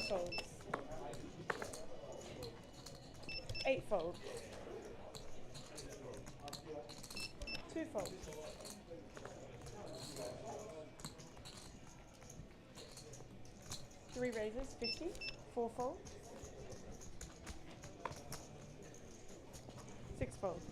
folds. 8 folds. 2 folds. 3 raises, 50. 4 folds. 6 folds.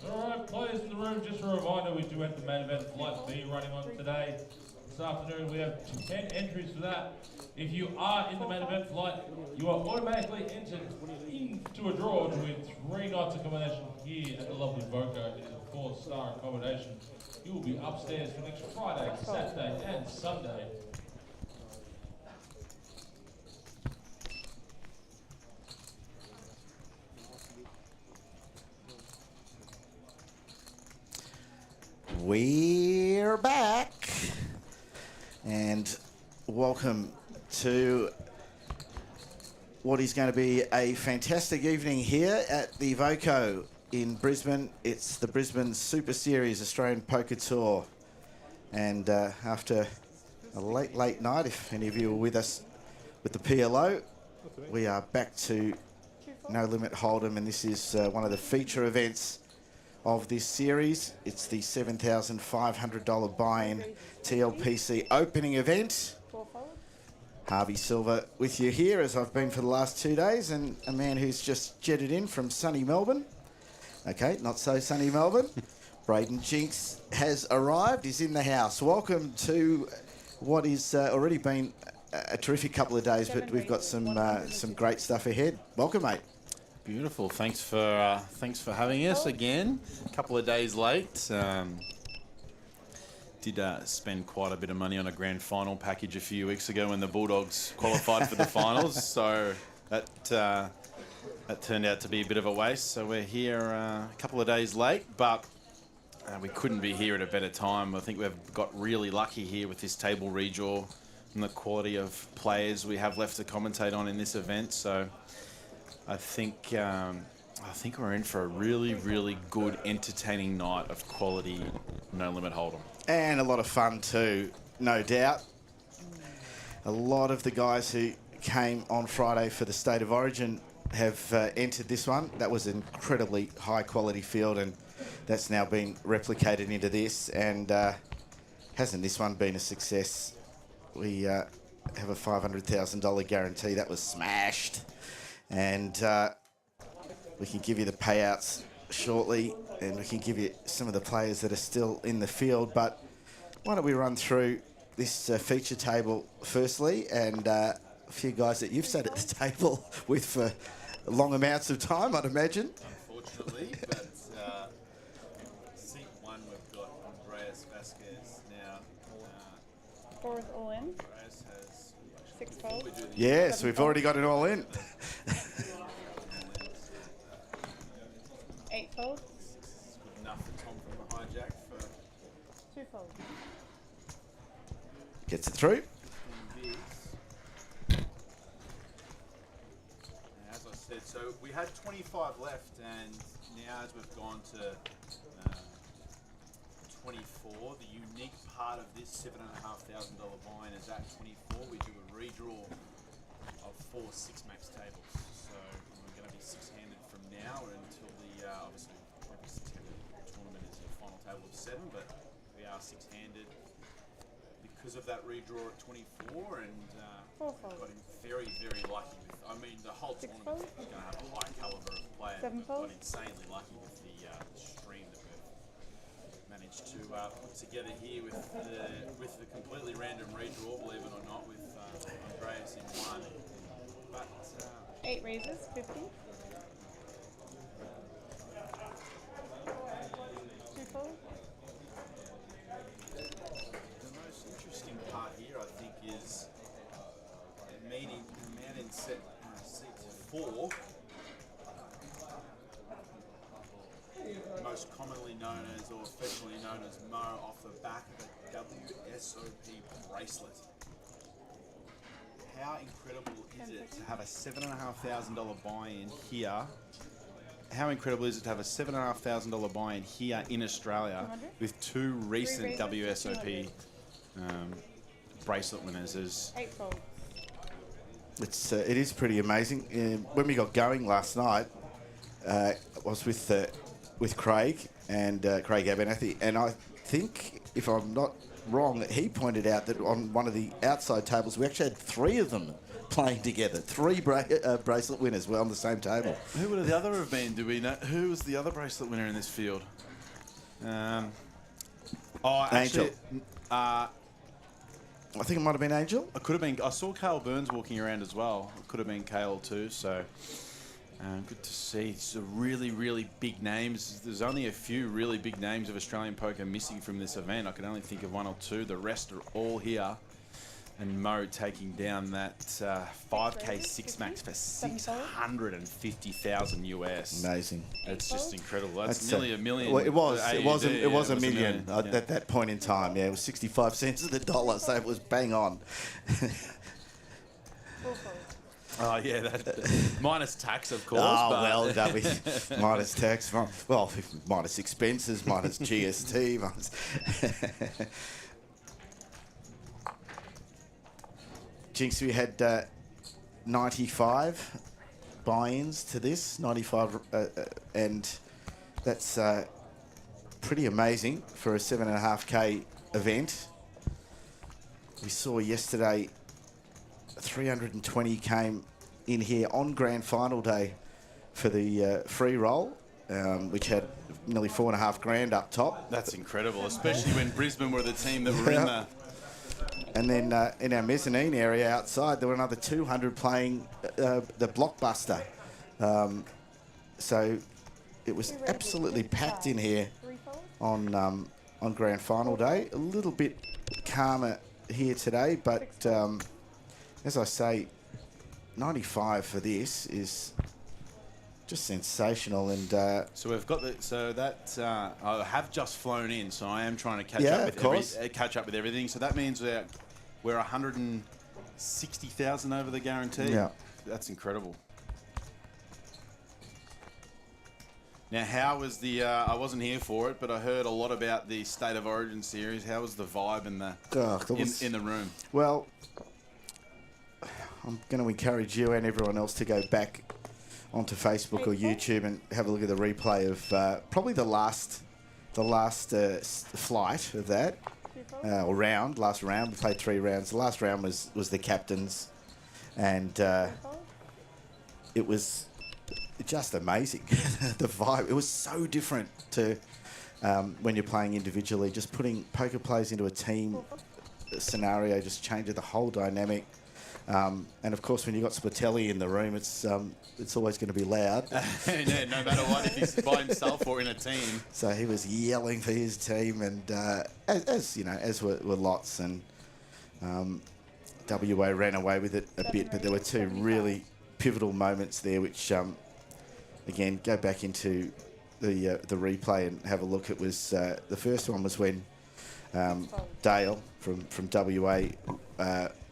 Alright, players in the room, just a reminder, we do have the main event Flight B running on today. This afternoon we have 10 entries for that. If you are in the main event flight, you are automatically entered into a draw to win 3 nights accommodation here at the lovely VOCO. It's a 4-star accommodation. You will be upstairs for next Friday, Saturday and Sunday. We're back, and welcome to what is going to be a fantastic evening here at the VOCO in Brisbane. It's the Brisbane Super Series Australian Poker Tour, and after a late night, if any of you were with us with the PLO, we are back to No Limit Hold'em, and this is one of the feature events of this series. It's the $7,500 buy-in TLPC opening event. Harvey Silver with you here, as I've been for the last 2 days, and a man who's just jetted in from sunny Melbourne. Okay, not so sunny Melbourne. Braden Jinks has arrived. He's in the house. Welcome to what is already been a terrific couple of days, but we've got some great stuff ahead. Welcome, mate. Beautiful. Thanks for having us again. A couple of days late. Did spend quite a bit of money on a grand final package a few weeks ago when the Bulldogs qualified for the finals. So that turned out to be a bit of a waste. So we're here a couple of days late, but we couldn't be here at a better time. I think we've got really lucky here with this table redraw and the quality of players we have left to commentate on in this event. So I think we're in for a really, really good, entertaining night of quality No Limit Hold'em. And a lot of fun too, no doubt. A lot of the guys who came on Friday for the State of Origin have entered this one. That was an incredibly high quality field, and that's now been replicated into this. And hasn't this one been a success? We have a $500,000 guarantee. That was smashed. And we can give you the payouts shortly, and we can give you some of the players that are still in the field. But why don't we run through this feature table firstly, and a few guys that you've sat at the table with for long amounts of time, I'd imagine. Unfortunately, but seat 1 we've got Andreas Vasquez now. 4th all in. Andreas has 6 folds. Yes, we've already got it all in. 8 folds. Good enough for Tom from the hijack for 2 folds. Gets it through. As I said, so we had 25 left, and now as we've gone to 24, the unique part of this $7,500 buy-in is at 24 we do a redraw of 4 6-max tables. So we're going to be 6-handed from now until the obviously every 6-handed tournament is a final table of 7, but we are 6-handed because of that redraw at 24, and got him very, very lucky with, I mean, the whole tournament is going to have a high caliber of player. 7 folds. Got insanely lucky with the stream that we've managed to put together here with the completely random redraw, believe it or not, with Andreas in 1. But 8 raises, 50. seat 4. Most commonly known as, or affectionately known as Mo, off the back of a WSOP bracelet. How incredible is it to have a $7,500 buy-in here? How incredible is it to have a $7,500 buy-in here in Australia with 2 recent WSOP bracelet winners? As 8 folds. It is pretty amazing. When we got going last night, I was with Craig and Craig Abernathy, and I think, if I'm not wrong, he pointed out that on one of the outside tables we actually had 3 of them playing together. 3 bracelet winners were on the same table. Who would the other have been? Do we know who was the other bracelet winner in this field? Angel. I think it might have been Angel. It could have been. I saw Cale Burns walking around as well. It could have been Cale too. So good to see. It's a really, really big names. There's only a few really big names of Australian poker missing from this event. I can only think of 1 or 2. The rest are all here. And Mo taking down that 5k 6 max for 650,000 US. Amazing. It's just incredible. That's nearly a million. Well, it was a million, million. at that point in time. Yeah, it was 65 cents of the dollar, so it was bang on. Oh yeah, that minus tax, of course. Oh but well, that was minus tax. Well, minus expenses, minus GST. Minus Jinx, we had 95 buy-ins to this, 95, and that's pretty amazing for a 7.5k event. We saw yesterday 320 came in here on grand final day for the free roll, which had nearly 4.5 grand up top. That's incredible, especially when Brisbane were the team that were in the. And then in our mezzanine area outside, there were another 200 playing the Blockbuster. So it was absolutely packed in here on grand final day. A little bit calmer here today, but as I say, 95 for this is just sensational. And so we've got I have just flown in, so I am trying to catch up with everything. So that means we're 160,000 over the guarantee. Yeah, that's incredible. Now, how was the? I wasn't here for it, but I heard a lot about the State of Origin series. How was the vibe in the in the room? Well, I'm going to encourage you and everyone else to go back onto Facebook or YouTube and have a look at the replay of probably the last flight of that or last round. We played 3 rounds. The last round was the captains, and it was just amazing. The vibe, it was so different to when you're playing individually. Just putting poker players into a team scenario just changes the whole dynamic. And of course, when you've got Spatelli in the room, it's always going to be loud. Yeah, no matter what, if he's by himself or in a team. So he was yelling for his team, and as you know, as were lots, and WA ran away with it a bit, but there were 2 really pivotal moments there, which again, go back into the replay and have a look. It was the first one was when Dale from WA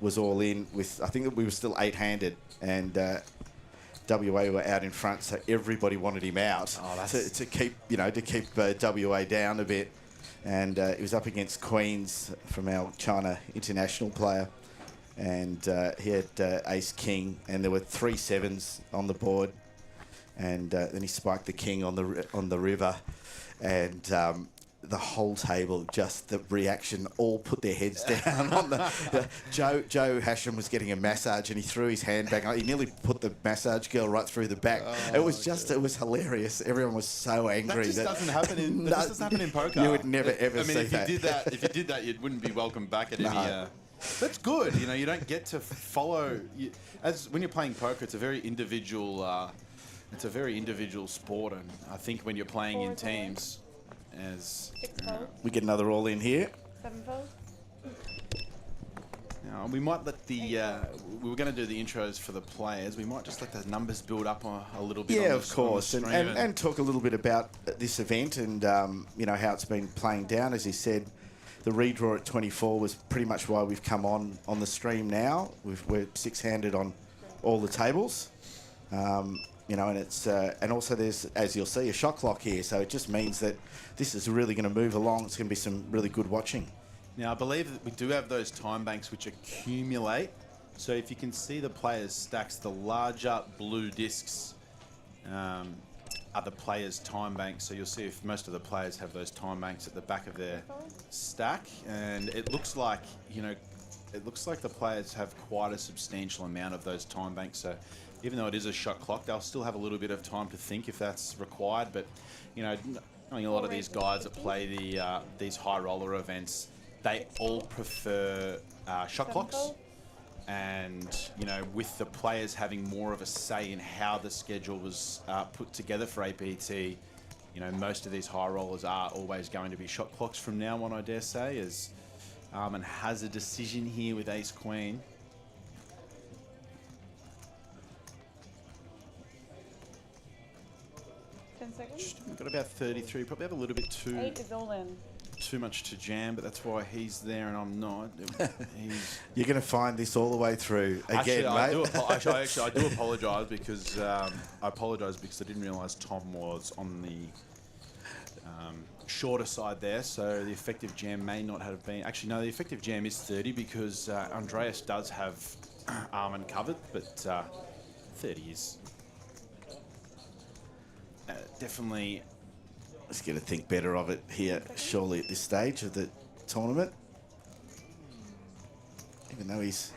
was all in with, I think that we were still 8-handed, and WA were out in front, so everybody wanted him out to keep WA down a bit, and he was up against Queens from our China international player, and he had Ace King, and there were 3 7s on the board, and then he spiked the king on the river, and the whole table, just the reaction, all put their heads down on the Joe Hasham was getting a massage, and he threw his hand back. He nearly put the massage girl right through the back. It was hilarious. Everyone was so angry. That just doesn't happen in poker. You would never ever see that. If you did that, you wouldn't be welcome back at any. That's good. You don't get to follow. When you're playing poker, it's a very individual. It's a very individual sport, and I think when you're playing in teams. We get another all in here. 7 fold. We might let the, we were going to do the intros for the players. We might just let the numbers build up a little bit. Yeah, on of the, course, on the and talk a little bit about this event and you know how it's been playing down. As he said, the redraw at 24 was pretty much why we've come on the stream now. We're six-handed on all the tables, you know, and it's and also there's, as you'll see, a shot clock here, so it just means that this is really going to move along. It's going to be some really good watching. Now, I believe that we do have those time banks which accumulate. So if you can see the players' stacks, the larger blue discs are the players' time banks. So you'll see if most of the players have those time banks at the back of their stack. And it looks like, you know, it looks like the players have quite a substantial amount of those time banks. So even though it is a shot clock, they'll still have a little bit of time to think if that's required. But, you know, knowing a lot of these guys that play these high roller events, they all prefer shot clocks, and you know, with the players having more of a say in how the schedule was put together for APT, you know, most of these high rollers are always going to be shot clocks from now on, I dare say, as Armin has a decision here with Ace Queen. We've got about 33, probably have a little bit 8 is all in. too much to jam, but that's why he's there and I'm not. You're going to find this all the way through again, I mate. I do apologise because I didn't realise Tom was on the shorter side there, so the effective jam may not have been. Actually, no, the effective jam is 30 because Andreas does have Armin covered, but 30 is definitely. Let's get to think better of it here, surely, at this stage of the tournament. Even though he's...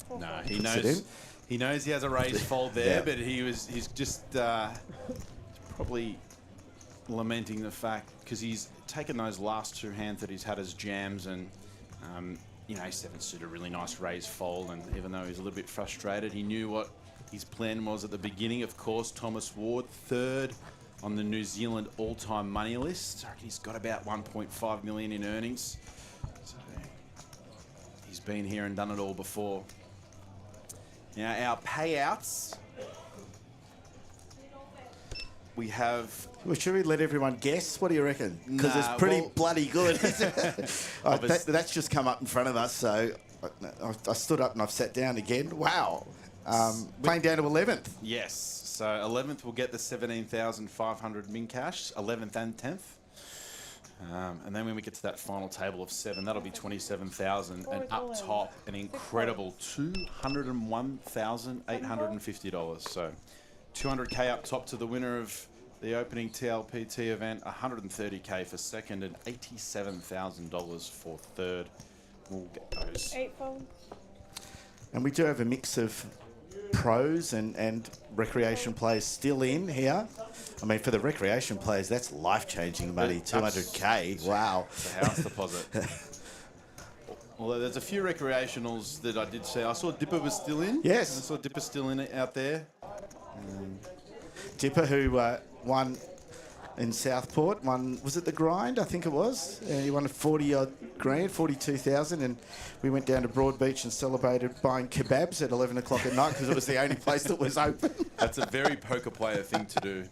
No, he knows he has a raised fold there, yeah. But he's just probably lamenting the fact, because he's taken those last two hands that he's had as jams, and you know, 7 suited a really nice raised fold, and even though he's a little bit frustrated, he knew what his plan was at the beginning. Of course, Thomas Ward, third on the New Zealand all-time money list. He's got about 1.5 million in earnings. So he's been here and done it all before. Now, our payouts. We have... Well, should we let everyone guess? What do you reckon? Because it's pretty bloody good. That's just come up in front of us, so I stood up and I've sat down again. Wow. Playing down to 11th. Yes. So 11th will get the 17,500 min cash, 11th and 10th. And then when we get to that final table of 7, that'll be 27,000. And up top, an incredible $201,850. So 200k up top to the winner of the opening TLPT event, 130k for second, and $87,000 for third. We'll get those. 8 folds. And we do have a mix of pros and recreation players still in here. I mean, for the recreation players, that's life-changing money, 200k. Wow. The house deposit. Although there's a few recreationals that I did see. I saw Dipper was still in. Yes. I saw Dipper still in it out there. Dipper, who won in Southport, was it the grind? I think it was. He won a 40-odd grand, 42,000, and we went down to Broadbeach and celebrated buying kebabs at 11 o'clock at night because it was the only place that was open. That's a very poker player thing to do.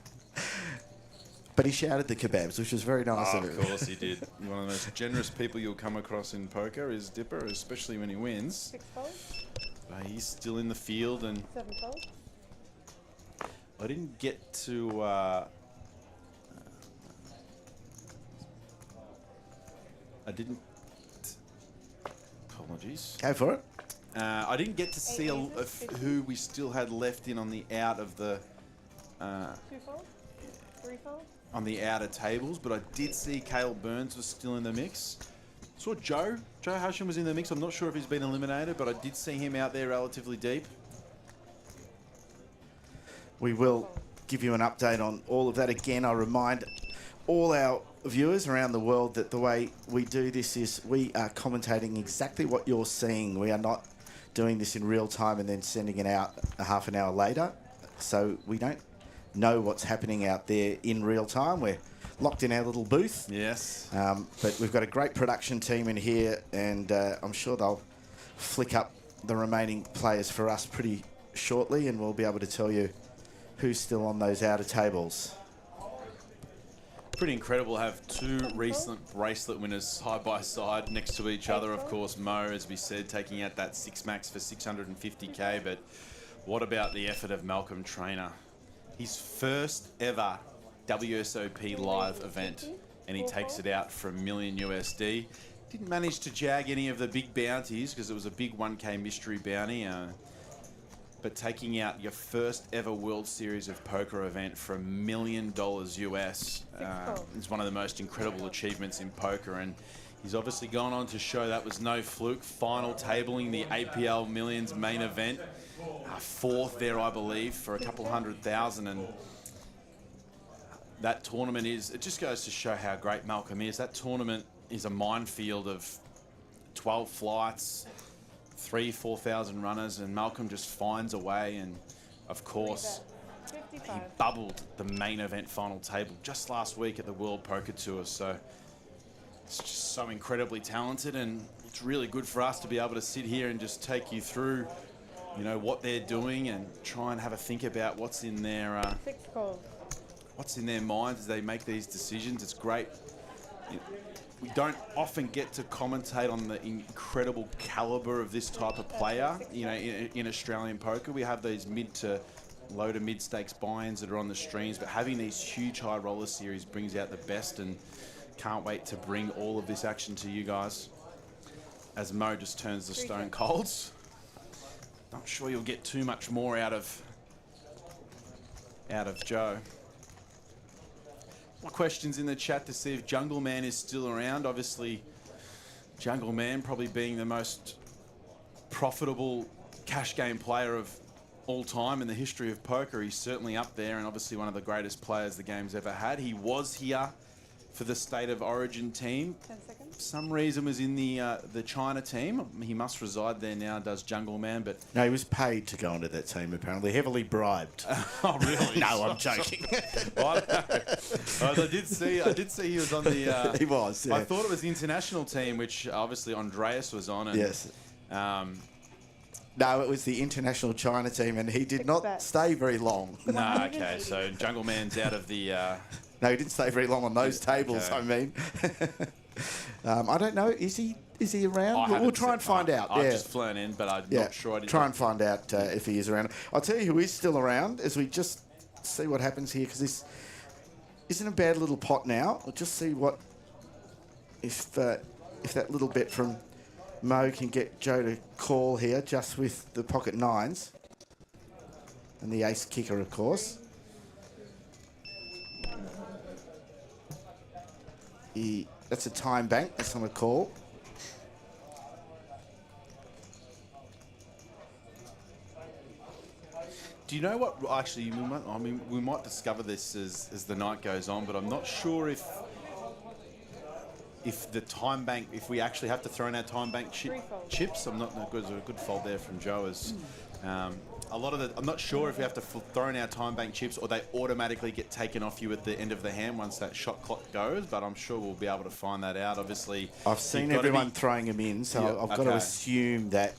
But he shouted the kebabs, which was very nice of him. Of course he did. One of the most generous people you'll come across in poker is Dipper, especially when he wins. 6 folds. He's still in the field, and 7 folds. I didn't get to... I didn't... Apologies. Go for it. I didn't get to see who we still had left in on the out of the... 2 folds? 3 folds? On the outer tables, but I did see Cale Burns was still in the mix. Saw Joe Hashim was in the mix. I'm not sure if he's been eliminated, but I did see him out there relatively deep. We will give you an update on all of that. Again, I remind all our viewers around the world that the way we do this is we are commentating exactly what you're seeing. We are not doing this in real time and then sending it out a half an hour later. So we don't know what's happening out there in real time. We're locked in our little booth. Yes. But we've got a great production team in here, and I'm sure they'll flick up the remaining players for us pretty shortly, and we'll be able to tell you who's still on those outer tables. Pretty incredible to have two recent bracelet winners side by side next to each other. Of course, Mo, as we said, taking out that 6 max for 650k, but what about the effort of Malcolm Trainer? His first ever WSOP live event, and he takes it out for $1 million USD. Didn't manage to jag any of the big bounties because it was a big 1k mystery bounty, but taking out your first ever World Series of Poker event for $1 million US is one of the most incredible achievements in poker, and he's obviously gone on to show that was no fluke. Final tabling the APL Millions main event, fourth there, I believe, for a couple $100,000, and that tournament it just goes to show how great Malcolm is. That tournament is a minefield of 12 flights, 3,000-4,000 runners, and Malcolm just finds a way, and of course he bubbled the main event final table just last week at the World Poker Tour. So it's just so incredibly talented, and it's really good for us to be able to sit here and just take you through, you know, what they're doing and try and have a think about what's in their minds as they make these decisions. It's great. We don't often get to commentate on the incredible caliber of this type of player. You know, in Australian poker, we have these mid to low to mid stakes buy-ins that are on the streams, but having these huge high roller series brings out the best, and can't wait to bring all of this action to you guys as Mo just turns the stone colds. Not sure you'll get too much more out of Joe. Questions in the chat to see if Jungle Man is still around. Obviously, Jungle Man probably being the most profitable cash game player of all time in the history of poker. He's certainly up there, and obviously one of the greatest players the game's ever had. He was here for the State of Origin team. 10 seconds. For some reason was in the China team. He must reside there now, does Jungle Man, but... No, he was paid to go into that team, apparently. Heavily bribed. Oh, really? No, I'm joking. I don't know. I did see he was on the... he was, yeah. I thought it was the international team, which obviously Andreas was on. And, yes. No, it was the international China team, and he did not stay very long. No, okay, so Jungle Man's out of the... No, he didn't stay very long on those tables, okay. I mean. I don't know. Is he around? We'll try and find out. I've just flown in, but I'm not sure. I didn't try and find out if he is around. I'll tell you who is still around as we just see what happens here, because this isn't a bad little pot now. We'll just see what if that little bet from Mo can get Joe to call here, just with the pocket nines and the ace kicker, of course. That's a time bank. That's not a call. Do you know what? Actually, we might discover this as the night goes on, but I'm not sure if the time bank, if we actually have to throw in our time bank chips. I'm not good. There's a good fold there from Joe. I'm not sure if we have to throw in our time bank chips or they automatically get taken off you at the end of the hand once that shot clock goes, but I'm sure we'll be able to find that out. Obviously, I've seen everyone throwing them in, so I've got to assume that,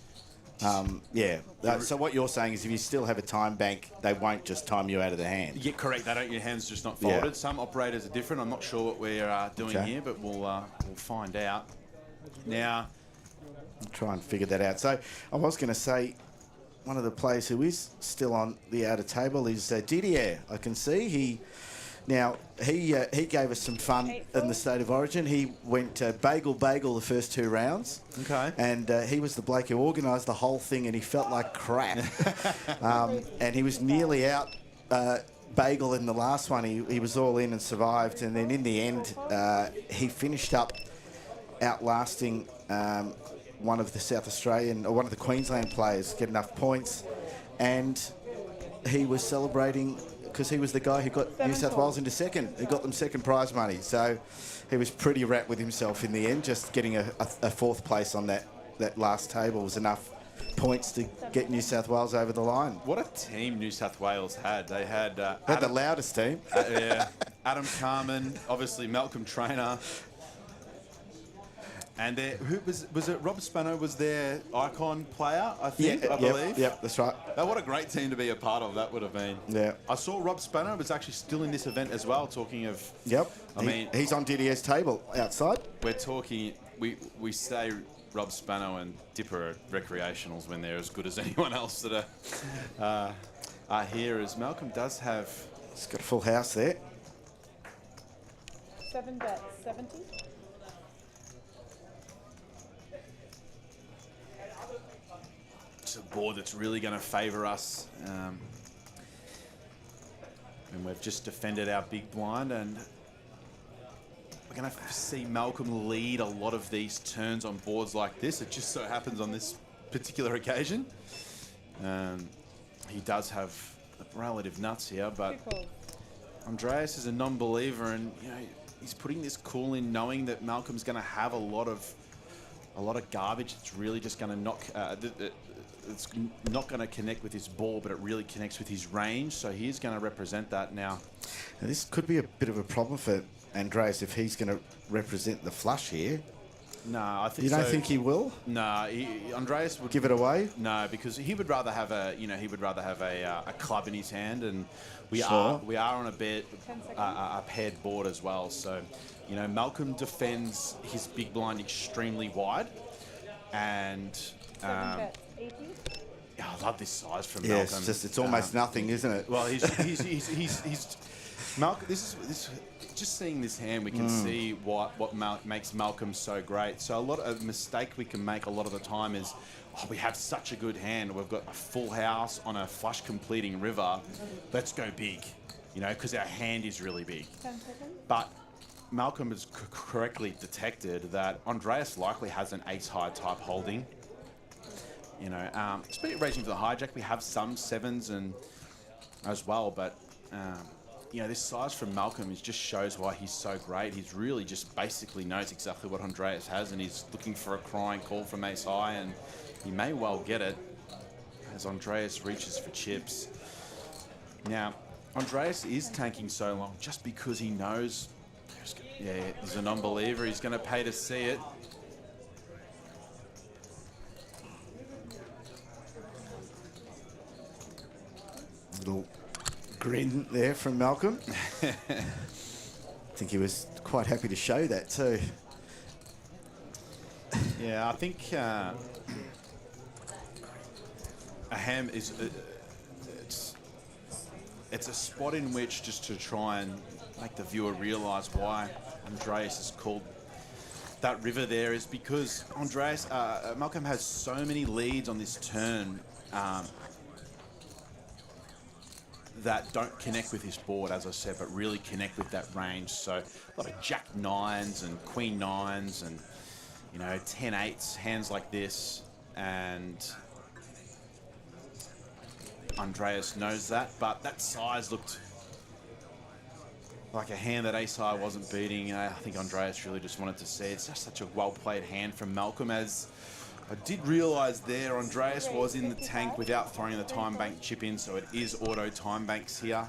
so what you're saying is if you still have a time bank, they won't just time you out of the hand. Yeah, correct. Your hand's just not folded. Yeah. Some operators are different. I'm not sure what we're doing here, but we'll find out. Now, I'll try and figure that out. So I was going to say, one of the players who is still on the outer table is Didier. I can see he gave us some fun in the State of Origin. He went bagel the first 2 rounds. Okay. And he was the bloke who organised the whole thing, and he felt like crap. And he was nearly out bagel in the last one. He was all in and survived, and then in the end he finished up outlasting one of the South Australian or one of the Queensland players, get enough points, and he was celebrating because he was the guy who got New South Wales into second. He got them second prize money, so he was pretty rapt with himself in the end. Just getting a 4th place on that last table was enough points to get New South Wales over the line. What a team New South Wales had. They had the loudest team. Adam Carmen, obviously Malcolm Trainer. And who was it? Rob Spano was their icon player, I think. I Yep, believe. yep, that's right. What a great team to be a part of. That would have been. Yeah. I saw Rob Spano was actually still in this event as well. Talking of. Yep. I mean, he's on DDS table outside. we're talking. We say Rob Spano and Dipper are recreationals when they're as good as anyone else that are here. As Malcolm does have. He's got a full house there. 7 bets, 70. It's a board that's really going to favour us. And we've just defended our big blind, and we're going to see Malcolm lead a lot of these turns on boards like this. It just so happens on this particular occasion. He does have relative nuts here, but Andreas is a non-believer, and he's putting this call in knowing that Malcolm's going to have a lot of garbage. It's really just going to knock. It's not going to connect with his ball, but it really connects with his range. So he's going to represent that now. Now, this could be a bit of a problem for Andreas if he's going to represent the flush here. No, I think you don't think he will? No, Andreas would give it away. No, because he would rather have a club in his hand, and we Sure. are on a paired board as well. So, Malcolm defends his big blind extremely wide, and 7 bets, 80. I love this size from Yeah, Malcolm. it's almost nothing, isn't it? Well, he's Malcolm. This is just seeing this hand, we can see what makes Malcolm so great. So a lot of mistake we can make a lot of the time is, we have such a good hand. We've got a full house on a flush completing river. Let's go big, because our hand is really big. 10 seconds. But Malcolm has correctly detected that Andreas likely has an ace-high type holding. Speaking of raising for the hijack, we have some 7s and as well, but this size from Malcolm just shows why he's so great. He's really just basically knows exactly what Andreas has, and he's looking for a crying call from ace high, and he may well get it as Andreas reaches for chips. Now, Andreas is tanking so long just because he knows, he's a non-believer. He's going to pay to see it. Little grin there from Malcolm. I think he was quite happy to show that too. Yeah, I think a ham is it's a spot in which just to try and make the viewer realise why Andreas is called that river there is because Malcolm has so many leads on this turn that don't connect with his board, as I said, but really connect with that range. So a lot of jack 9s and queen 9s and 10-8s, hands like this, and Andreas knows that, but that size looked like a hand that ace high wasn't beating. I think Andreas really just wanted to see. It's just such a well-played hand from Malcolm, as I did realise there Andreas was in the tank without throwing the time bank chip in, so it is auto time banks here.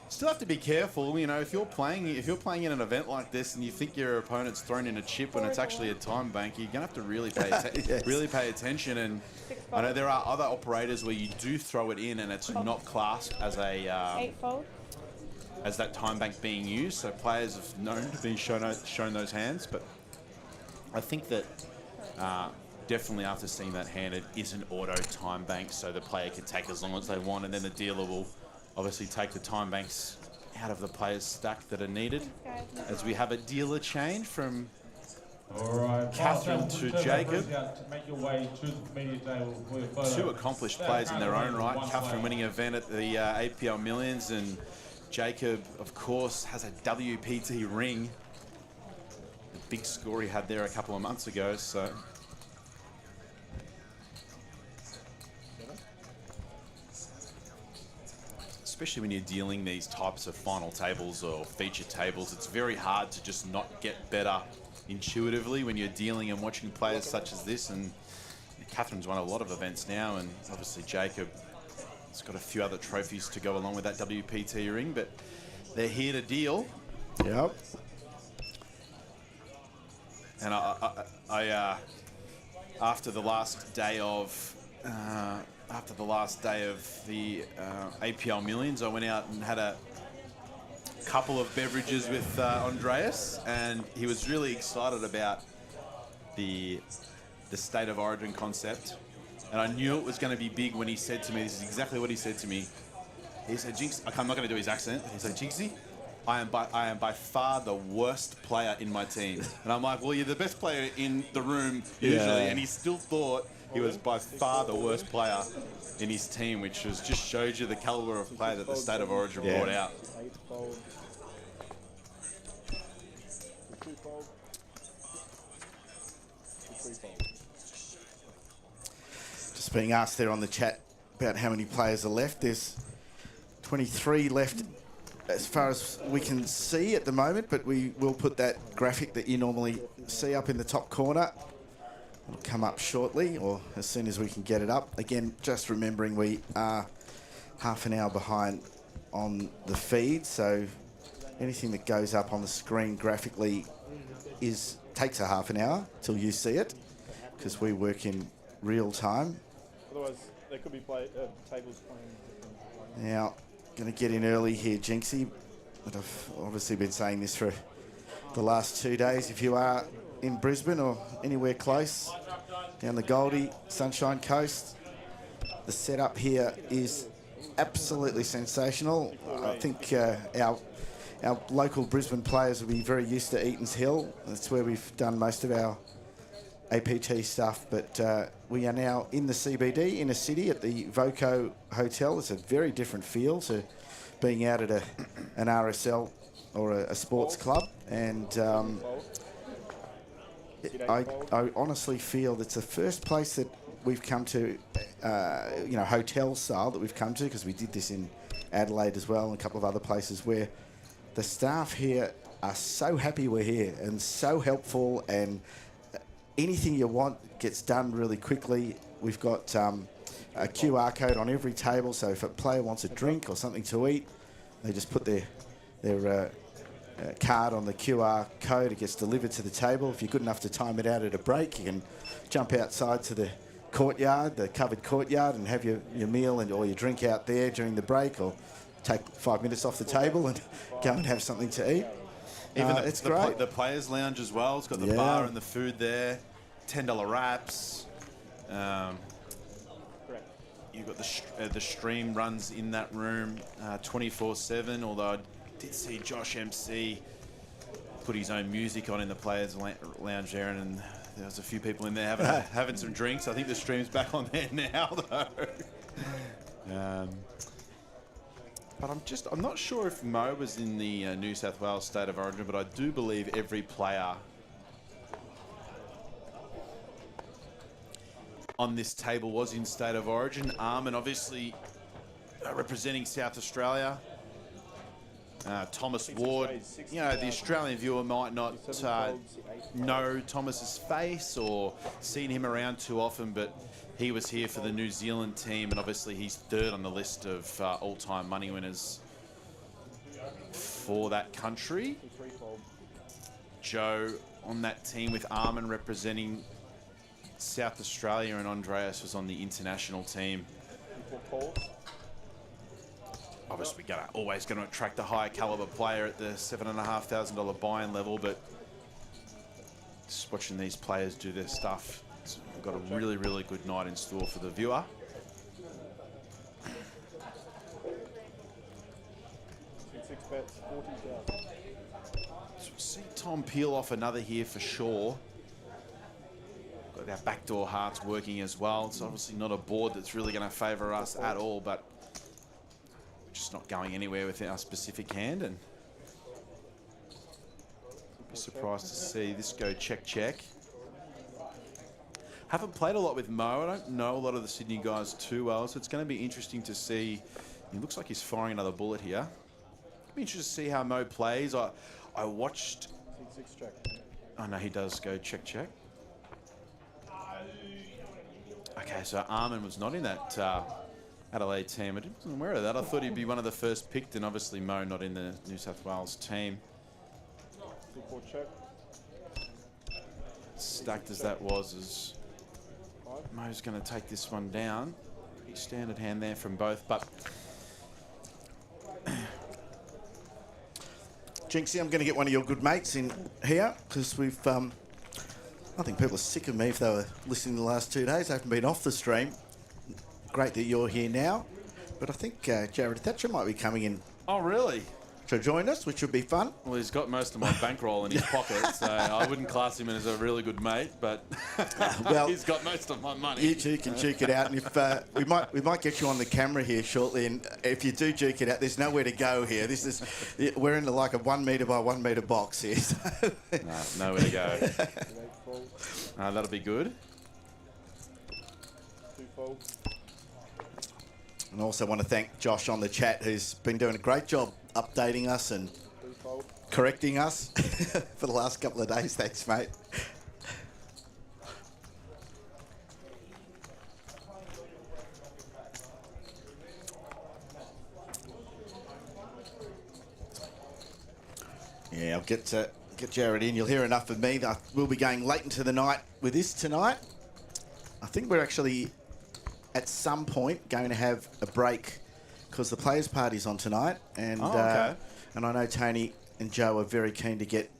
Still have to be careful, if you're playing in an event like this and you think your opponent's thrown in a chip when it's actually a time bank, you're gonna have to really pay Yes. really pay attention. And I know there are other operators where you do throw it in and it's not classed as a 8-fold. as that time bank being used. So players have known to be shown those hands, but I think that definitely after seeing that hand, it is an auto time bank, so the player can take as long as they want, and then the dealer will obviously take the time banks out of the player's stack that are needed. As we have a dealer change from Catherine to Jacob. Make your way to the media table for your photo. Two accomplished players in their own right. Catherine winning an event at the APL Millions, and Jacob, of course, has a WPT ring. The big score he had there a couple of months ago, so. Especially when you're dealing these types of final tables or feature tables, it's very hard to just not get better intuitively when you're dealing and watching players such as this. And Catherine's won a lot of events now, and obviously Jacob has got a few other trophies to go along with that WPT ring, but they're here to deal. Yep. And after the last day of the APL Millions, I went out and had a couple of beverages with Andreas, and he was really excited about the State of Origin concept. And I knew it was going to be big when he said to me, this is exactly what he said to me. He said, Jinx, I'm not going to do his accent. He said, Jinxie, I am by far the worst player in my team. And I'm like, well, you're the best player in the room usually. Yeah. And he still thought he was by far the worst player in his team, which just shows you the caliber of player that the State of Origin brought out. Just being asked there on the chat about how many players are left. There's 23 left as far as we can see at the moment, but we will put that graphic that you normally see up in the top corner. It'll come up shortly, or as soon as we can get it up. Again, just remembering we are half an hour behind on the feed, so anything that goes up on the screen graphically takes a half an hour till you see it, because we work in real time. Otherwise, there could be tables playing. Now, going to get in early here, Jinxie, but I've obviously been saying this for the last 2 days. If you are in Brisbane or anywhere close, down the Goldie, Sunshine Coast, the setup here is absolutely sensational. I think our local Brisbane players will be very used to Eaton's Hill. That's where we've done most of our APT stuff, but we are now in the CBD, in a city, at the VOCO Hotel. It's a very different feel to being out at an RSL or a sports club, and I honestly feel that's the first place that we've come to, hotel style that we've come to, because we did this in Adelaide as well and a couple of other places, where the staff here are so happy we're here and so helpful, and anything you want gets done really quickly. We've got a QR code on every table, so if a player wants a drink or something to eat, they just put their card on the QR code. It gets delivered to the table. If you're good enough to time it out at a break, you can jump outside to the courtyard, the covered courtyard, and have your meal or your drink out there during the break, or take 5 minutes off the table and go and have something to eat. Even it's great. The players' lounge as well. It's got the bar and the food there. $10 wraps. You've got the stream runs in that room 24/7. Although I did see Josh MC put his own music on in the players' lounge there, and there was a few people in there having some drinks. I think the stream's back on there now, though. But I'm not sure if Mo was in the New South Wales State of Origin, but I do believe every player on this table was in State of Origin. Armin obviously representing South Australia. Thomas Ward, the Australian viewer might not know Thomas's face or seen him around too often, but he was here for the New Zealand team, and obviously he's third on the list of all-time money winners for that country. Joe on that team with Armin representing South Australia, and Andreas was on the international team. Obviously, always going to attract a higher caliber player at the $7,500 buy-in level, but just watching these players do their stuff, we've got a really, really good night in store for the viewer. So we'll see Tom peel off another here for sure. Got our backdoor hearts working as well. It's obviously not a board that's really going to favour us at all, but we're just not going anywhere with our specific hand, and be surprised to see this go check. Haven't played a lot with Mo. I don't know a lot of the Sydney guys too well, so it's going to be interesting to see. He looks like he's firing another bullet here. Be interested to see how Mo plays. I watched. Oh no, he does go check. Okay, so Armin was not in that Adelaide team. I wasn't aware of that. I thought he'd be one of the first picked, and obviously Mo not in the New South Wales team. stacked as that was, as Mo's going to take this one down. Pretty standard hand there from both, but Jinxie, I'm going to get one of your good mates in here because we've. I think people are sick of me if they were listening the last 2 days. I haven't been off the stream. Great that you're here now, but I think Jared Thatcher might be coming in oh really? to join us, which would be fun. Well, he's got most of my bankroll in his pocket, so I wouldn't class him as a really good mate, but Well, he's got most of my money. You two can duke it out, and if we might get you on the camera here shortly. And if you do duke it out, there's nowhere to go here. This is we're in like a 1 metre by 1 metre box here. So. No, nowhere to go. That'll be good. 2 folds. And I also want to thank Josh on the chat, who's been doing a great job updating us and 3 fold. correcting us for the last couple of days. Thanks, mate. Yeah, I'll get Jared in. You'll hear enough of me. We'll be going late into the night with this tonight. I think we're actually at some point going to have a break because the players' party's on tonight, and okay. And I know Tony and Joe are very keen to get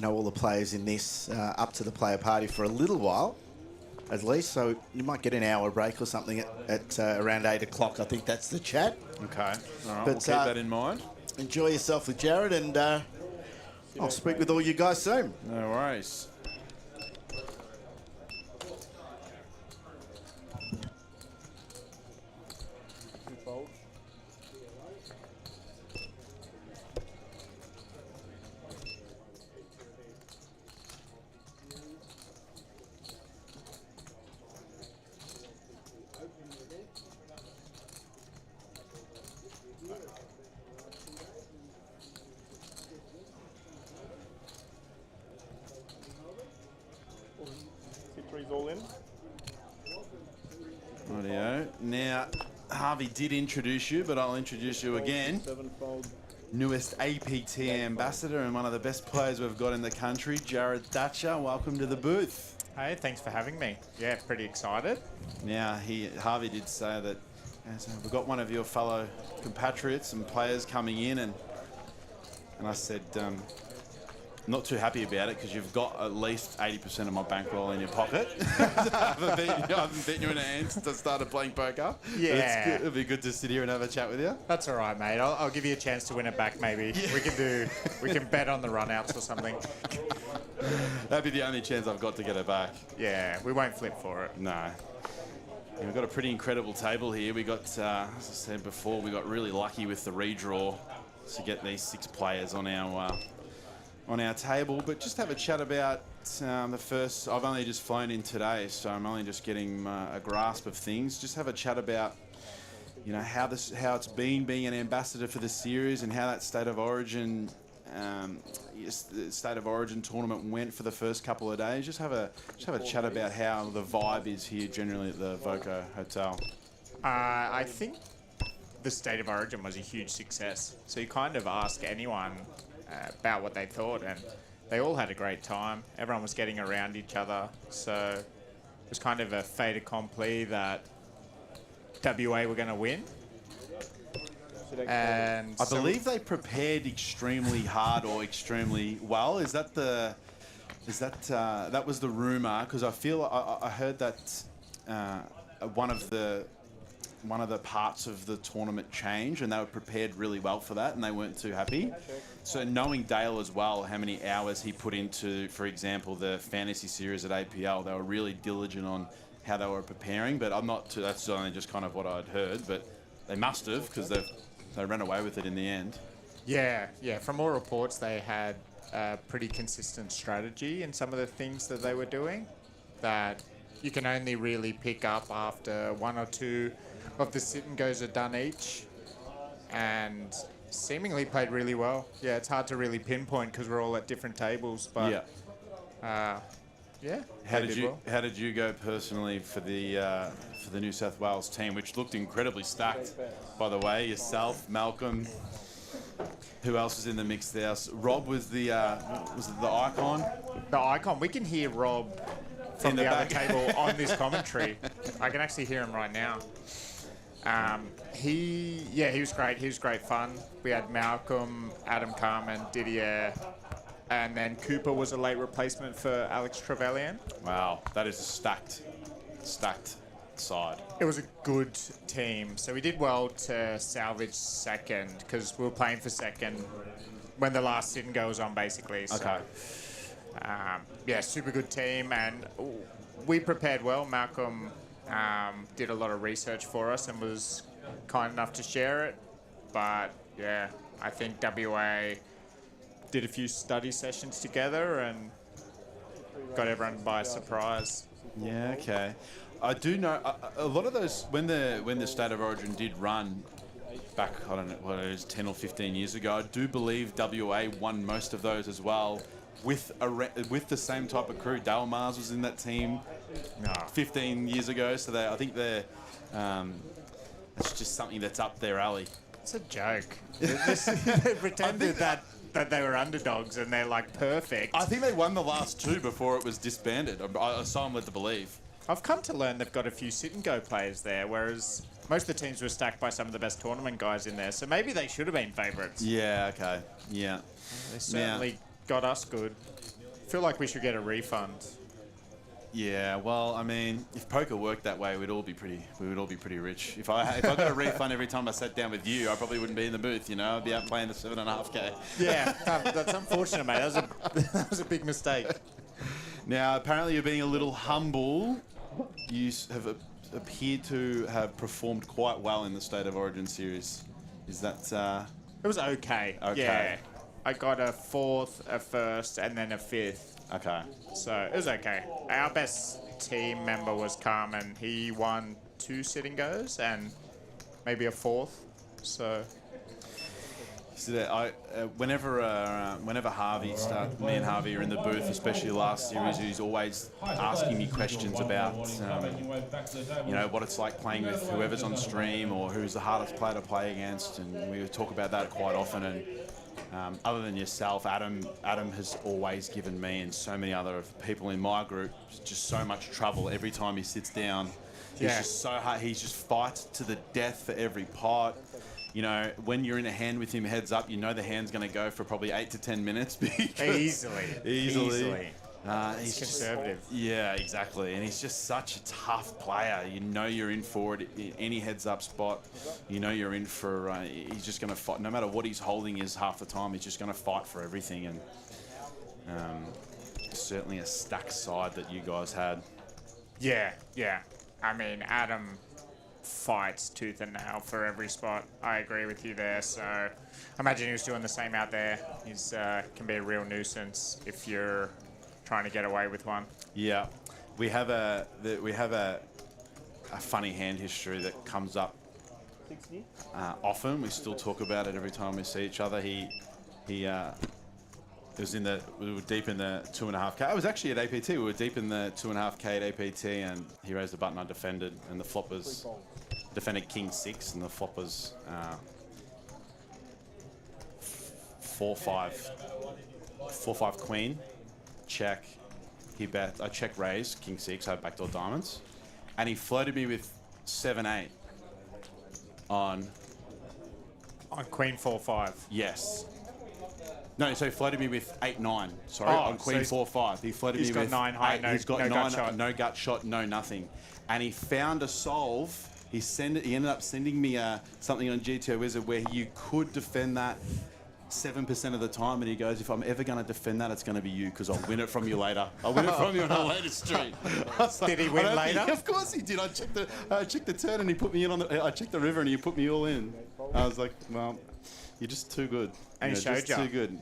all the players in this up to the player party for a little while, at least. So you might get an hour break or something at around 8 o'clock. I think that's the chat. Okay, all right, But, we'll keep that in mind. Enjoy yourself with Jared, and I'll speak with all you guys soon. No worries. 2 folds. Threes all in. Rightio. Now, Harvey did introduce you, but I'll introduce you again. 7 fold. Newest APT ambassador and one of the best players we've got in the country, Jared Thatcher. Welcome to the booth. Hey, thanks for having me. Yeah, pretty excited. Now, Harvey did say that we've got one of your fellow compatriots and players coming in, and I said, not too happy about it because you've got at least 80% of my bankroll in your pocket. I haven't beaten you in the hands since I started playing poker. Yeah. It's good. It'll be good to sit here and have a chat with you. That's all right, mate. I'll give you a chance to win it back, maybe. Yeah. We can bet on the runouts or something. That'd be the only chance I've got to get it back. Yeah, we won't flip for it. No. Yeah, we've got a pretty incredible table here. We got, as I said before, we got really lucky with the redraw to get these 6 players on our table, but just have a chat about the first. I've only just flown in today, so I'm only just getting a grasp of things. Just have a chat about, how it's been being an ambassador for the series and how that State of Origin, the State of Origin tournament went for the first couple of days. Just have a chat about how the vibe is here generally at the VOCO Hotel. I think the State of Origin was a huge success. So you kind of ask anyone about what they thought, and they all had a great time. Everyone was getting around each other, so it was kind of a fait accompli that WA were going to win. And I believe they prepared extremely hard or extremely well. That was the rumor? Because I heard that one of the parts of the tournament changed, and they were prepared really well for that, and they weren't too happy. So knowing Dale as well, how many hours he put into, for example, the fantasy series at APL, they were really diligent on how they were preparing. But that's only just kind of what I'd heard, but they must have, because they ran away with it in the end. Yeah. From all reports, they had a pretty consistent strategy in some of the things that they were doing that you can only really pick up after 1 or 2 of the sit and goes are done each, and seemingly played really well. Yeah, it's hard to really pinpoint because we're all at different tables, but How did you go personally for the New South Wales team, which looked incredibly stacked, by the way? Yourself, Malcolm. Who else was in the mix there? Rob was the icon. The icon. We can hear Rob from In the the other back. table on this commentary. I can actually hear him right now. He was great. He was great fun. We had Malcolm, Adam Carmen, Didier, and then Cooper was a late replacement for Alex Trevelyan. Wow, that is a stacked side. It was a good team. So we did well to salvage second because we were playing for second when the last sit and go was on, basically. So, Okay. Super good team, and we prepared well. Malcolm did a lot of research for us and was kind enough to share it. But yeah, I think WA did a few study sessions together and got everyone by surprise. Yeah, okay. I do know a lot of those when the State of Origin did run back, I don't know what it is, 10 or 15 years ago. I do believe WA won most of those as well with the same type of crew. Dale Mars was in that team 15 years ago, so I think it's just something that's up their alley. It's a joke. They pretended that they were underdogs and they're like perfect. I think they won the last two before it was disbanded. So I'm led to believe. I've come to learn they've got a few sit and go players there, whereas most of the teams were stacked by some of the best tournament guys in there. So maybe they should have been favourites. Yeah, okay. Yeah. They certainly got us good. Feel like we should get a refund. Yeah, well, I mean, if poker worked that way, we would all be pretty rich. If I got a refund every time I sat down with you, I probably wouldn't be in the booth. You know, I'd be out playing the 7.5k. Yeah, that's unfortunate, mate. That was a big mistake. Now, apparently, you're being a little humble. You have appeared to have performed quite well in the State of Origin series. Is that? It was okay. Okay. Yeah, I got a 4th, a 1st, and then a 5th. Okay. So it was okay. Our best team member was Carmen. He won 2 sit and goes and maybe a 4th. So So whenever Harvey me and Harvey are in the booth, especially last series, he's always asking me questions about, what it's like playing with whoever's on stream or who's the hardest player to play against, and we talk about that quite often. And other than yourself, Adam has always given me and so many other people in my group just so much trouble every time he sits down. He's just so hard. He just fights to the death for every pot. You know, when you're in a hand with him heads up, you know the hand's going to go for probably 8 to 10 minutes. Easily. He's conservative. Yeah, exactly. And he's just such a tough player. You know you're in for it. In any heads-up spot, you know you're in for... he's just going to fight. No matter what he's holding is half the time, he's just going to fight for everything. And certainly a stacked side that you guys had. Yeah. I mean, Adam fights tooth and nail for every spot. I agree with you there. So I imagine he was doing the same out there. He's can be a real nuisance if you're trying to get away with one. Yeah, we have a funny hand history that comes up often. We still talk about it every time we see each other. We were deep in the 2.5k. I was actually at APT. We were deep in the 2.5k at APT, and he raised the button. I defended, and the flop was defended King 6, and the flop was 4-5 Queen. Check. He bet. I check raise King 6. I had backdoor diamonds, and he floated me with 7-8 on Queen 4-5. yes. No, so he floated me with 8-9. Sorry, on Queen so 4-5. He floated me he's got with 9 high, 8. no- He's got no 9, gut shot. no gut shot, no nothing. And he found a solve. He ended up sending me something on GTO Wizard where you could defend that 7% of the time. And he goes, if I'm ever going to defend that, it's going to be you because I'll win it from you later. I'll win it from you on a later street. Did he win later? Of course he did. I checked the turn and he put me in on the... I checked the river and he put me all in. I was like, well, you're just too good. And he showed just you. too good.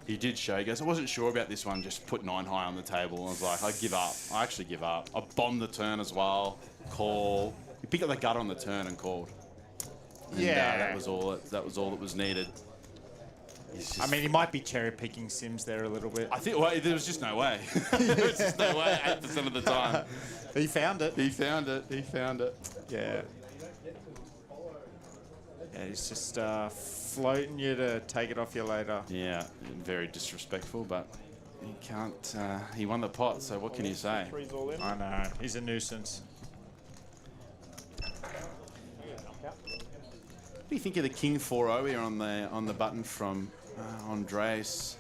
He did show. He goes, I wasn't sure about this one. Just put 9 high on the table. I was like, I give up. I actually give up. I bombed the turn as well. Call. He picked up the gut on the turn and called. And, that was all that was needed. I mean, he might be cherry picking sims there a little bit. I think there was just no way. There was just no way 8% of the time. He found it. He found it. Yeah. Yeah, he's just floating you to take it off you later. Yeah, very disrespectful, but he can't. He won the pot, so what can you say? Three's all in. I know, he's a nuisance. What do you think of the King 4-0 here on the button from Andres?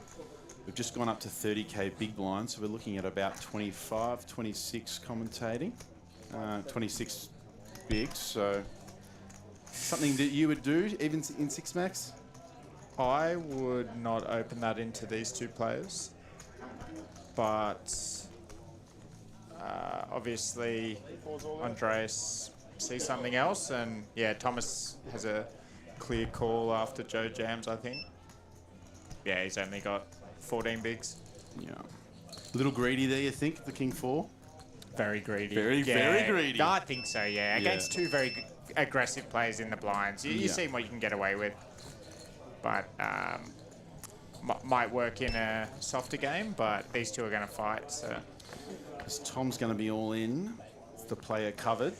We've just gone up to 30k big blind, so we're looking at about 25, 26 commentating, 26 big. So something that you would do even in 6 max? I would not open that into these two players, but obviously Andreas sees something else, and yeah, Thomas has a clear call after Joe jams, I think. Yeah, he's only got 14 bigs. Yeah. A little greedy there, you think, the King 4? Very greedy. Very greedy. I think so, yeah. Against two very aggressive players in the blinds. You see what you can get away with. But might work in a softer game, but these two are going to fight. So Because Tom's going to be all in. It's the player covered.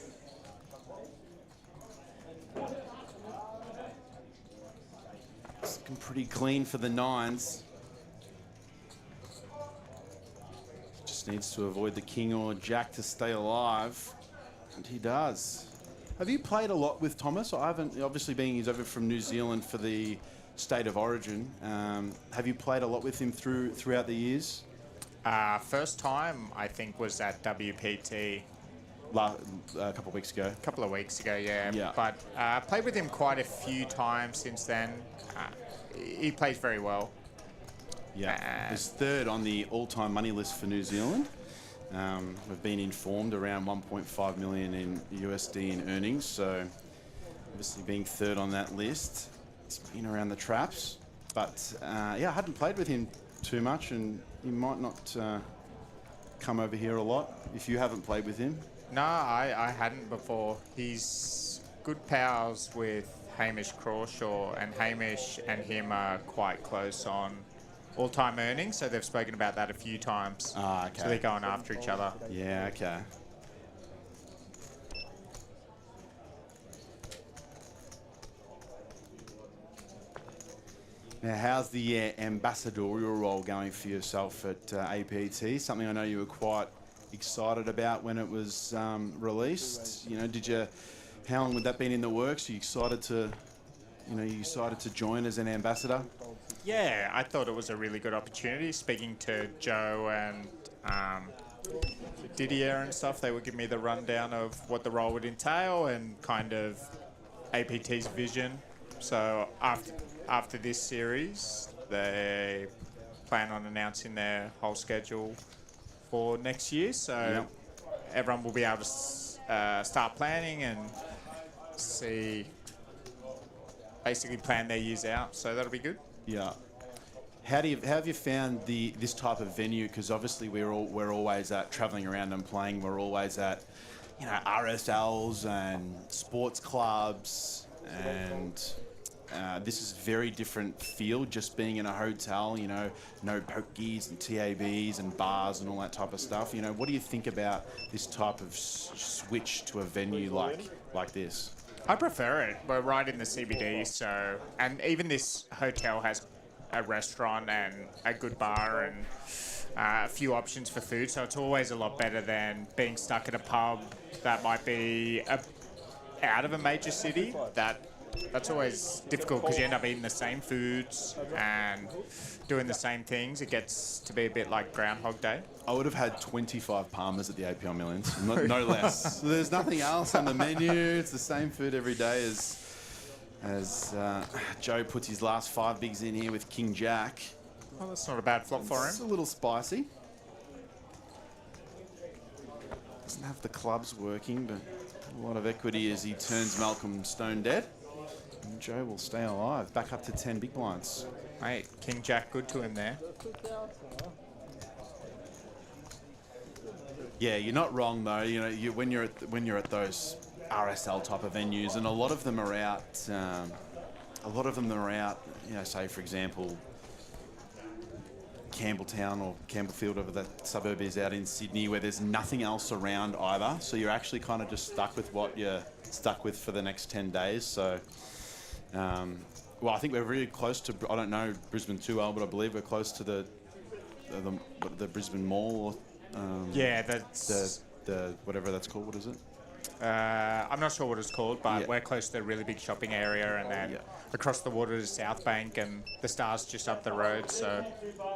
It's looking pretty clean for the 9s. Just needs to avoid the King or Jack to stay alive. And he does. Have you played a lot with Thomas? I haven't, obviously being he's over from New Zealand for the State of Origin. Have you played a lot with him throughout the years? first time, I think, was at WPT. A couple of weeks ago. A couple of weeks ago, yeah. Yeah. But played with him quite a few times since then. He plays very well. Yeah, he's third on the all-time money list for New Zealand. We've been informed around 1.5 million in USD in earnings, so obviously being third on that list, it's been around the traps. But yeah, I hadn't played with him too much, and he might not come over here a lot if you haven't played with him. No, I hadn't before. He's good pals with Hamish Crawshaw, and Hamish and him are quite close on all-time earnings, so they've spoken about that a few times. Ah, okay. So they're going after each other. Yeah, okay. Now, how's the ambassadorial role going for yourself at APT? Something I know you were quite excited about when it was released. You know, how long would that been in the works? Are you excited to, join as an ambassador? Yeah, I thought it was a really good opportunity. Speaking to Joe and Didier and stuff, they would give me the rundown of what the role would entail and kind of APT's vision. So after this series, they plan on announcing their whole schedule for next year. So everyone will be able to start planning and basically plan their years out. So that'll be good. Yeah. How have you found this type of venue? Because obviously we're always traveling around and playing. We're always at, RSLs and sports clubs, and this is a very different feel. Just being in a hotel, no pokies and TABs and bars and all that type of stuff. What do you think about this type of switch to a venue like this? I prefer it. We're right in the CBD, and even this hotel has a restaurant and a good bar and a few options for food, so it's always a lot better than being stuck at a pub that might be out of a major city. That's always difficult because you end up eating the same foods and doing the same things. It gets to be a bit like Groundhog Day. I would have had 25 Palmers at the APL Millions, no less. So there's nothing else on the menu. It's the same food every day as Joe puts his last 5 bigs in here with King Jack. Well, that's not a bad flop for him. It's a little spicy. Doesn't have the clubs working, but a lot of equity as he turns Malcolm stone dead. And Joe will stay alive, back up to 10 big blinds. Mate, King Jack good to him there. Yeah, you're not wrong though. When you're at those RSL type of venues, and a lot of them are out. Say for example, Campbelltown or Campbellfield, whatever that suburb is out in Sydney, where there's nothing else around either. So you're actually kind of just stuck with what you're stuck with for the next 10 days. So Well, I think we're really close to. I don't know Brisbane too well, but I believe we're close to the Brisbane Mall. Yeah, that's the whatever that's called. What is it? I'm not sure what it's called, but Yeah. we're close to a really big shopping area, and then across the water is South Bank, and the Star's just up the road. So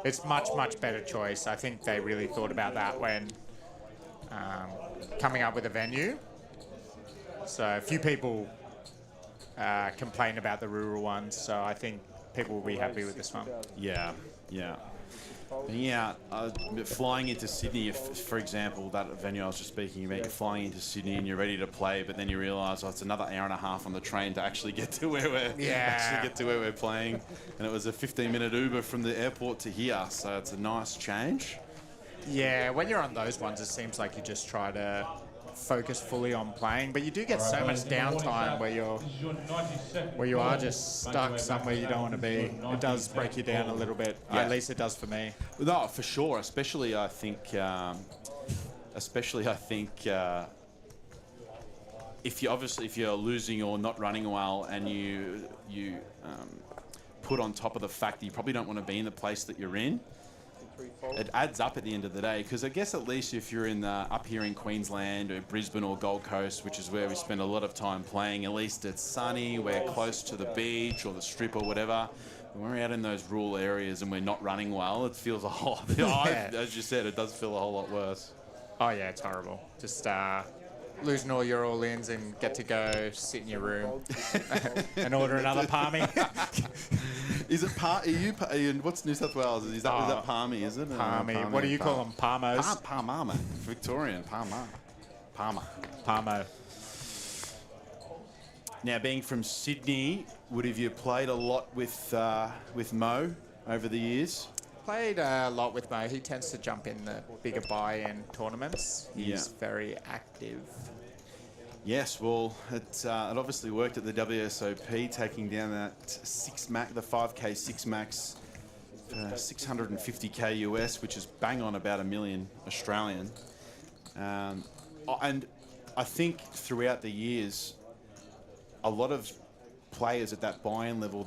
it's much better choice. I think they really thought about that when coming up with a venue. So a few people complain about the rural ones, so I think people will be happy with this one. Yeah. Yeah, flying into Sydney, for example, that venue I was just speaking about, you're flying into Sydney and you're ready to play, but then you realise, it's another hour and a half on the train to actually get to where we're playing, and it was a 15-minute Uber from the airport to here, so it's a nice change. Yeah, when you're on those ones, it seems like you just try to focus fully on playing, but you do get so much downtime where you are just stuck somewhere you don't want to be. It does break you down a little bit. Yeah. At least it does for me. No, for sure. Especially I think if you're losing or not running well, and you put on top of the fact that you probably don't want to be in the place that you're in. It adds up at the end of the day, because I guess at least if you're up here in Queensland or Brisbane or Gold Coast, which is where we spend a lot of time playing, at least it's sunny, we're close to the beach or the strip or whatever. When we're out in those rural areas and we're not running well, it feels a whole as you said, it does feel a whole lot worse. Oh yeah, it's horrible. Just losing all your all-ins and get to go sit in your room and order another palmy. Is it what's New South Wales? Is that palmy, is it? Palmy. What do you call them? Palmos? Palmama. Victorian. Palma. Palmo. Now, being from Sydney, have you played a lot with Mo over the years? Played a lot with Mo. He tends to jump in the bigger buy-in tournaments. He's very active. Yes, well, it obviously worked at the WSOP, taking down that the 5k 6 max, 650k US, which is bang on about $1 million Australian. And I think throughout the years, a lot of players at that buy-in level,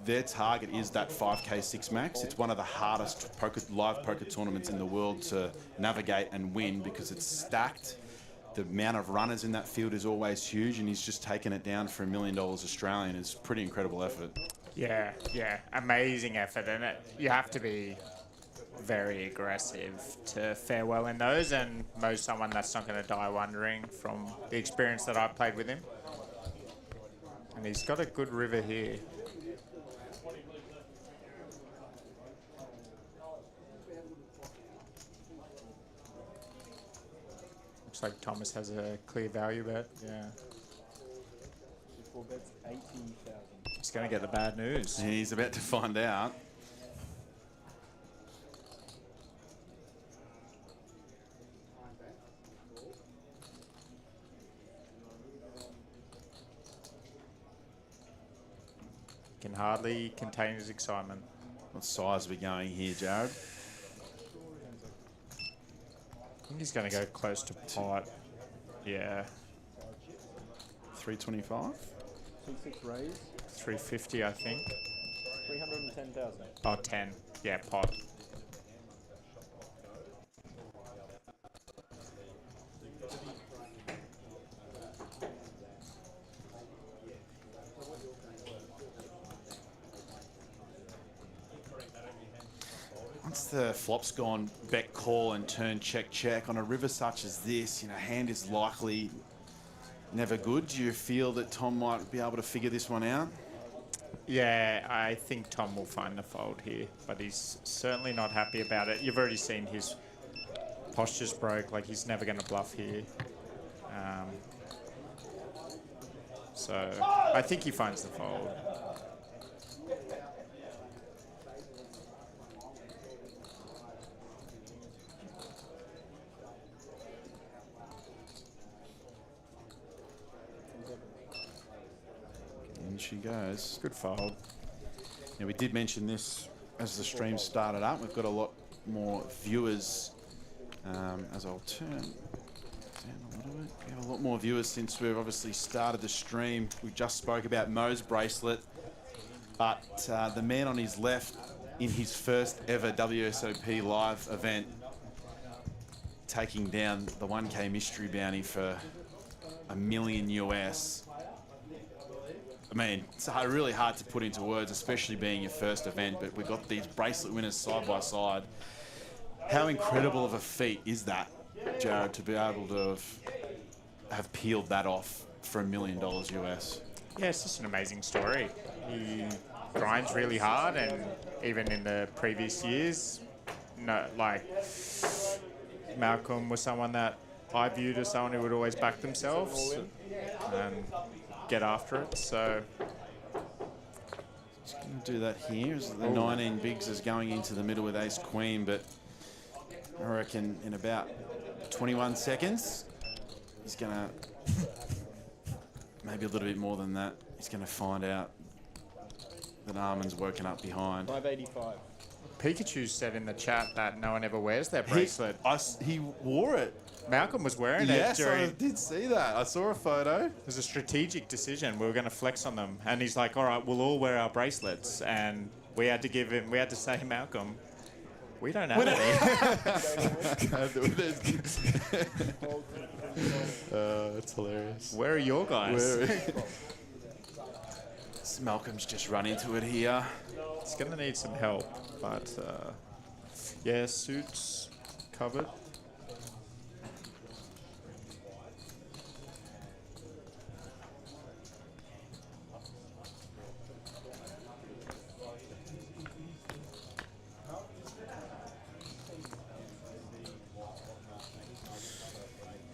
their target is that 5k 6 max. It's one of the hardest live poker tournaments in the world to navigate and win, because it's stacked. The amount of runners in that field is always huge, and he's just taken it down for $1 million Australian. It's pretty incredible effort. Yeah, amazing effort, and you have to be very aggressive to fare well in those, and Mo's someone that's not going to die wondering from the experience that I've played with him. And he's got a good river here. Looks like Thomas has a clear value bet. Yeah. Bets 80,000. He's going to get the bad news. He's about to find out. Can hardly contain his excitement. What size are we going here, Jared? I think he's going to go close to pot. Yeah. 325? 6 raise. 350, I think. 310,000. Oh, 10. Yeah, pot. Once the flop's gone bet call and turn check on a river such as this, hand is likely never good. Do you feel that Tom might be able to figure this one out? Yeah, I think Tom will find the fold here, but he's certainly not happy about it. You've already seen his posture's broke, like he's never going to bluff here. So I think he finds the fold. In she goes. Good fold. Now, we did mention this as the stream started up. We've got a lot more viewers as I'll turn down a little bit. We have a lot lot more viewers since we've obviously started the stream. We just spoke about Mo's bracelet, but the man on his left in his first ever WSOP live event, taking down the 1K mystery bounty for $1 million US. I mean, it's really hard to put into words, especially being your first event, but we got these bracelet winners side by side. How incredible of a feat is that, Jared, to be able to have peeled that off for $1 million US? Yeah, it's just an amazing story. He grinds really hard, and even in the previous years, Malcolm was someone that I viewed as someone who would always back themselves and get after it. So just going to do that here as the 19 bigs is going into the middle with ace queen, but I reckon in about 21 seconds he's going to, maybe a little bit more than that, he's going to find out that Armin's woken up behind. 585. Pikachu said in the chat that no one ever wears their bracelet. He wore it. Malcolm was wearing it Yes, during... I did see that. I saw a photo. It was a strategic decision. We were going to flex on them. And he's like, all right, we'll all wear our bracelets. And we had to say, Malcolm, we don't have any. That's hilarious. Where are your guys? Malcolm's just run into it here. It's going to need some help. But, yeah, suits covered.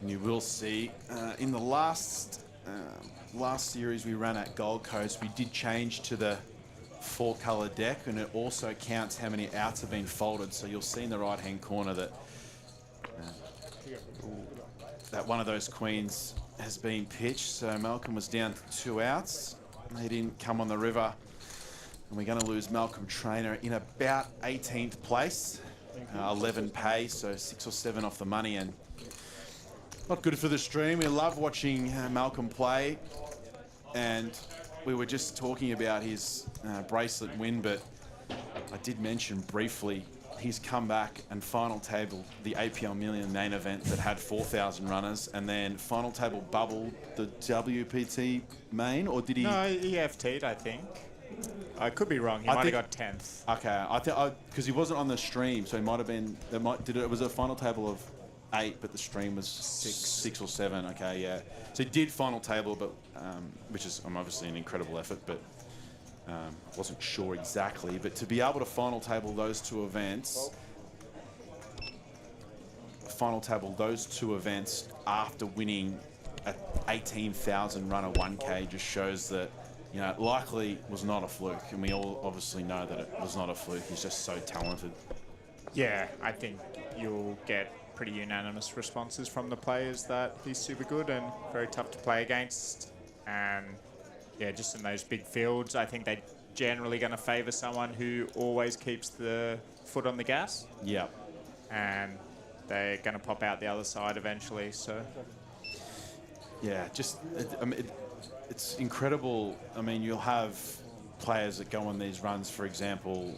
And you will see in the last series we ran at Gold Coast, we did change to the 4-color deck, and it also counts how many outs have been folded. So you'll see in the right-hand corner that that one of those queens has been pitched. So Malcolm was down to 2 outs. He didn't come on the river, and we're going to lose Malcolm Trainer in about 18th place, 11 pay, so 6 or 7 off the money, and not good for the stream. We love watching Malcolm play, and we were just talking about his bracelet win, but I did mention briefly he's come back and final table the APL Million main event that had 4,000 runners, and then final table bubbled the WPT main, or did he? No, he FT'd, I think. I could be wrong. He might have got 10th. Okay, I think because he wasn't on the stream, so he might have been. It was a final table of 8, but the stream was 6 or 7. Okay, yeah. So he did final table, but which is obviously an incredible effort, but wasn't sure exactly. But to be able to final table those two events, after winning an 18,000 runner 1K just shows that, you know, likely was not a fluke, and we all obviously know that it was not a fluke. He's just so talented. Yeah, I think you'll get pretty unanimous responses from the players that he's super good and very tough to play against. And yeah, just in those big fields, I think they're generally going to favour someone who always keeps the foot on the gas. Yeah. And they're going to pop out the other side eventually. So yeah, just it's incredible. I mean, you'll have players that go on these runs, for example,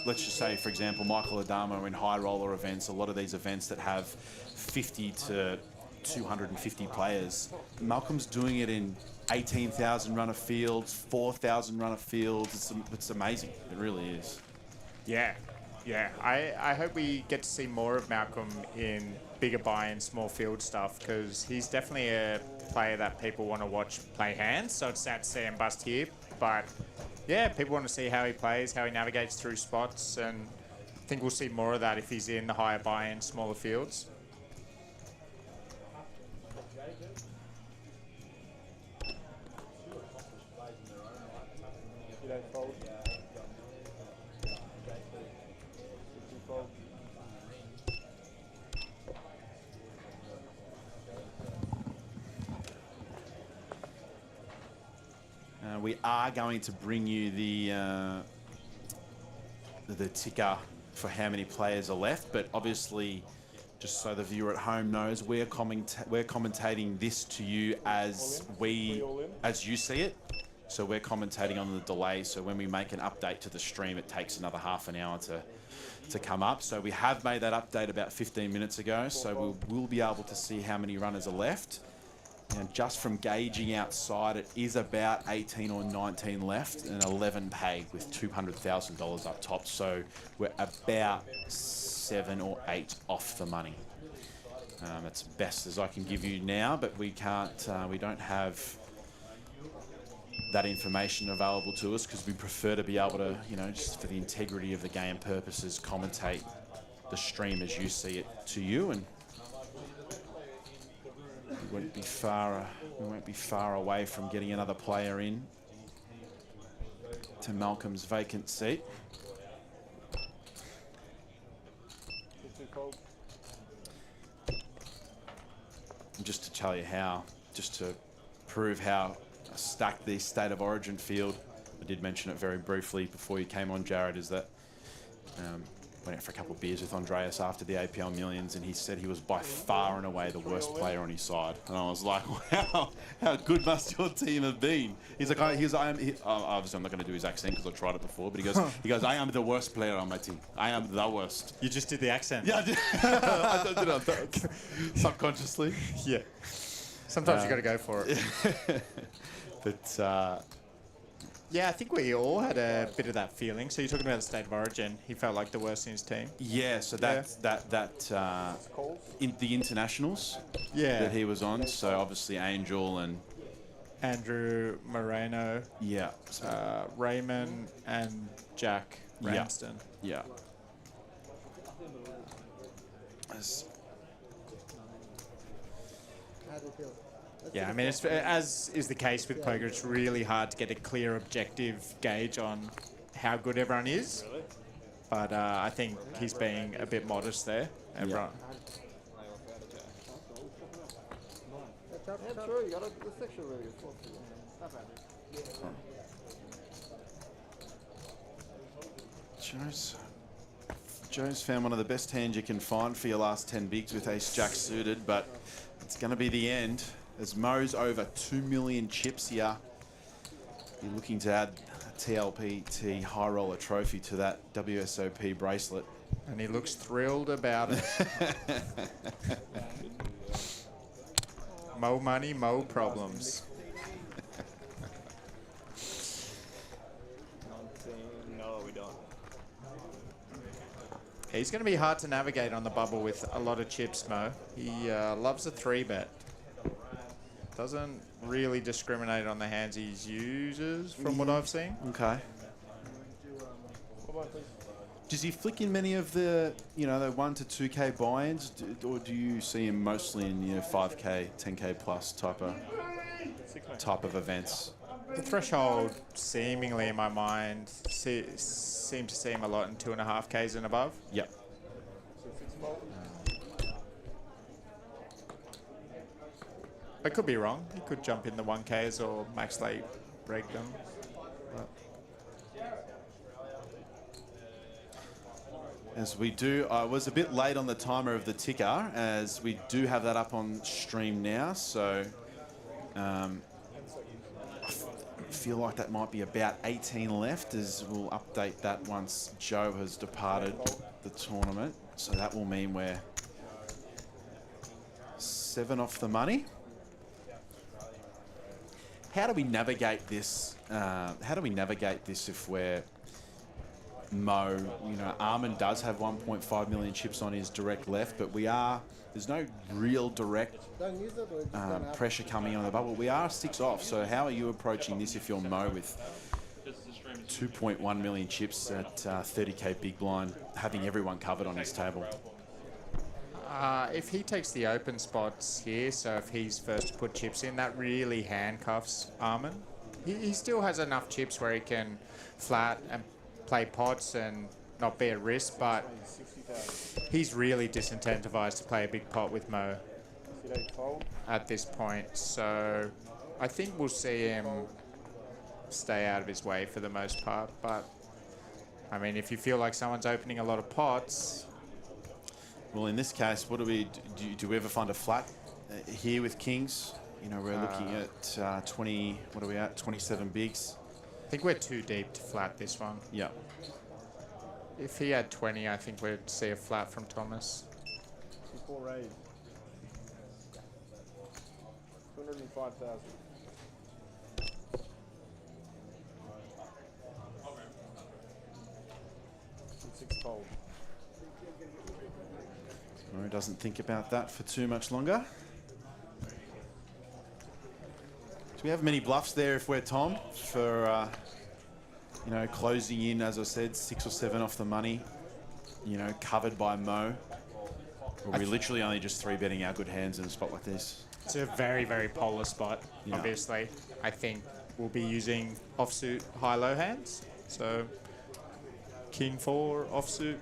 let's just say, for example, Michael Adamo in high roller events, a lot of these events that have 50 to 250 players. Malcolm's doing it in 18,000 runner fields, 4,000 runner fields. It's amazing. It really is. yeah. I hope we get to see more of Malcolm in bigger buy-in, small field stuff, because he's definitely a player that people want to watch play hands. So it's sad to see him bust here, but yeah, people want to see how he plays, how he navigates through spots, and I think we'll see more of that if he's in the higher buy-in, smaller fields. You don't fold. You fold. We are going to bring you the ticker for how many players are left, but obviously just so the viewer at home knows, we're commentating this to you as you see it. So we're commentating on the delay. So when we make an update to the stream, it takes another half an hour to come up. So we have made that update about 15 minutes ago. So we'll be able to see how many runners are left. And just from gauging outside, it is about 18 or 19 left and 11 paid with $200,000 up top. So we're about 7 or 8 off the money. That's best as I can give you now, but we can't, we don't have that information available to us because we prefer to be able to, you know, just for the integrity of the game purposes, commentate the stream as you see it to you, and we won't be far away from getting another player in to Malcolm's vacant seat. And just to tell you how, just to prove how stacked the State of Origin field, I did mention it very briefly before you came on, Jared, is that went out for a couple of beers with Andreas after the APL Millions, and he said he was by far and away the worst player on his side. And I was like, wow, how good must your team have been? He's like, obviously I'm not going to do his accent because I've tried it before, but he goes, I am the worst player on my team. I am the worst. You just did the accent. Yeah, I did. I did it subconsciously. Yeah. Sometimes you got to go for it. But yeah, I think we all had a bit of that feeling. So you're talking about the State of Origin. He felt like the worst in his team. yeah, so in the internationals that he was on. So obviously Angel and Andrew Moreno, Raymond and Jack Ramsden. Yeah. Yeah, I mean, it's, as is the case with poker, it's really hard to get a clear, objective gauge on how good everyone is. But I think he's being a bit modest there. Everyone. Joe's found one of the best hands you can find for your last 10 bigs with Ace Jack suited, but it's going to be the end. As Mo's over 2 million chips here, you're looking to add a TLPT High Roller Trophy to that WSOP bracelet. And he looks thrilled about it. Mo money, mo problems. No, we don't. He's going to be hard to navigate on the bubble with a lot of chips, Mo. He loves a 3-bet. Doesn't really discriminate on the hands he uses, from what I've seen. Okay. Does he flick in many of the, you know, the 1 to 2K buy-ins, or do you see him mostly in, you know, 5K, 10K plus type of events? The threshold, seemingly in my mind, seem to see him a lot in 2.5Ks and above. Yep. I could be wrong. He could jump in the 1Ks or max late break them. But as we do, I was a bit late on the timer of the ticker, as we do have that up on stream now. So I feel like that might be about 18 left, as we'll update that once Joe has departed the tournament. So that will mean we're 7 off the money. How do we navigate this? How do we navigate this if we're Mo? You know, Armin does have 1.5 million chips on his direct left, but there's no real direct pressure coming on the bubble. We are 6 off. So how are you approaching this if you're Mo with 2.1 million chips at 30k big blind, having everyone covered on his table? if he takes the open spots here, so if he's first to put chips in, that really handcuffs Armin. He still has enough chips where he can flat and play pots and not be at risk, but he's really disincentivized to play a big pot with Mo at this point. So I think we'll see him stay out of his way for the most part. But I mean, if you feel like someone's opening a lot of pots, Well, in this case, what do we do? We ever find a flat here with kings? You know, we're looking at 20. What are we at? 27 bigs. I think we're too deep to flat this one. Yeah. If he had 20, I think we'd see a flat from Thomas. Before raid. 205,000. Six fold. Murray doesn't think about that for too much longer. Do we have many bluffs there if we're Tom for, you know, closing in, as I said, 6 or 7 off the money, you know, covered by Mo? Or are we literally only just 3-betting our good hands in a spot like this? It's a very, very polar spot, Yeah. obviously. I think we'll be using offsuit high-low hands. So King 4 offsuit,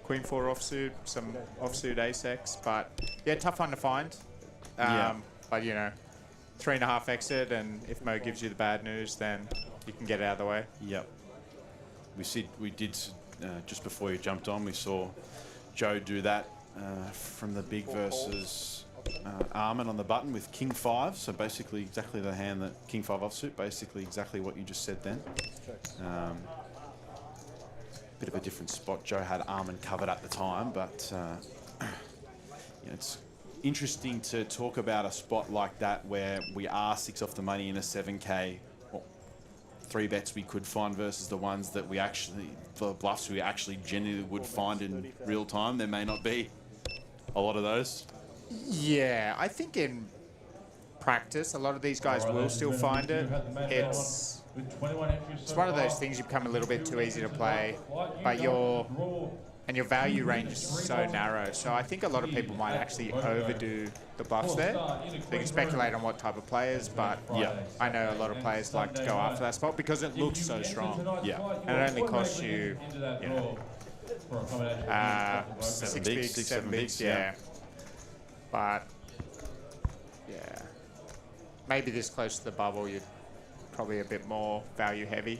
Queen 4 offsuit, some offsuit ace-x. But yeah, tough one to find. But you know, 3.5 exit, and if Mo gives you the bad news, then you can get it out of the way. Yep. We did just before you jumped on, we saw Joe do that from the big versus Armin on the button with King 5. So basically exactly the hand that King 5 offsuit, basically exactly what you just said then. Bit of a different spot. Joe had Armin covered at the time, but you know, it's interesting to talk about a spot like that where we are 6 off the money in a 7K. Well, 3 bets we could find versus the ones that we actually, the bluffs we actually genuinely would find in real time. There may not be a lot of those. Yeah, I think in practice, a lot of these guys will still find it. It's one of those things you become a little bit too easy to play, but your value range is so narrow. So I think a lot of people might actually overdo the bluffs there. They can speculate on what type of players, but Yeah. I know a lot of players like to go after that spot because it looks so strong. Yeah. And it only costs you, you know, 6 bigs, 7 bigs, yeah. But yeah, maybe this close to the bubble, you're probably a bit more value heavy.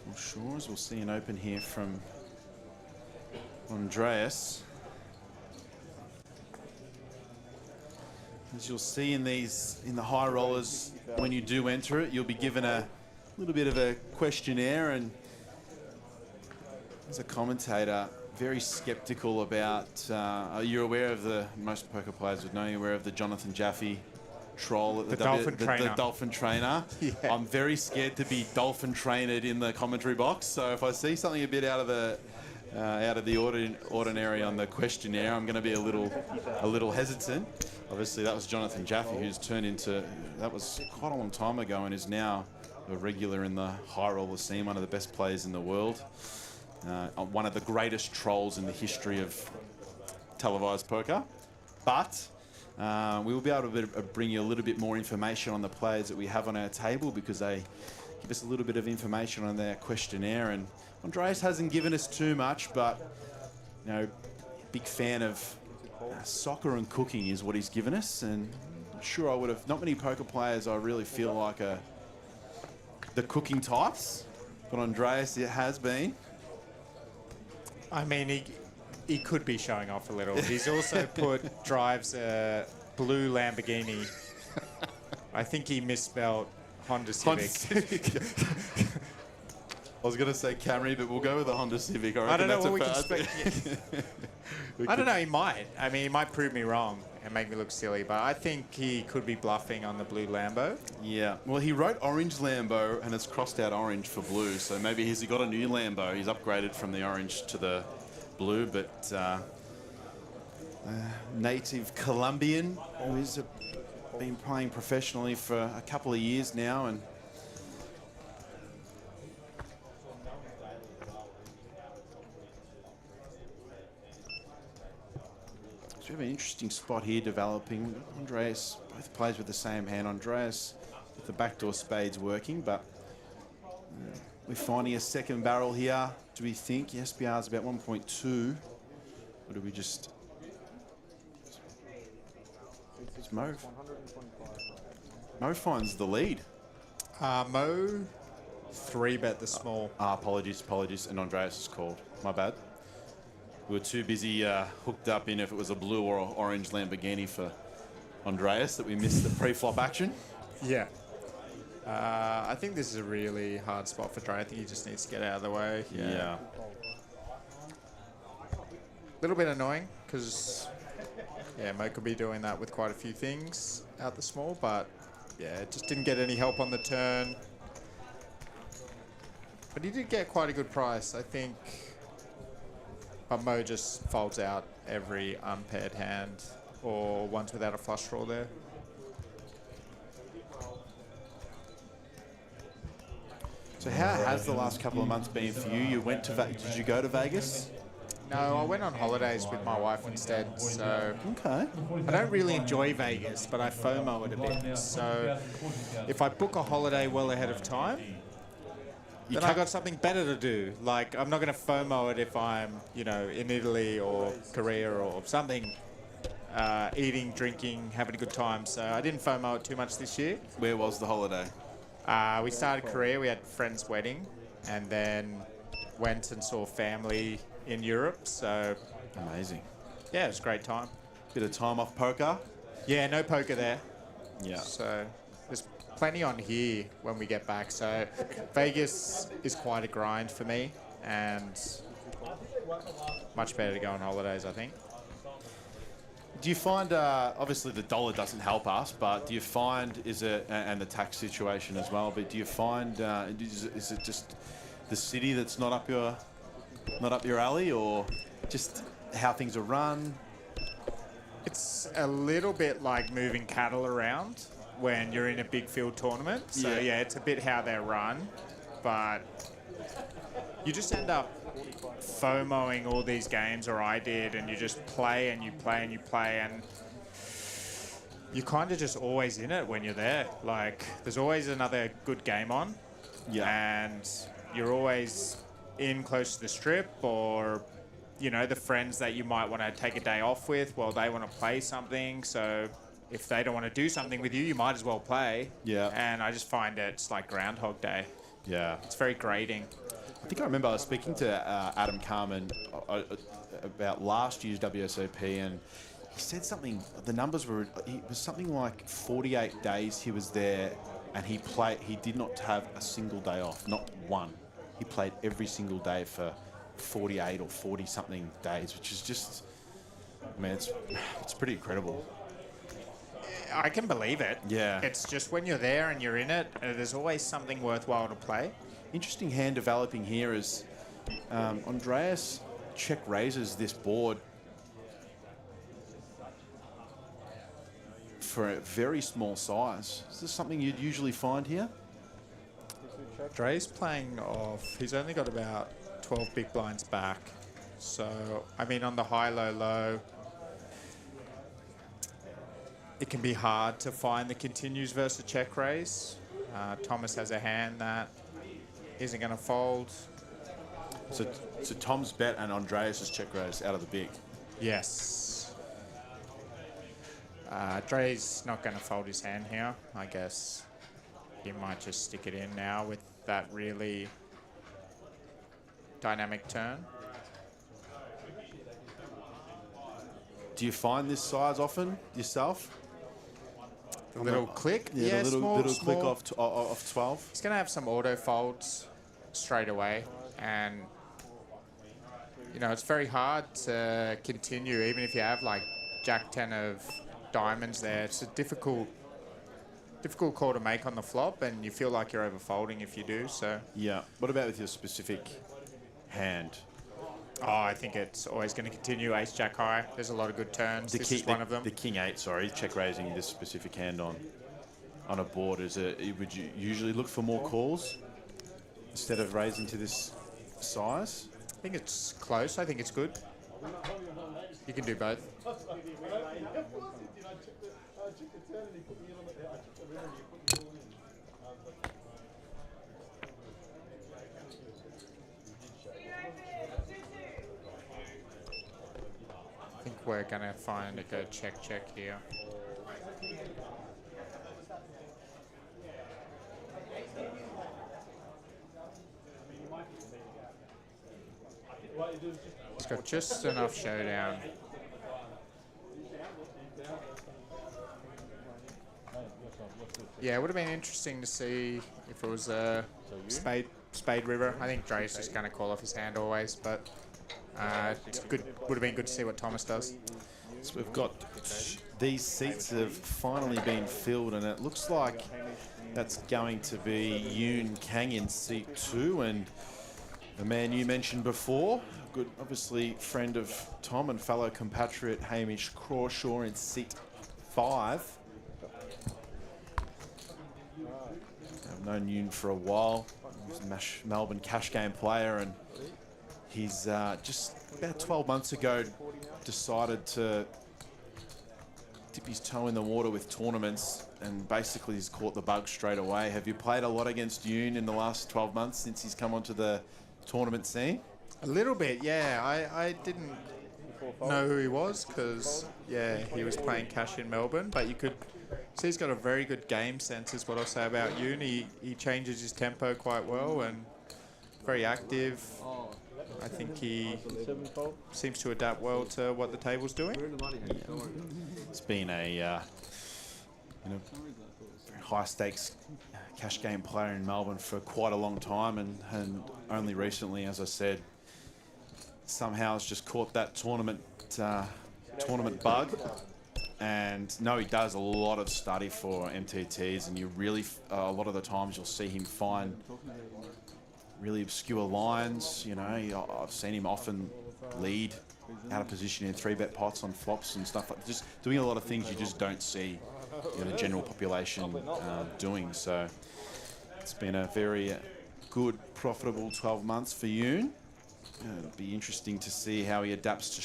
Well, sure, as we'll see an open here from Andreas. As you'll see in the high rollers, when you do enter it, you'll be given a little bit of a questionnaire, and as a commentator, very skeptical about, are you aware of most poker players would know, you're aware of the Jonathan Jaffe troll at the Dolphin trainer. The Dolphin trainer. Yeah. I'm very scared to be Dolphin trained in the commentary box, so if I see something a bit out of the ordinary on the questionnaire, I'm going to be a little hesitant. Obviously, that was Jonathan Jaffe, who's turned into, that was quite a long time ago, and is now a regular in the high roller scene, one of the best players in the world. One of the greatest trolls in the history of televised poker. But we will be able to bring you a little bit more information on the players that we have on our table, because they give us a little bit of information on their questionnaire. And Andreas hasn't given us too much, but you know, big fan of soccer and cooking is what he's given us. And I'm sure I would have, not many poker players I really feel like the cooking types, but Andreas, it has been. I mean, he could be showing off a little. He's also drives a blue Lamborghini. I think he misspelled Honda Civic. I was going to say Camry, but we'll go with the Honda Civic. I don't know what we can expect. I don't know, he might. I mean, he might prove me wrong and make me look silly, but I think he could be bluffing on the blue Lambo. Yeah, well, he wrote orange Lambo and it's crossed out orange for blue, so maybe he's got a new Lambo. He's upgraded from the orange to the blue, but native Colombian who's been playing professionally for a couple of years now, and we have an interesting spot here developing. Andreas, both plays with the same hand. Andreas with the backdoor spades working, but we're finding a second barrel here. Do we think? The SPR is about 1.2. Or do we just... It's Mo. Mo finds the lead. Mo 3-bet the small. Apologies. And Andreas is called. My bad. We were too busy hooked up in if it was a blue or orange Lamborghini for Andreas that we missed the pre-flop action. Yeah. I think this is a really hard spot for Dre. I think he just needs to get out of the way. Yeah. A little bit annoying because, Mo could be doing that with quite a few things out the small, but just didn't get any help on the turn. But he did get quite a good price, I think. But Mo just folds out every unpaired hand or ones without a flush draw there. So how has the last couple of months been for you? You went to did you go to Vegas? No, I went on holidays with my wife instead, so Okay. I don't really enjoy Vegas, but I FOMO it a bit. So if I book a holiday well ahead of time, then I got something better to do. Like, I'm not going to FOMO it if I'm, in Italy or Korea or something, eating, drinking, having a good time. So I didn't FOMO it too much this year. Where was the holiday? We started Korea. We had a friend's wedding, and then went and saw family in Europe. So Amazing. yeah, it was a great time. Bit of time off poker. Yeah, no poker there. Yeah. So there's plenty on here when we get back. So Vegas is quite a grind for me, and much better to go on holidays, I think. Do you find, obviously the dollar doesn't help us, but do you find, and the tax situation as well, but do you find, is it just the city that's not up your alley, or just how things are run? It's a little bit like moving cattle around when you're in a big field tournament. So yeah, it's a bit how they're run, but you just end up FOMOing all these games, or I did, and you just play and you play and you play, and you're kind of just always in it when you're there. Like, there's always another good game on, and you're always in close to the strip, or the friends that you might want to take a day off with, well, they want to play something, so if they don't want to do something with you, you might as well play. And I just find it's like Groundhog Day. It's very grating. I think I remember I was speaking to Adam Carmen about last year's WSOP, and he said something, it was something like 48 days he was there, and he did not have a single day off, not one. He played every single day for 48 or 40 something days, which is just, it's pretty incredible. I can believe it. Yeah. It's just when you're there and you're in it, there's always something worthwhile to play. Interesting hand developing here is Andreas check raises this board for a very small size. Is this something you'd usually find here? Dre's playing off. He's only got about 12 big blinds back. So, on the high, low, low, it can be hard to find the continues versus check raise. Thomas has a hand that isn't going to fold. So Tom's bet and Andreas' check raise out of the big. Yes. Dre's not going to fold his hand here. I guess he might just stick it in now with that really dynamic turn. Do you find this size often yourself? The little click? Yeah, the small. click off 12. He's going to have some auto folds straight away, and it's very hard to continue even if you have like Jack 10 of diamonds there. It's a difficult call to make on the flop, and you feel like you're overfolding if you do. So yeah. What about with your specific hand? Oh, I think it's always going to continue ace jack high. There's a lot of good turns. This is one of them. The king 8, sorry, check raising this specific hand on a board. Would you usually look for more calls instead of raising to this size? I think it's close. I think it's good. You can do both. I think we're going to find a good check here. got just enough showdown. Yeah, it would have been interesting to see if it was a spade river. I think Dre's just going to call off his hand always, but it's good. Would have been good to see what Thomas does. So we've got these seats have finally been filled, and it looks like that's going to be Yoon Kang in seat 2, and the man you mentioned before, good, obviously friend of Tom and fellow compatriot Hamish Crawshaw in seat 5. I've known Yoon for a while. He's a Melbourne cash game player, and he's just about 12 months ago decided to dip his toe in the water with tournaments, and basically he's caught the bug straight away. Have you played a lot against Yoon in the last 12 months since he's come onto the tournament scene? A little bit, yeah. I didn't know who he was because, yeah, he was playing cash in Melbourne, but you could see he's got a very good game sense is what I'll say about Yoon. He changes his tempo quite well and very active. I think he seems to adapt well to what the table's doing. It's been a very high stakes cash game player in Melbourne for quite a long time, and only recently, as I said, somehow has just caught that tournament bug. And no, he does a lot of study for MTTs, and you really a lot of the times you'll see him find really obscure lines. You know, I've seen him often lead out of position in 3-bet pots on flops and stuff like just doing a lot of things you just don't see the general population doing. So it's been a very good, profitable 12 months for Yoon. It'll be interesting to see how he adapts to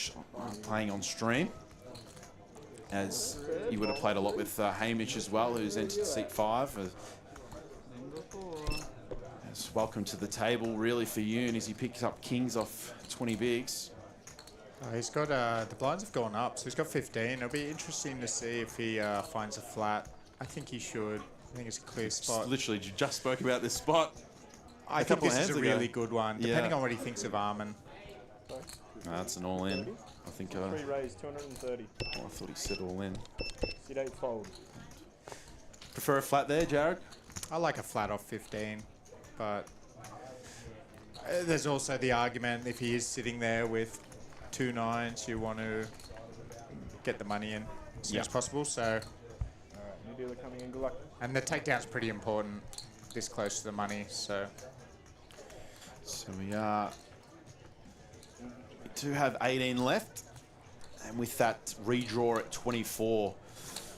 playing on stream, as he would have played a lot with Hamish as well, who's entered seat 5. Welcome to the table, really, for Yoon, as he picks up kings off 20 bigs. He's got the blinds have gone up, so he's got 15. It'll be interesting to see if he finds a flat. I think he should. I think it's a clear spot. Literally, you just spoke about this spot. I think this is a really good one, depending on what he thinks of Armin. No, that's an all-in. I think. Pre-raise 230. Oh, I thought he said all-in. Seat 8 fold. Prefer a flat there, Jared? I like a flat off 15, but there's also the argument if he is sitting there with 2 9s, you want to get the money in as soon as possible. So, Alright, new dealer coming in, good luck. and the takedown's pretty important this close to the money. So we do have 18 left, and with that redraw at 24,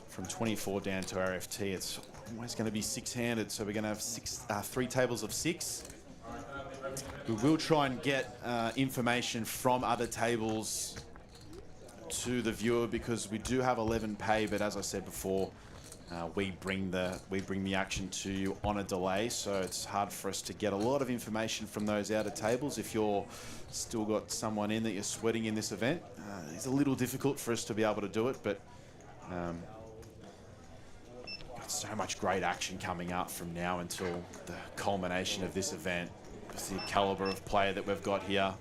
from 24 down to RFT, it's always going to be 6-handed. So we're going to have 3 tables of 6. We will try and get information from other tables to the viewer, because we do have 11 pay, but as I said before, we bring the action to you on a delay, so it's hard for us to get a lot of information from those outer tables. If you're still got someone in that you're sweating in this event, it's a little difficult for us to be able to do it, but got so much great action coming up from now until the culmination of this event. It's the caliber of player that we've got here.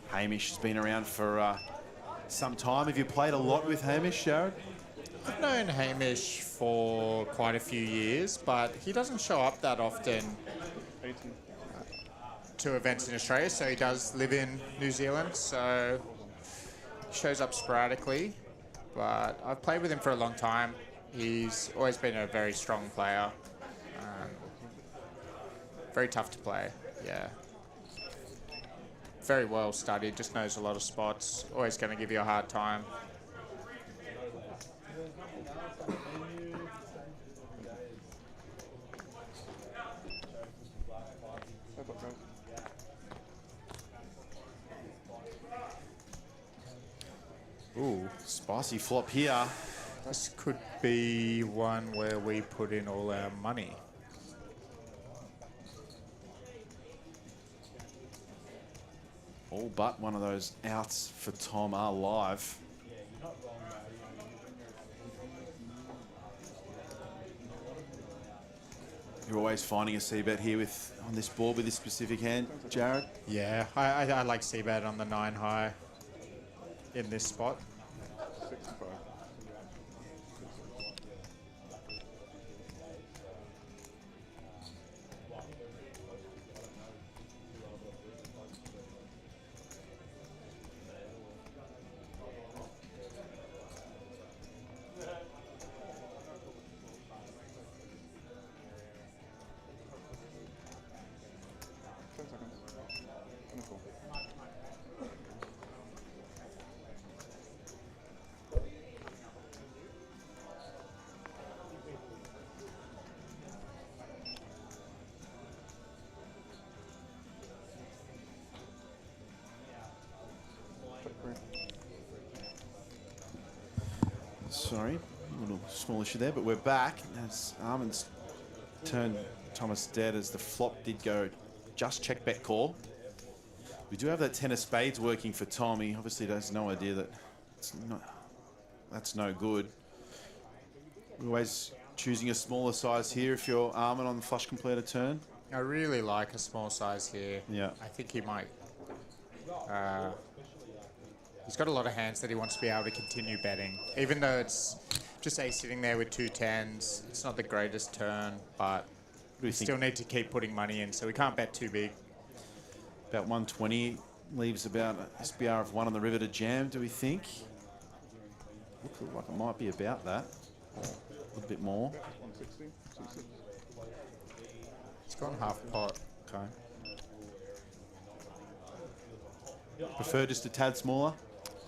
Hamish has been around for some time. Have you played a lot with Hamish, Jared? I've known Hamish for quite a few years, but he doesn't show up that often to events in Australia. So he does live in New Zealand, so he shows up sporadically. But I've played with him for a long time. He's always been a very strong player. Very tough to play, yeah. Very well studied, just knows a lot of spots. Always going to give you a hard time. Ooh, spicy flop here. This could be one where we put in all our money. All but one of those outs for Tom are live. You're always finding a C-bet here on this board with this specific hand, Jared? Yeah, I like C-bet on the 9 high. in this spot. 65. Sorry, a little small issue there, but we're back. As Armin's turned Thomas dead as the flop did go just check bet call. We do have that 10 of spades working for Tom. He obviously has no idea that that's no good. We're always choosing a smaller size here if you're Armin on the flush completer turn. I really like a small size here. Yeah. I think he might. He's got a lot of hands that he wants to be able to continue betting. Even though it's just say sitting there with 2 10s, it's not the greatest turn, but we still need to keep putting money in, so we can't bet too big. About 120 leaves about a SBR of 1 on the river to jam, do we think? Looks like it might be about that. A little bit more. 160, 260. It's gone half pot. Okay. Prefer just a tad smaller?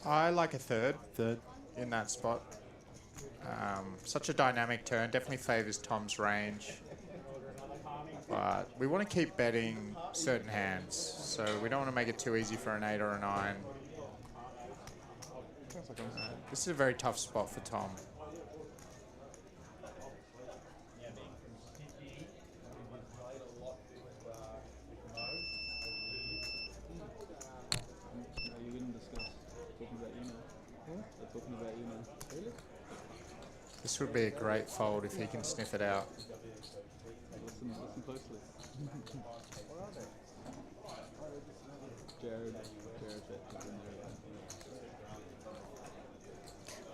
I like a third Third. in that spot. Such a dynamic turn, definitely favours Tom's range. But we want to keep betting certain hands, so we don't want to make it too easy for an 8 or a 9. This is a very tough spot for Tom. You didn't discuss talking about email. They're talking about email. Really? This would be a great fold if he can sniff it out. Listen closely. Jared bet in there.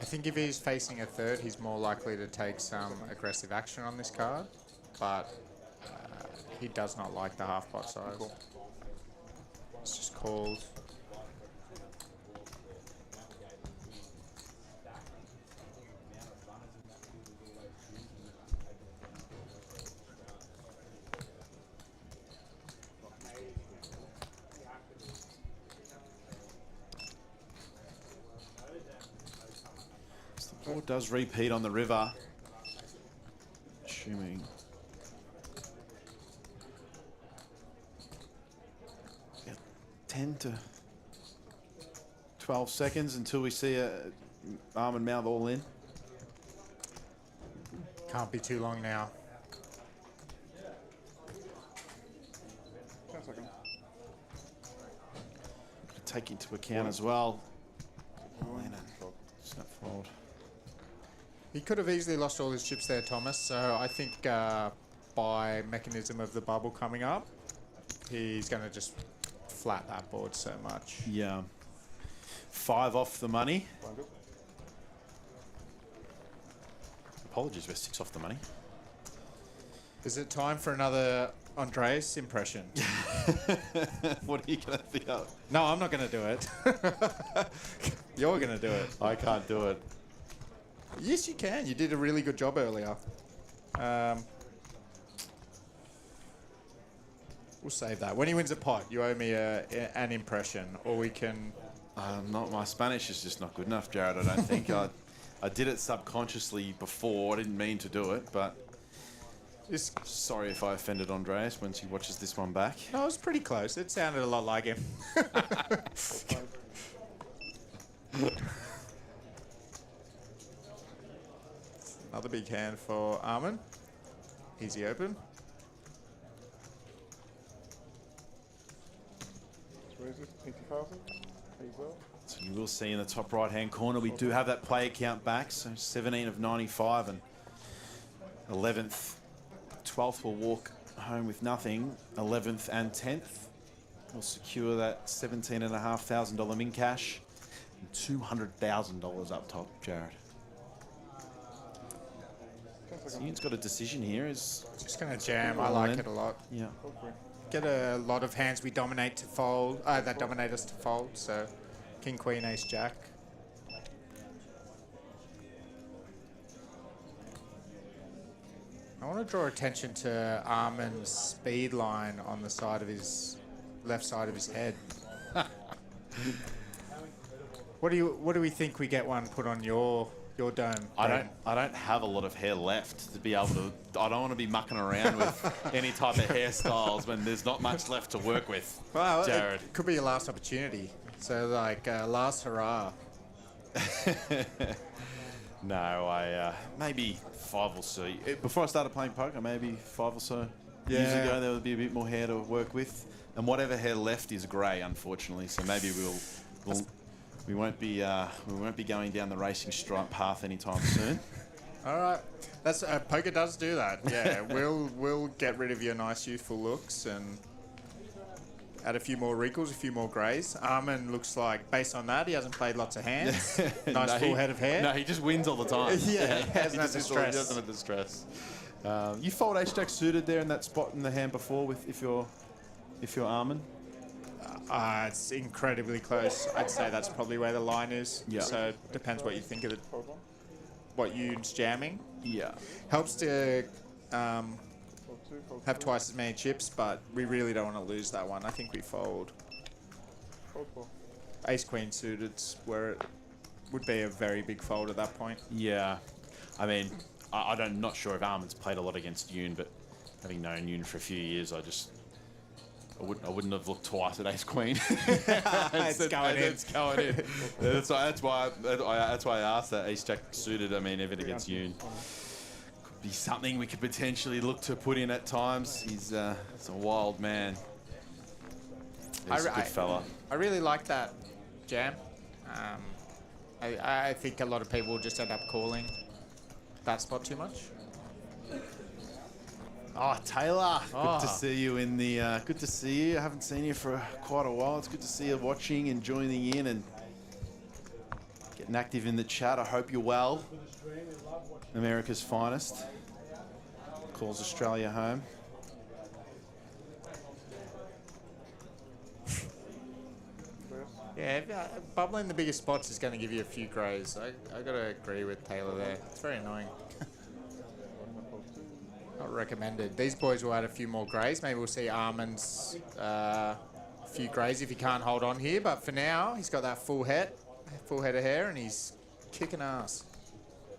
I think if he's facing a third, he's more likely to take some aggressive action on this card, but he does not like the half pot size. It's just called. Board does repeat on the river. Assuming. Yeah, 10 to 12 seconds until we see a arm and mouth all in. Can't be too long now. 10 seconds. Take into account as well. Snap fold. He could have easily lost all his chips there, Thomas, so I think by mechanism of the bubble coming up, he's going to just flat that board so much. Yeah. 5 off the money. Apologies, we're 6 off the money. Is it time for another Andreas impression? What are you going to think of? No, I'm not going to do it. You're going to do it. I can't do it. Yes, you can. You did a really good job earlier. We'll save that. When he wins a pot, you owe me an impression, or we can... Not my Spanish is just not good enough, Jared. I don't think. I did it subconsciously before. I didn't mean to do it, but sorry if I offended Andreas once he watches this one back. No, it was pretty close. It sounded a lot like him. Another big hand for Armin. Easy open. Where is it? 80,000? So you will see in the top right-hand corner, we do have that play account back. So 17 of 95 and 11th. 12th will walk home with nothing. 11th and 10th will secure that $17,500 min cash. $200,000 up top, Jared. So Ian's got a decision here. Is Just going to jam. I all like in. it a lot. Yeah. Get a lot of hands we dominate to fold. That dominate us to fold. So king, queen, ace, jack. I want to draw attention to Armin's speed line on the side of his left side of his head. What do we think we get one put on your dome? I don't have a lot of hair left to be able to. I don't want to be mucking around with any type of hairstyles when there's not much left to work with. Well, Jared. it could be your last opportunity. So like last hurrah. No, I maybe 5 or so. Before I started playing poker, maybe 5 or so years ago, there would be a bit more hair to work with, and whatever hair left is grey, unfortunately. So maybe we won't be going down the racing stripe path anytime soon. All right, that's poker does do that. Yeah, we'll get rid of your nice youthful looks and add a few more wrinkles, a few more greys. Armin looks like, based on that, he hasn't played lots of hands. Nice full head of hair. No, he just wins all the time. Yeah, he hasn't had He stress. doesn't have the stress. You fold ace jack suited there in that spot in the hand before with if you're Armin. It's incredibly close. I'd say that's probably where the line is. Yeah. So it depends what you think of it. What you's jamming. Yeah. Helps to have twice as many chips, but we really don't want to lose that one. I think we fold. Ace queen suited's where it would be a very big fold at that point. Yeah. I mean, I'm not sure if Armin's played a lot against Yoon, but having known Yoon for a few years, I wouldn't have looked twice at ace queen. It's going in. It's going in. That's why I asked that ace jack suited. I mean, even against Yoon, could be something we could potentially look to put in at times. He's a wild man. He's a good fella. I really like that jam. I think a lot of people will just end up calling that spot too much. Oh, Taylor, good to see you in the. Good to see you. I haven't seen you for quite a while. It's good to see you watching and joining in and getting active in the chat. I hope you're well. America's finest calls Australia home. Yeah, bubbling the biggest spots is going to give you a few greys. I got to agree with Taylor there. It's very annoying. Not recommended. These boys will add a few more greys. Maybe we'll see Armin's a few greys if he can't hold on here. But for now, he's got that full head of hair, and he's kicking ass.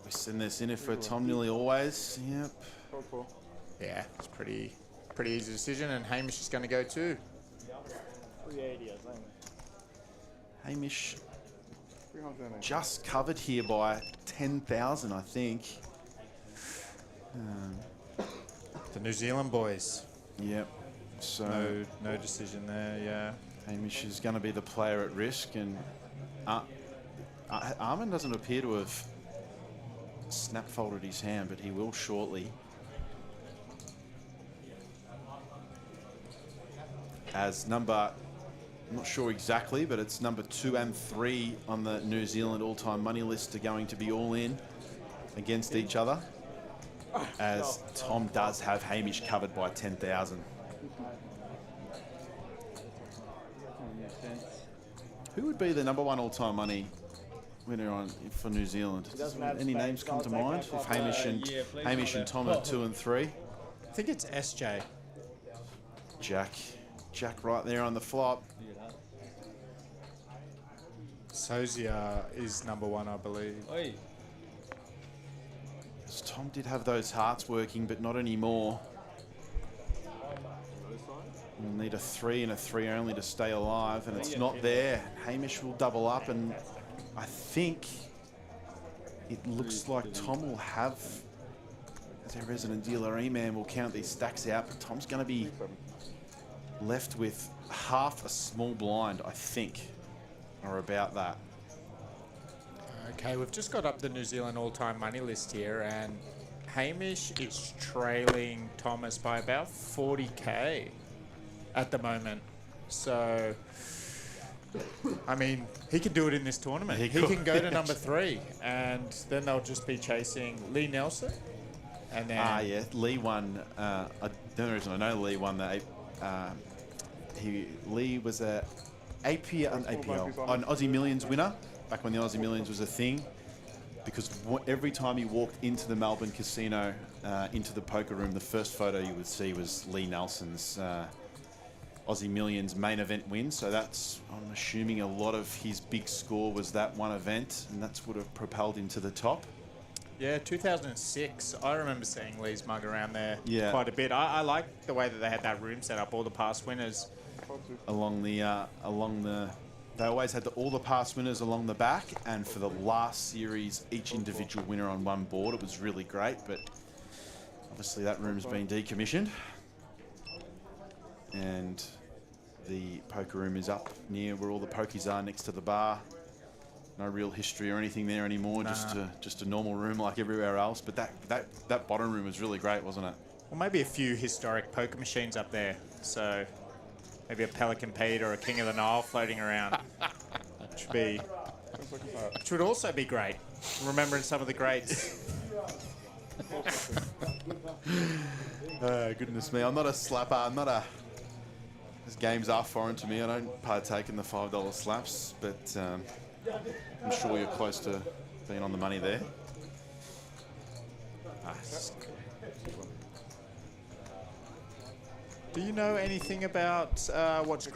We send this in for Tom nearly always. Yep. Yeah, it's pretty easy decision, and Hamish is going to go too. 380, I think. Hamish 380. just covered here by 10,000, I think. The New Zealand boys. Yep. So No decision there. Yeah. Hamish is going to be the player at risk, and Armin doesn't appear to have snap folded his hand, but he will shortly. As number, I'm not sure exactly, but it's number 2 and 3 on the New Zealand all-time money list are going to be all in against each other, as Tom does have Hamish covered by 10,000. Who would be the number 1 all-time money winner for New Zealand? Any names come to mind? If Hamish and Tom are 2 and 3. I think it's SJ. Jack right there on the flop. Sozia is number 1, I believe. Oi. Tom did have those hearts working, but not anymore. We'll need a 3 and a 3 only to stay alive, and it's not there. Hamish will double up, and I think it looks like Tom will have, as our resident dealer E-Man will count these stacks out, but Tom's going to be left with half a small blind, I think, or about that. Okay, we've just got up the New Zealand all-time money list here, and Hamish is trailing Thomas by about 40k at the moment. So I mean, he can do it in this tournament. He He could. can go to number 3, and then they'll just be chasing Lee Nelson. And then Yeah, Lee won. The only reason I know Lee won the Lee was an APL, an Aussie Millions winner back when the Aussie Millions was a thing. Because every time he walked into the Melbourne casino, into the poker room, the first photo you would see was Lee Nelson's Aussie Millions main event win. So that's, I'm assuming, a lot of his big score was that one event, and that's would have propelled him to the top. Yeah, 2006. I remember seeing Lee's mug around there Yeah. quite a bit. I like the way that they had that room set up, all the past winners. Along the, they always had all the past winners along the back, and for the last series, each individual winner on one board. It was really great, but obviously that room's been decommissioned, and the poker room is up near where all the pokies are, next to the bar. No real history or anything there anymore. Nah. Just a normal room like everywhere else. But that bottom room was really great, wasn't it? Well, maybe a few historic poker machines up there. So maybe a Pelican Pete or a King of the Nile floating around. Which would also be great. Remembering some of the greats. Goodness me, I'm not a slapper. These games are foreign to me. I don't partake in the $5 slaps, but I'm sure you're close to being on the money there. Nice. Do you know anything about what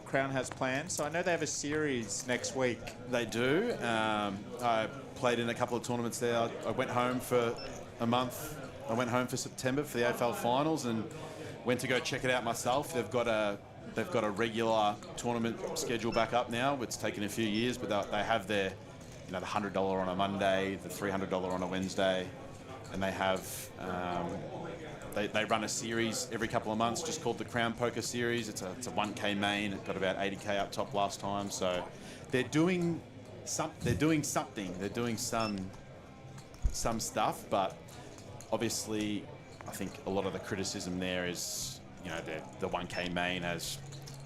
Crown has planned? So I know they have a series next week. They do. I played in a couple of tournaments there. I went home for a month. I went home for September for the AFL finals and went to go check it out myself. They've got a regular tournament schedule back up now. It's taken a few years, but they have their, the $100 on a Monday, the $300 on a Wednesday, and they have they run a series every couple of months just called the Crown Poker Series. It's a 1K main. It got about 80K up top last time. So they're doing something. They're doing some stuff, but obviously, I think a lot of the criticism there is, the 1K main has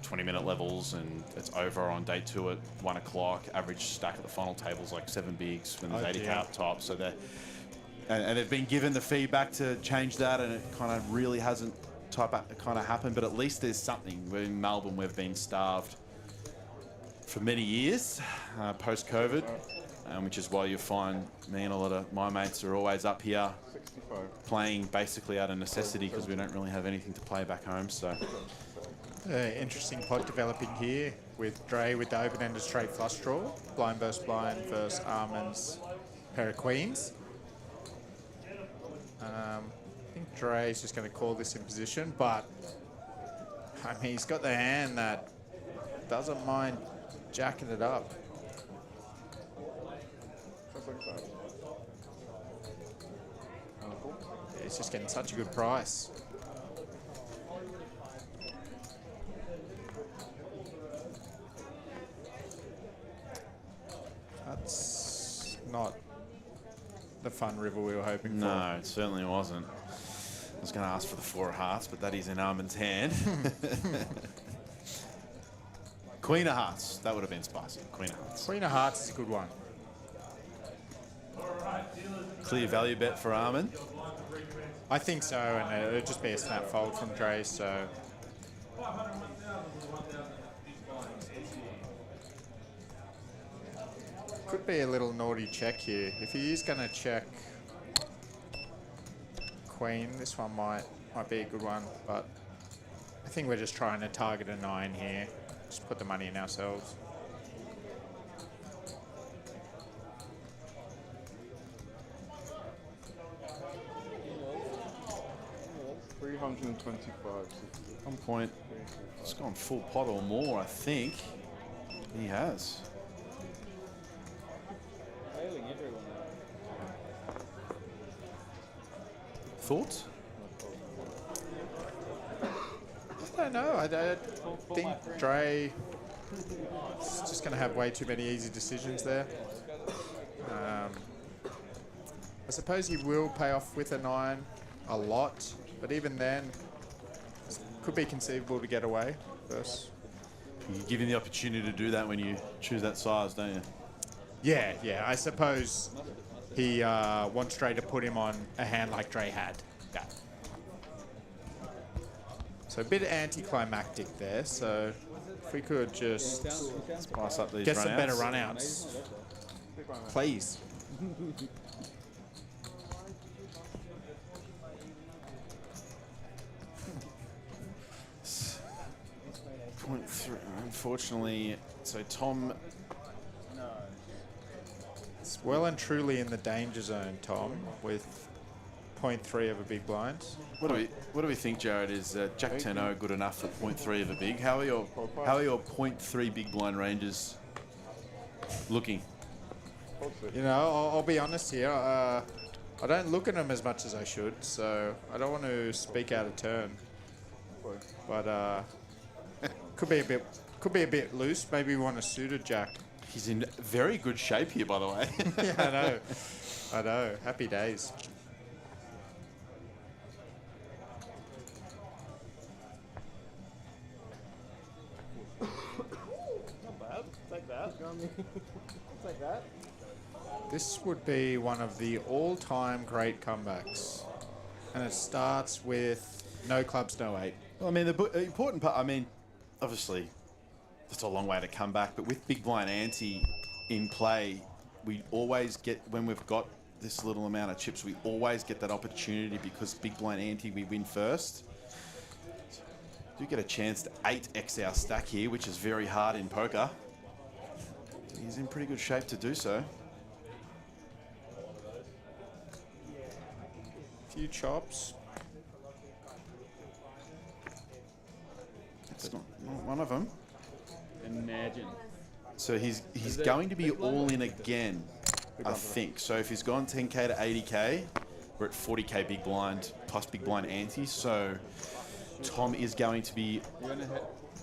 20-minute levels and it's over on day 2 at 1 o'clock. Average stack at the final table's like 7 bigs when there's 80K up top. So and they've been given the feedback to change that, and it kind of really hasn't happened. But at least there's something. We're in Melbourne, we've been starved for many years post-COVID, which is why you find me and a lot of my mates are always up here playing basically out of necessity because we don't really have anything to play back home. So Interesting pot developing here with Dre with the open-ended straight flush draw. Blind versus Armand's pair of queens. I think Dre's just going to call this in position, but I mean, he's got the hand that doesn't mind jacking it up. He's just getting such a good price. That's not the fun river we were hoping for. no, it certainly wasn't. I was going to ask for the 4 of hearts, but that is in Armand's hand. Queen of hearts. That would have been spicy. Queen of hearts. Queen of Hearts is a good one. Clear value bet for Armand. I think so, and it'll just be a snap fold from Dre, so... Could be a little naughty check here. If he is going to check Queen, this one might be a good one, but I think we're just trying to target a 9 here. Just put the money in ourselves. $325. 1 point. It's gone full pot or more, I think. He has. Failing everyone. Thoughts? I don't know. I think Dre is just going to have way too many easy decisions there. I suppose he will pay off with a 9 a lot, but even then, it could be conceivable to get away versus You give him the opportunity to do that when you choose that size, don't you? Yeah. I suppose he wants Dre to put him on a hand like Dre had. Yeah. So a bit anticlimactic there. So if we could just Spice up these get some runouts. better runouts, please. 0.3. Unfortunately, so Tom. It's well and truly in the danger zone, Tom, with 0.3 of a big blind. What do we think, Jared? Is Jack 10-0 good enough for 0.3 of a big? How are your 0.3 big blind ranges looking? You know, I'll be honest here. I don't look at them as much as I should, so I don't want to speak out of turn. But could be a bit loose. Maybe we want a suited Jack. He's in very good shape here, by the way. Yeah, I know. Happy days. Not bad. Take that. Take that. This would be one of the all-time great comebacks, and it starts with no clubs, no 8. Well, I mean, the important part, I mean, obviously, that's a long way to come back, but with big blind ante in play, we always get, when we've got this little amount of chips, we always get that opportunity because big blind ante, we win first. So, do get a chance to 8x our stack here, which is very hard in poker. He's in pretty good shape to do so. Few chops. That's not one of them. Imagine. So he's going to be all in again, I think. So if he's gone 10k to 80k, we're at 40k big blind plus big blind ante. So Tom is going to be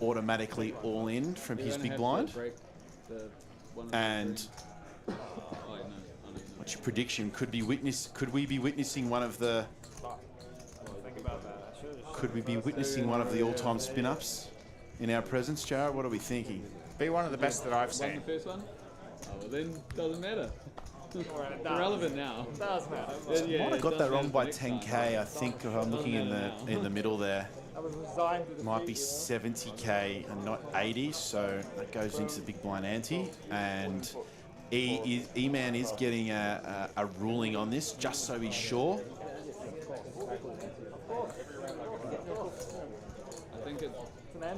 automatically all in from his big blind. And what's your prediction? Could we be witnessing one of the? Could we be witnessing one of the all-time spin-ups in our presence, Jared? What are we thinking? Be one of the best that I've Won seen. the first one? Oh, well then, doesn't matter. Irrelevant now. Does matter. Yeah, Might have got it that does wrong matter by next time. 10k. I think if I'm looking in the middle there. I was resigned to the Might be 70k and not 80, so that goes into the big blind ante. And E-Man is getting a ruling on this, just so he's sure. I think it's.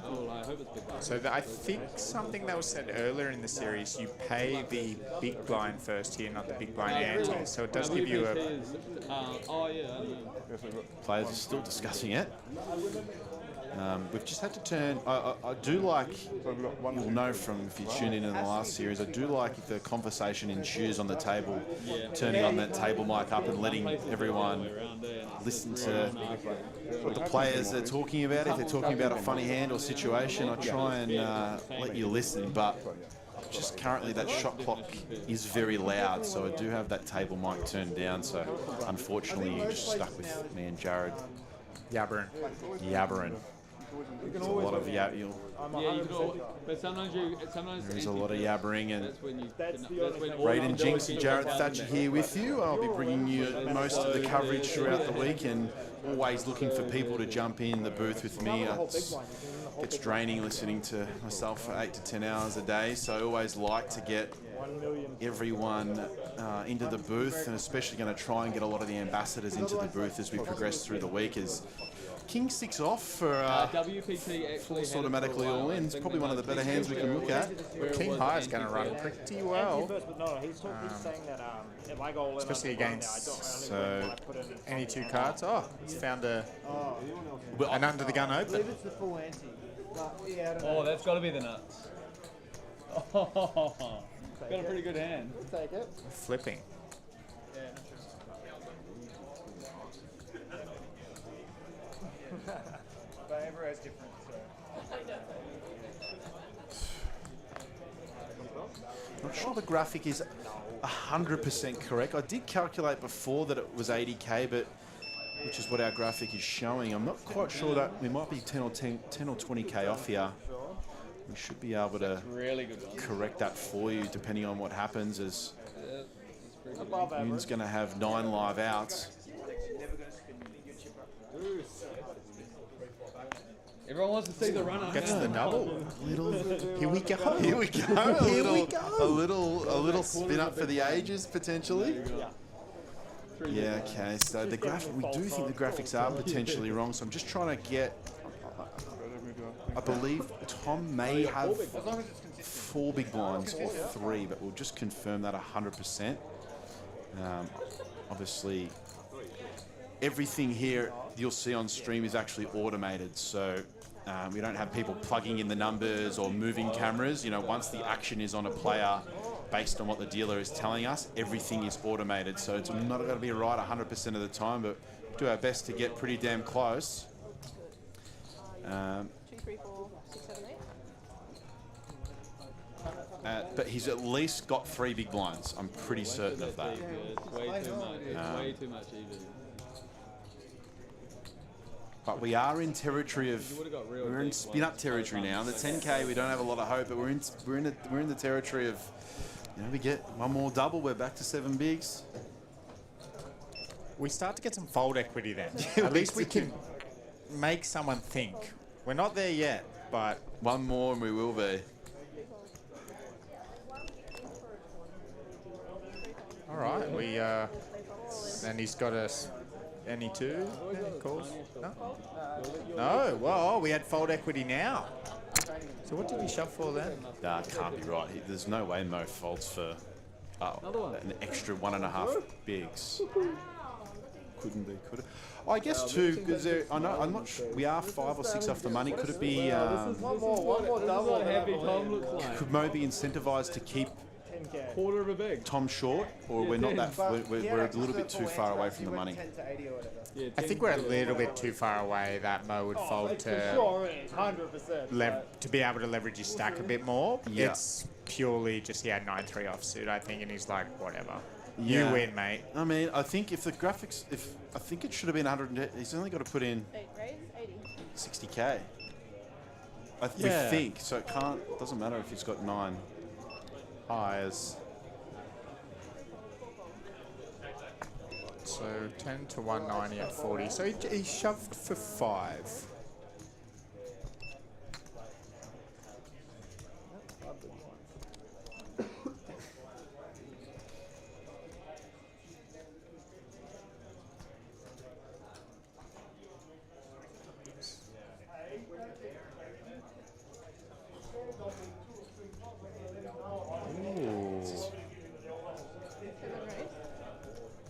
Oh, I hope it's big blind. So I think something that was said earlier in the series, you pay the big blind first here, not the big blind ante. So it does give you a... Oh, yeah, I don't know. Players are still discussing it. We've just had to turn. I do like. You'll know from if you tune in the last series. I do like if the conversation ensues on the table, turning on that table mic up and letting everyone listen to what the players are talking about. If they're talking about a funny hand or situation, I try and let you listen. But just currently that shot clock is very loud, so I do have that table mic turned down. So unfortunately, you're just stuck with me and Jared yabbering. There's a lot of Yeah, you know, but sometimes There's a lot of yabbering, and that's when you. That's the only thing. Braden Jinx and Jared Thatcher here with you. I'll be bringing you most of the coverage throughout the week, and always looking for people to jump in the booth with me. It's draining listening to myself for 8 to 10 hours a day, so I always like to get everyone into the booth, and especially going to try and get a lot of the ambassadors into the booth as we progress through the week. As King 6 off for WPT actually force had it automatically for a while. all in. It's probably one of the better hands we can look at. King High is going to run pretty well, But no, he's saying that if I go all in, especially against So any two cards. Oh, he's found an under the gun open. it's the full ante. Oh, that's got to be the nuts. Oh, got a pretty good hand. Take it. Flipping. But everywhere's different, Not sure the graphic is 100% correct. I did calculate before that it was 80k, but which is what our graphic is showing. I'm not quite sure that we might be 10 or 20k off here. We should be able to Really good one. correct that for you depending on what happens, as Yeah, that's pretty good. Above Yoon's average. going to have 9 live outs. Everyone wants to see the runner. Gets the double. Here we go. Here we go. Here we go. A little spin up for the ages potentially. Yeah. Okay. So the graphic, we do think the graphics are potentially wrong. So I'm just trying to get. I believe Tom may have 4 big blinds or 3, but we'll just confirm that 100%. Obviously, everything here you'll see on stream is actually automated, so we don't have people plugging in the numbers or moving cameras. You know, once the action is on a player, based on what the dealer is telling us, everything is automated. So it's not going to be right 100% of the time, but do our best to get pretty damn close. 2, 3, 4, 6, 7, 8. But he's at least got 3 big blinds. I'm pretty certain of that. It's way too much. It's way too much even. But we are in territory of, we're in spin-up territory now. The 10K, we don't have a lot of hope, but we're in the territory of, you know, we get one more double, we're back to 7 bigs. We start to get some fold equity then. At least we can make someone think. We're not there yet, but One more and we will be. all right. We and he's got us. Any 2 calls? No. No. Well, we had fold equity now. So what did he shove for then? That can't be right. There's no way Mo folds for an extra 1.5 bigs. Couldn't be, could it? Oh, I guess 2, because I'm not sure. We are 5 or 6 off the money. Could it be? One more double. What happy Tom looks like. Could Mo be incentivized to keep 10K. Quarter of a big. Tom short, or we're not that? We're a little bit too far away from the money. Yeah, I think we're a little bit too far away that Mo would fold to 100%. to be able to leverage his stack a bit more. Yeah. It's purely just he had 9-3 offsuit, I think, and he's like, whatever. Yeah. You win, mate. I mean, I think if the graphics, I think it should have been 100. He's only got to put in 8 raise, 80. 60k. We Yeah. think so. It can't. Doesn't matter if he's got 9 highs. So 10 to 190 at 40. So he shoved for 5.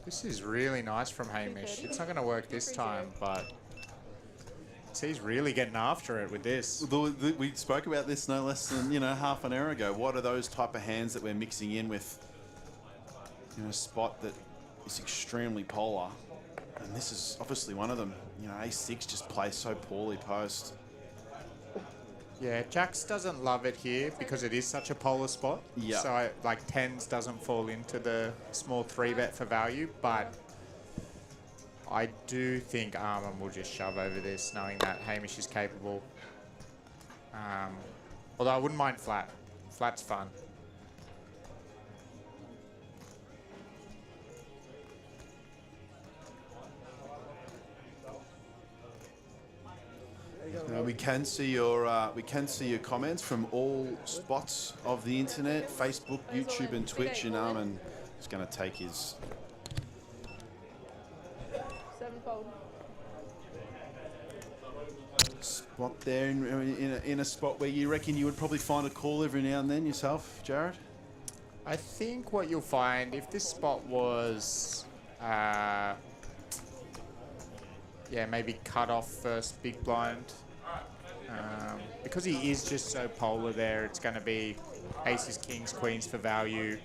This is really nice from Hamish. It's not going to work this time, but he's really getting after it with this. We spoke about this no less than half an hour ago. What are those type of hands that we're mixing in with? A spot that is extremely polar, and this is obviously one of them. A6 just plays so poorly post. Yeah, Jax doesn't love it here because it is such a polar spot. Yeah. So like 10s doesn't fall into the small 3-bet for value, but I do think Armin will just shove over this, knowing that Hamish is capable. Although I wouldn't mind flat. Flat's fun. We can see your comments from all spots of the internet: Facebook, YouTube, and Twitch. And Armin is going to take his 7-fold. spot there in a spot where you reckon you would probably find a call every now and then yourself, Jared. I think what you'll find, if this spot was, maybe cut off first big blind. Because he is just so polar there, it's going to be aces, kings, queens for value.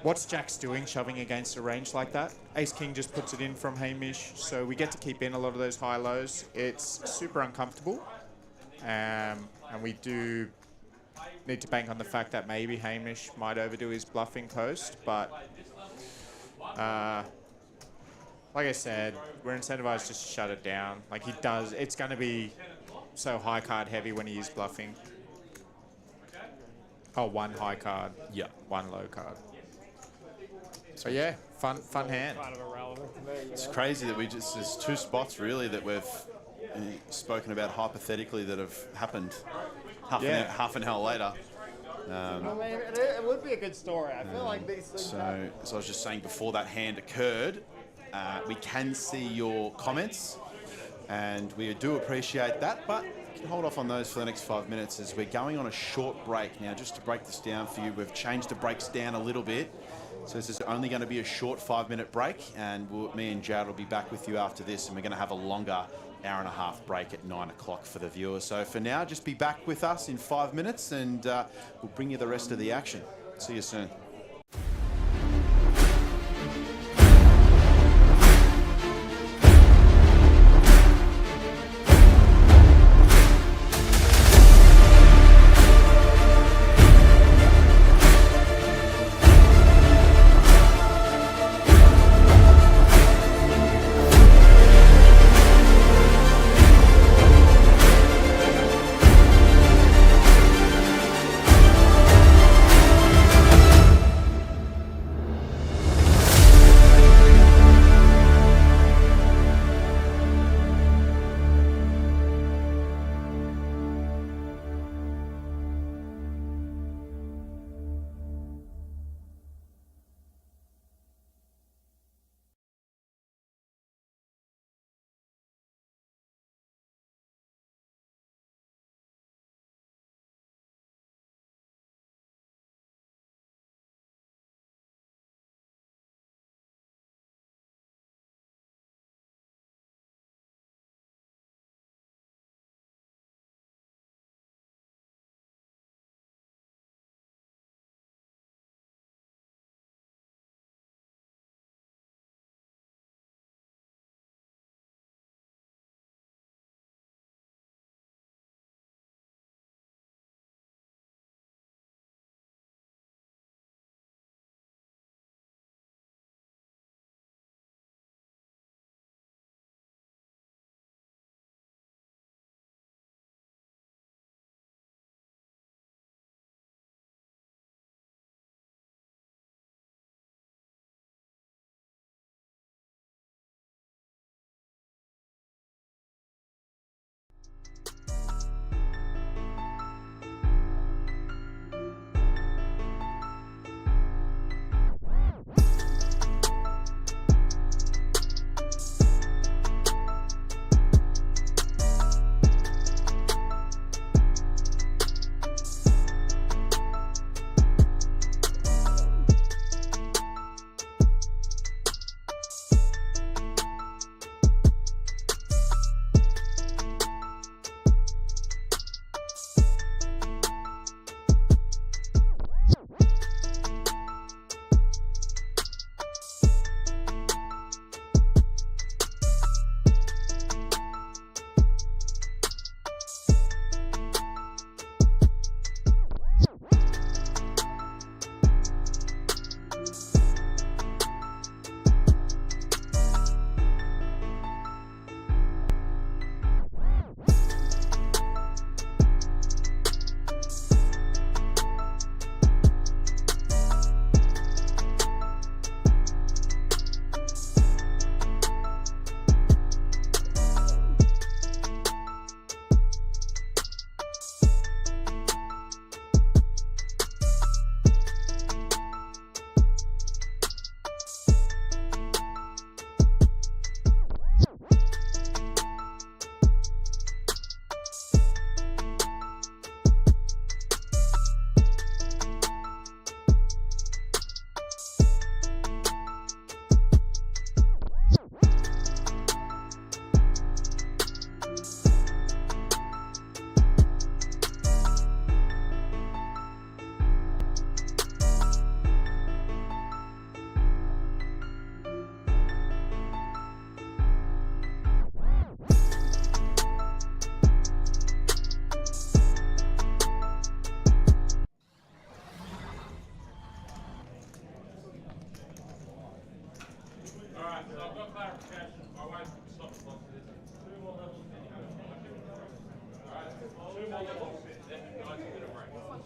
What's Jax doing shoving against a range like that? Ace-king just puts it in from Hamish, so we get to keep in a lot of those high-lows. It's super uncomfortable, and we do need to bank on the fact that maybe Hamish might overdo his bluffing post, but like I said, we're incentivized just to shut it down. Like he does, it's going to be so high card heavy when he is bluffing. Oh, one high card, Yeah. one low card. So yeah, fun hand. Kind of irrelevant to me. It's crazy that there's two spots really that we've spoken about hypothetically that have happened half an hour later. I mean, it would be a good story. I feel like these things. So as I was just saying before that hand occurred, we can see your comments and we do appreciate that, but you can hold off on those for the next 5 minutes as we're going on a short break. Now, just to break this down for you, we've changed the breaks down a little bit. So this is only going to be a short 5-minute break, and me and Jared will be back with you after this, and we're going to have a longer hour-and-a-half break at 9 o'clock for the viewers. So for now, just be back with us in 5 minutes, and we'll bring you the rest of the action. See you soon.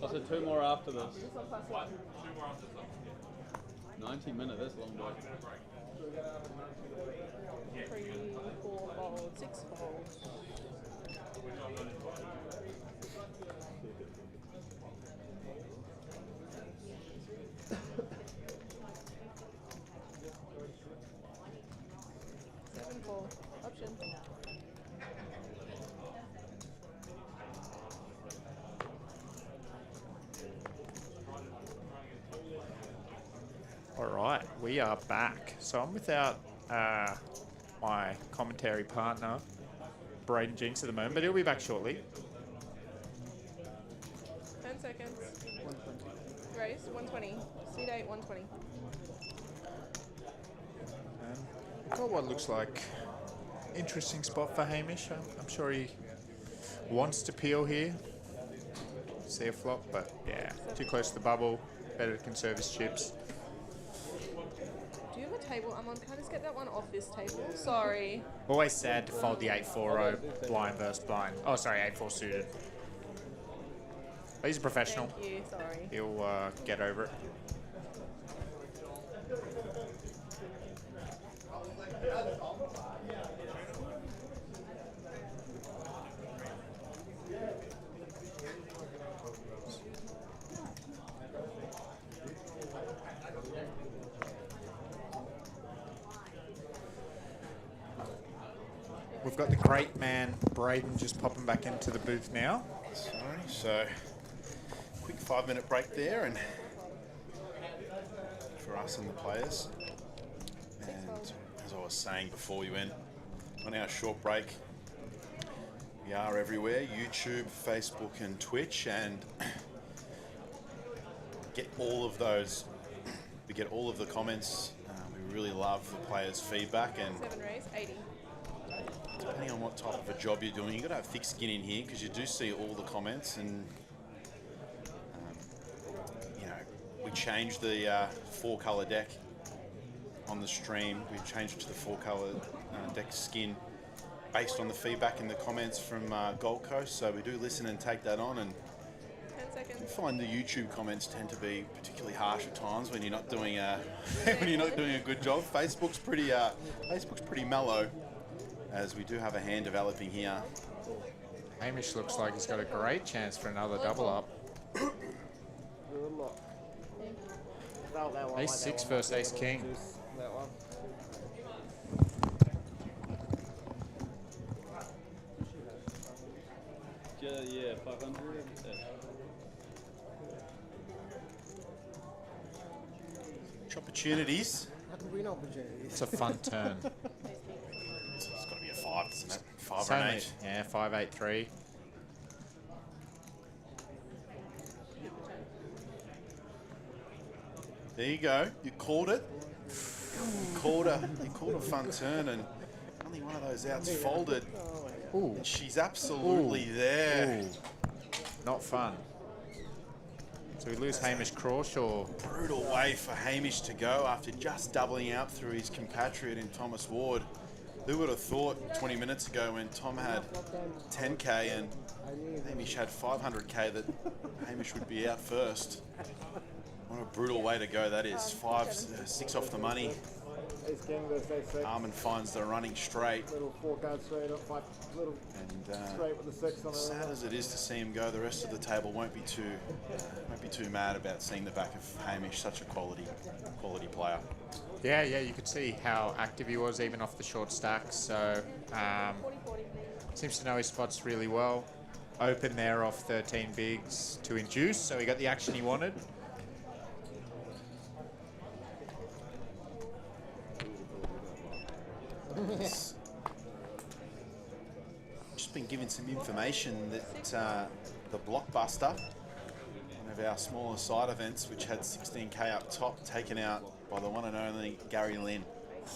I said 2 more after this. This one plus one. 90 minutes, that's long break. 3, 4 fold, 6 fold. Seven fold. Option. All right, we are back. So I'm without my commentary partner, Braden Jinx, at the moment, but he'll be back shortly. 10 seconds. Race 120. Seat 8 120. Got what looks like interesting spot for Hamish. I'm sure he wants to peel here. See a flop, but yeah, too close to the bubble. Better to conserve his chips. Do you have a table? I'm on. Can I just get that one off this table? Sorry. Always sad to fold the 8-4-0 blind versus blind. Oh, sorry, 8-4 suited. But he's a professional. Thank you. Sorry. He'll get over it. We've got the great man Braden just popping back into the booth now. Sorry, so quick 5-minute break there, and for us and the players. And as I was saying before we went on our short break, we are everywhere: YouTube, Facebook, and Twitch, and get all of those. We get all of the comments. We really love the players' feedback, and 7 race 80. depending on what type of a job you're doing, you've got to have thick skin in here, because you do see all the comments. And you know, we changed the 4-color deck on the stream. We changed it to the 4-color deck skin based on the feedback in the comments from Gold Coast. So we do listen and take that on, and 10 seconds. I find the YouTube comments tend to be particularly harsh at times when you're not doing a when you're not doing a good job. Facebook's pretty mellow, as we do have a hand developing here. Hamish looks like he's got a great chance for another double up. Ace 6 versus Ace King. That one. Yeah, 500. Opportunities. It's a fun turn. It's got to be a 5, isn't it? 5 Same or an as- 8. Yeah, 5-8-3. There you go. You called it. You called a fun turn, and only one of those outs folded. Ooh. And she's absolutely there. Ooh. Not fun. So we lose Hamish Crawshaw. Brutal way for Hamish to go after just doubling out through his compatriot in Thomas Ward. Who would have thought 20 minutes ago, when Tom had 10k and Hamish had 500k, that Hamish would be out first? What a brutal way to go that is. 6 off the money. Ace King versus Ace 6. Armin finds the running straight. Little 4-card straight up, little And straight with the 6 on sad it. as it is to see him go, the rest of the table won't be too mad about seeing the back of Hamish. Such a quality player. Yeah, you could see how active he was even off the short stacks. So 40. seems to know his spots really well. Open there off 13 bigs to induce, so he got the action he wanted. Just been given some information that the Blockbuster, one of our smaller side events, which had 16k up top, taken out by the one and only Gary Lynn.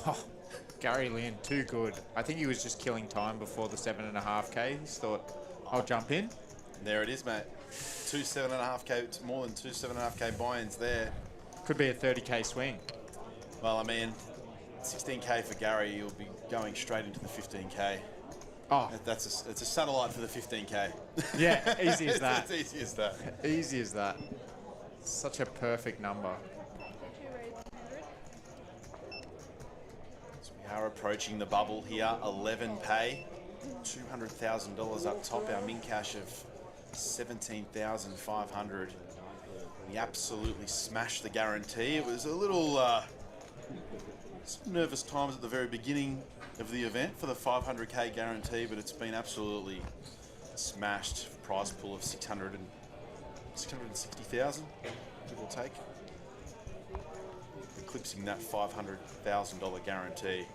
Oh, Gary Lynn, too good. I think he was just killing time before the 7.5k. He thought, I'll jump in. And there it is, mate. 2 7.5k, more than 2 7.5k buy-ins there. Could be a 30k swing. Well, I mean, 16k for Gary, you'll be going straight into the 15k. Oh, It's a satellite for the 15k. yeah, easy as that. It's easy as that. Easy as that. Such a perfect number. Two raise 100. So we are approaching the bubble here. 11 pay, $200,000 up top. Our min cash of 17,500. We absolutely smashed the guarantee. It was a little some nervous times at the very beginning of the event for the 500k guarantee, but it's been absolutely smashed. Prize pool of 660,000, give or take. Eclipsing that $500,000 guarantee.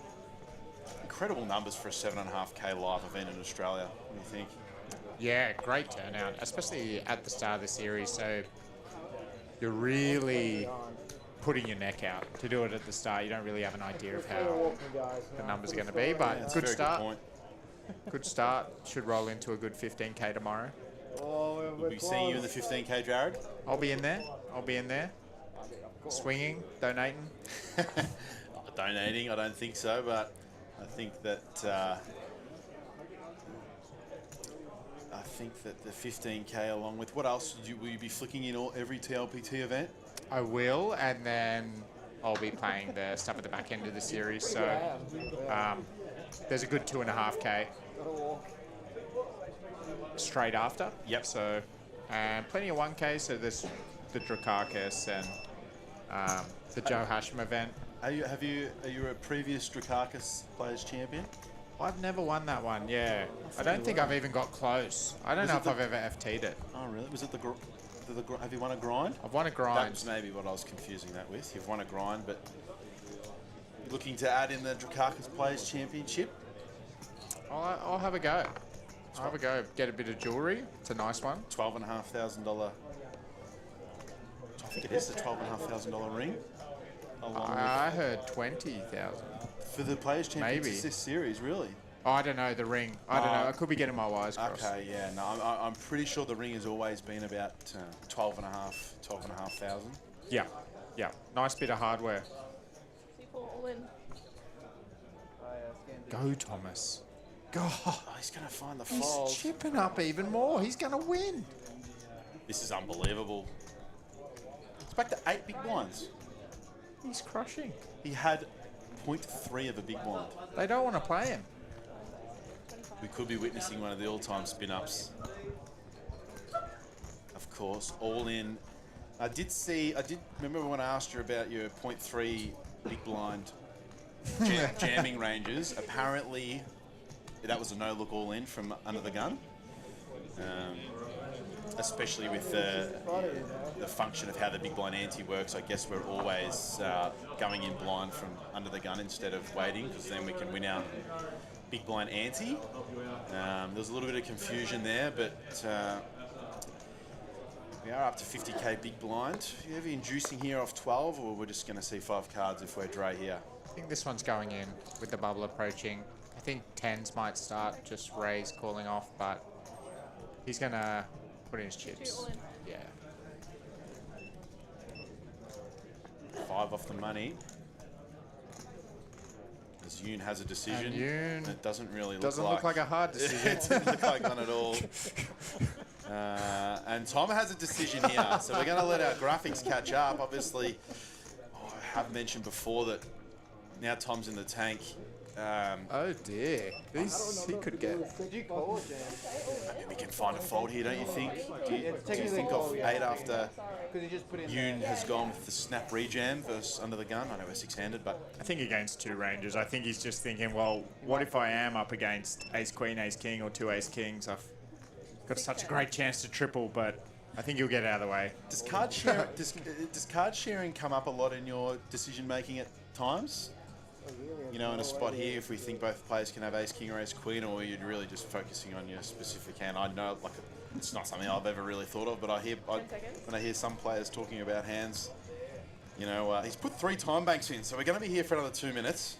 Incredible numbers for a 7.5k live event in Australia. What do you think? Yeah, great turnout, especially at the start of the series. So you're really putting your neck out to do it at the start. You don't really have an idea of how the numbers are going to be, but That's good a very start. good point. Good start. Should roll into a good 15k tomorrow. We'll be seeing you in the 15k, Jared. I'll be in there. I'll be in there. Swinging, donating. Donating, I don't think so, but I think that the 15k, along with what else will you be flicking in every TLPT event? I will, and then I'll be playing the stuff at the back end of the series. So there's a good 2.5k straight after. Yep. So and plenty of 1k. So there's the Drakakis and the Joe Hashim event. Are you a previous Drakakis Players Champion? I've never won that one. Yeah, I don't think I've even got close. I don't know if I've ever FT'd it. Oh really? Was it have you won a grind? I've won a grind. That was maybe what I was confusing that with. You've won a grind, but looking to add in the Drakakis Players Championship? I'll have a go. I'll have a go. Get a bit of jewelry. It's a nice one. $12,500. I think it is the $12,500 ring. I heard 20,000. For the Players Championship. Maybe. It's this series, really? Oh, I don't know the ring. I don't know. I could be getting my wires crossed. Okay, yeah, no, I'm pretty sure the ring has always been about 12,500. Yeah, yeah. Nice bit of hardware. C4 all in. Go, Thomas. Go. Oh, he's going to find the He's fold. chipping up even more. He's going to win. This is unbelievable. It's back to 8 big blinds. He's crushing. He had 0.3 of a big blind. They don't want to play him. We could be witnessing one of the all-time spin-ups. Of course, all in. I did remember when I asked you about your 0.3 big blind jamming ranges. Apparently, that was a no-look all in from under the gun. Especially with the function of how the big blind ante works. I guess we're always going in blind from under the gun instead of waiting, because then we can win our big blind ante. There was a little bit of confusion there, but we are up to 50k big blind. Are you ever inducing here off 12, or we're just going to see 5 cards if we're Dre here? I think this one's going in with the bubble approaching. I think 10s might start, just raise calling off, but he's going to put in his chips. All in. Yeah. 5 off the money. As Yoon has a decision. And Yoon it doesn't really doesn't look like a hard decision. It doesn't look like one at all. And Tom has a decision here, so we're going to let our graphics catch up. Obviously, I have mentioned before that now Tom's in the tank. Oh dear. He could get. Did you call it, Jam? I mean, we can find a fold here, don't you think? Do you think of 8 after Because you just put in Yoon has gone with the snap rejam versus under the gun? I know we're 6-handed, but I think against 2 ranges. I think he's just thinking, well, what if I am up against Ace Queen, Ace King, or 2 Ace Kings? I've got such a great chance to triple, but I think he'll get out of the way. does card sharing come up a lot in your decision making at times? You know, in a spot here, if we think both players can have Ace King or Ace Queen, or are you really just focusing on your specific hand? I know, like, it's not something I've ever really thought of, but when I hear some players talking about hands, you know, he's put 3 time banks in, so we're going to be here for another 2 minutes.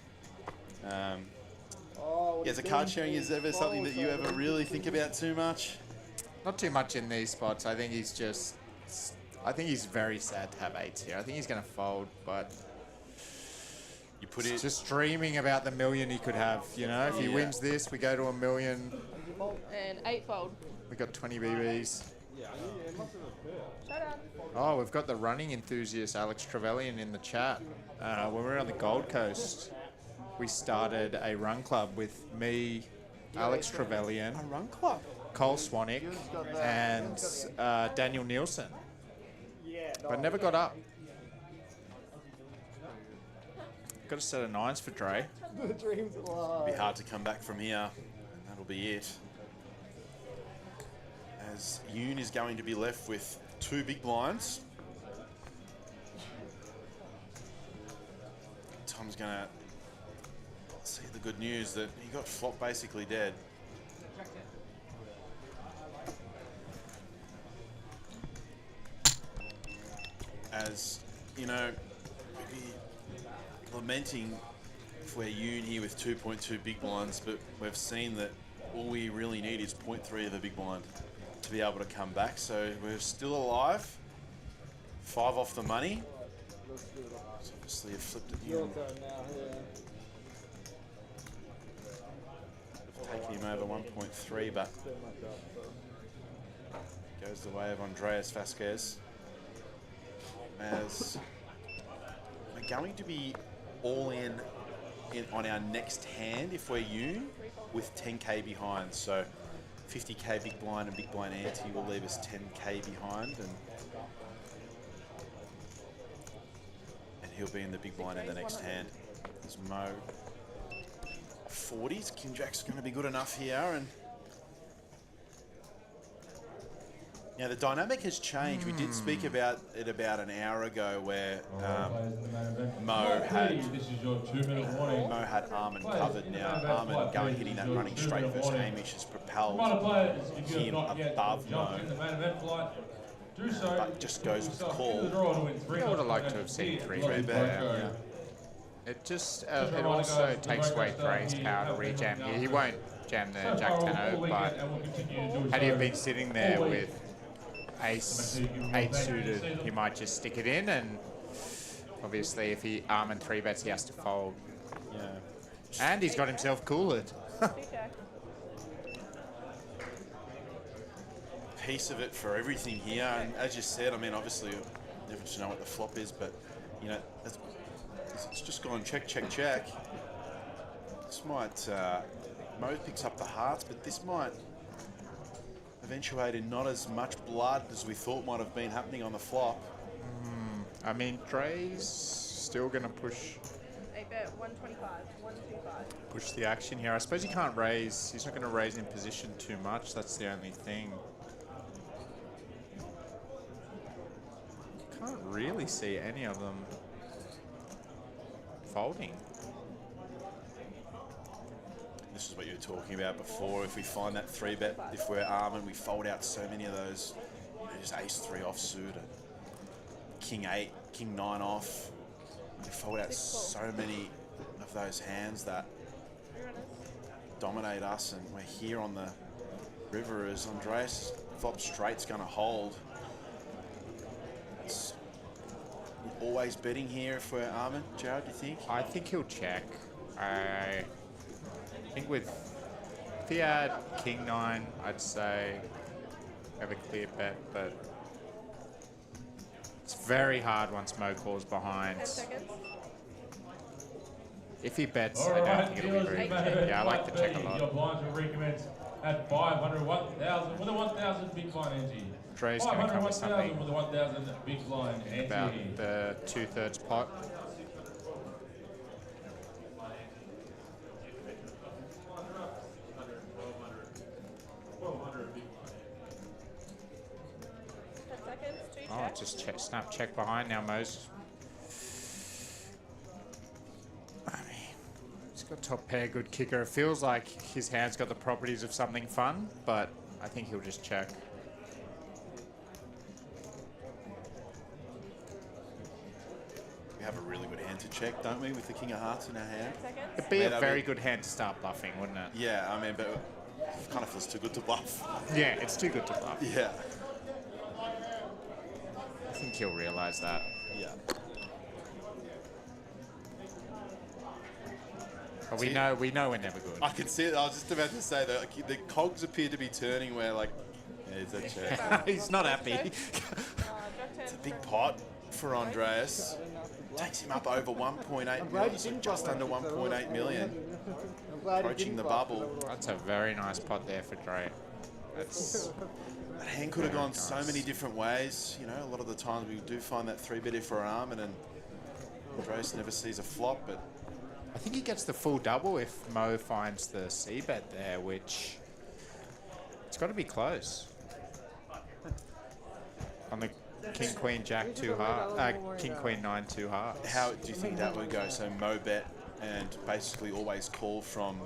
As a card sharing, is ever something that you ever really think about too much? Not too much in these spots. I think he's very sad to have 8s here. I think he's going to fold, but You put it. Just dreaming about the million he could have. You know, if he Yeah. wins this, we go to a million. And 8-fold. We got 20 BBs. Shut up. Oh, we've got the running enthusiast Alex Trevelyan in the chat. When we were on the Gold Coast, we started a run club with me, Alex Trevelyan, A run club. Cole Swanick, and Daniel Nielsen. But never got up. Got a set of 9s for Dre. The dreams alive. Be hard to come back from here. That'll be it. As Yoon is going to be left with 2 big blinds. Tom's going to see the good news that he got flop basically dead. As, you know, we'd be lamenting if we're Yoon here with 2.2 big blinds, but we've seen that all we really need is 0.3 of a big blind to be able to come back. So we're still alive. 5 off the money. So obviously have flipped it Your Yoon. turn now, Taking him over 1.3, but goes the way of Andreas Vasquez. As we're going to be all in on our next hand if we're Yoon with 10k behind. So 50k big blind and big blind ante will leave us 10k behind, and he'll be in the big blind in the next hand. There's Mo 40s. King Jack's going to be good enough here, and now the dynamic has changed. We did speak about it about an hour ago, where Mo had This is your 2-minute warning. Mo had Armin covered. Now Armin going hitting that running straight versus Hamish has propelled him above Mo, Do so. but just goes with the call. I would have liked to have seen 3 bet bet, there. It just, it also takes away Dre's power to rejam here. He won't jam the Jack 10-0, but had he have been sitting there with ace 8 suited, he might just stick it in, and obviously if he Armin 3 bets, he has to fold. Yeah. And he's got himself cooled. Piece of it for everything here, and as you said, I mean, obviously never to know what the flop is, but you know, it's just gone check, check, check. This might Mo picks up the hearts, but this might eventuate in not as much blood as we thought might have been happening on the flop. I mean, Dre's still going to push 8-bet, 125, 125. push the action here. I suppose he can't raise. He's not going to raise in position too much. That's the only thing. Can't really see any of them folding. This is what you were talking about before. If we find that 3-bet, if we're Armin, we fold out so many of those. You know, just ace 3 offsuit and king 8, king 9 off. We fold out so many of those hands that dominate us, and we're here on the river as Andreas flop straight's going to hold. It's always betting here if we're Armin. Jared, do you think? I think he'll check. I think with if he had king 9, I'd say have a clear bet, but it's very hard once Mo calls behind. 10 seconds. If he bets, All I don't right, think it'll be very good. Yeah, I like the check a lot. Your blinds will recommence at 500, 1,000 with a 1,000 big blind ante. Dre's going to come with 1,000 something with a 1,000 big blind ante. about the 2/3 pot. Oh, just check, snap check behind now, Mose. I mean, he's got top pair, good kicker. It feels like his hand's got the properties of something fun, but I think he'll just check. We have a really good hand to check, don't we, with the king of hearts in our hand? It'd be Man, a I very mean- good hand to start bluffing, wouldn't it? Yeah, I mean, but it kind of feels too good to bluff. Yeah, it's too good to bluff. Yeah. I think he'll realise that. Yeah. But we know we're never good. I can see it. I was just about to say that like, the cogs appear to be turning where like, yeah, he's a check. He's not happy. It's a big pot for Andreas. Takes him up over 1.8 million, so just under 1.8 million. Approaching the bubble. That's a very nice pot there for Dre. That's That hand could have gone so many different ways. You know, a lot of the times we do find that 3-betty for Armin, and Andreas never sees a flop, but I think he gets the full double if Mo finds the C-bet there, which it's got to be close. On the King, Queen, Jack, 2 heart, King, Queen, 9, 2 hearts. how do you think that would go? So Mo bet and basically always call from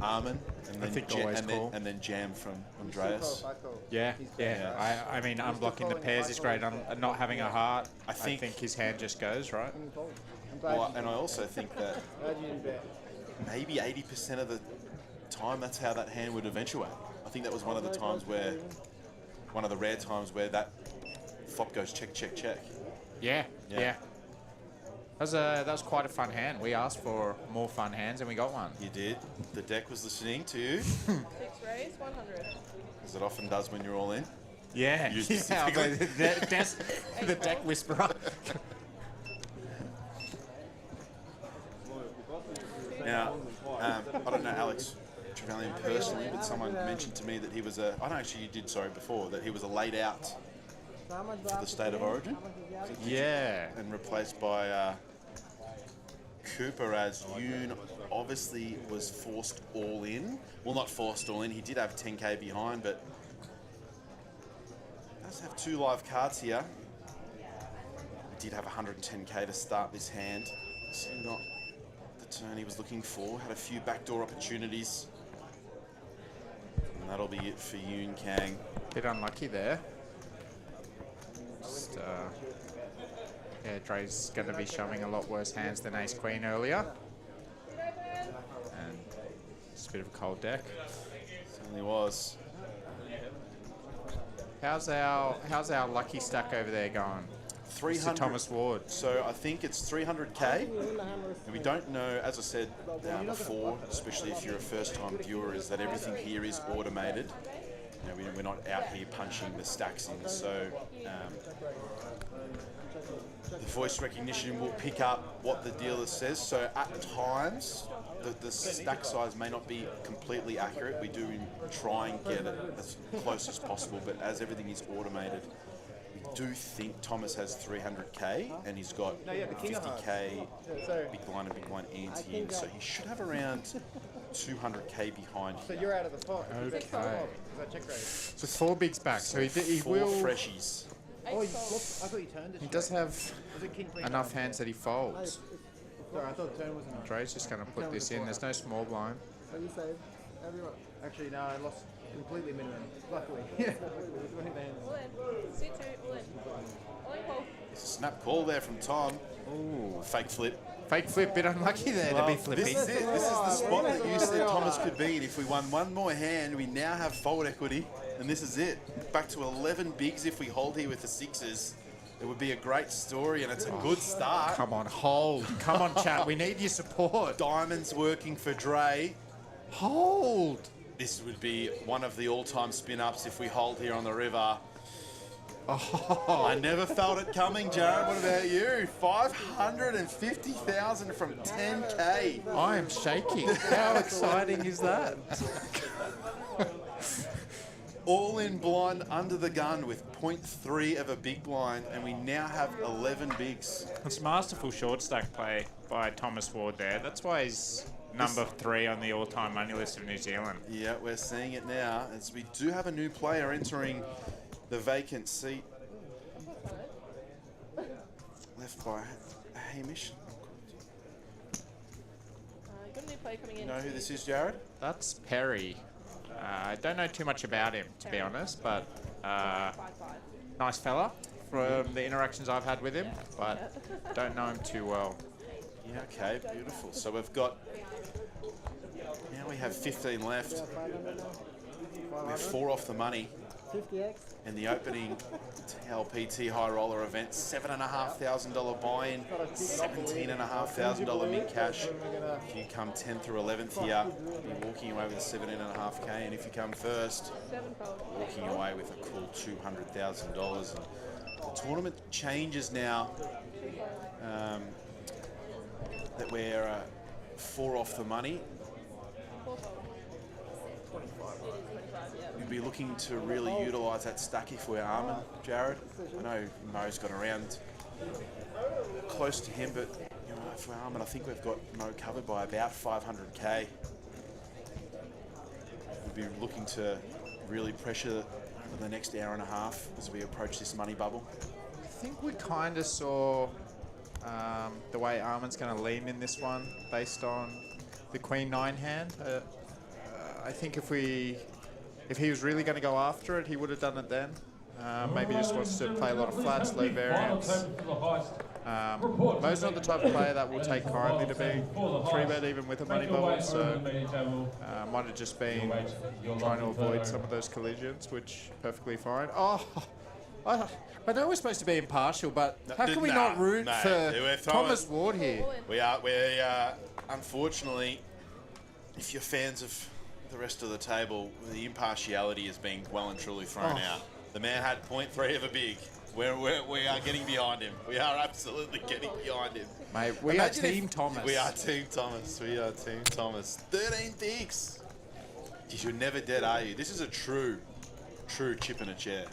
Armin, and then, and then jam from Andreas. Yeah. I mean, unblocking the pairs is great. Not having a heart, I think his hand just goes, right? Well, and I also think that maybe 80% of the time that's how that hand would eventuate. I think that was one of the rare times where that flop goes check, check, check. Yeah. That was quite a fun hand. We asked for more fun hands and we got one. You did. The deck was listening to you. 6 raise, 100. As it often does when you're all in. Yeah. You specifically. The deck whisperer. Now, I don't know Alex Trevelyan personally, but someone mentioned to me that he was I don't actually, you did, sorry, before, that he was a laid out for the State of Origin. Yeah. And replaced by Cooper, as Yoon obviously was forced all in. Well, not forced all in, he did have 10k behind, but does have 2 live cards here. He did have 110k to start this hand. So not the turn he was looking for. Had a few backdoor opportunities. And that'll be it for Yoon Kang. Bit unlucky there. Just, yeah, Dre's going to be shoving a lot worse hands than Ace Queen earlier. And it's a bit of a cold deck. Certainly was. How's our lucky stack over there going? 300. Mr. Thomas Ward. So I think it's 300k, and we don't know, as I said before, especially if you're a first-time viewer, is that everything here is automated. You know, we're not out here punching the stacks in, so the voice recognition will pick up what the dealer says. So at times, the stack size may not be completely accurate. We do try and get it as close as possible, but as everything is automated, we do think Thomas has 300k, and he's got 50k big blind and big blind ante in, so he should have around 200k behind here. So you're out of the pot. Okay. Is that check raise? So 4 bigs back. So he 4 will. freshies. Oh, I thought you turned it. He does have Was it king, queen, enough nine? hands that he folds. Sorry, I thought turn was enough. Dre's just going to put this in. There's no small blind. So you saved everyone. Actually, no, I lost completely minimum. Luckily. Yeah. All in. C2, all in. All in, call. It's a snap call there from Tom. Ooh. Fake flip. Fake flip, bit unlucky there to be flipping. This is it. This is the spot that you said Thomas could be in. If we won one more hand, we now have fold equity, and this is it. Back to 11 bigs if we hold here with the 6s. It would be a great story, and it's a good start. Come on, hold. Come on, chat. We need your support. Diamonds working for Dre. Hold. This would be one of the all-time spin-ups if we hold here on the river. Oh. I never felt it coming, Jared. What about you? 550,000 from 10k. I am shaking. How exciting is that? All in blind under the gun with 0.3 of a big blind, and we now have 11 bigs. It's masterful short stack play by Thomas Ward there. That's why he's number 3 on the all-time money list of New Zealand. Yeah, we're seeing it now as we do have a new player entering the vacant seat. Left by Hamish. Got a new play coming in. You know who this is, Jared? That's Perry. I don't know too much about him, to be honest, but 5-5. nice fella from the interactions I've had with him, but don't know him too well. Yeah, okay, beautiful. So we've got, now we have 15 left. We're 4 off the money. 50x. in the opening TLPT High Roller event. $7,500 buy-in, $17,500 mint cash. If you come 10th or 11th here, you'll be walking away with 17.5k, and if you come first, walking away with a cool $200,000. The tournament changes now that we're 4 off the money. We'll be looking to really utilise that stack if we're Armin, Jared. I know Mo's got around close to him, but you know, if we're Armin, I think we've got Mo covered by about 500k. We'll be looking to really pressure for the next hour and a half as we approach this money bubble. I think we kind of saw the way Armin's going to lean in this one based on the Queen-9 hand. I think if he was really going to go after it, he would have done it then. Maybe just wants to play a lot of flats, low variance. Mo's not the type of player that will take kindly to being 3-bet even with a money bubble, so might have just been trying to avoid some of those collisions, which perfectly fine. Oh, I know we're supposed to be impartial, but how can we not root for Thomas Ward here? We are, unfortunately, if you're fans of the rest of the table, the impartiality is being well and truly thrown out. The man had 0.3 of a big. We are getting behind him. We are absolutely getting behind him. Mate, we are Team Thomas. We are Team Thomas. We are Team Thomas. 13 bigs. You're never dead, are you? This is a true chip in a chair.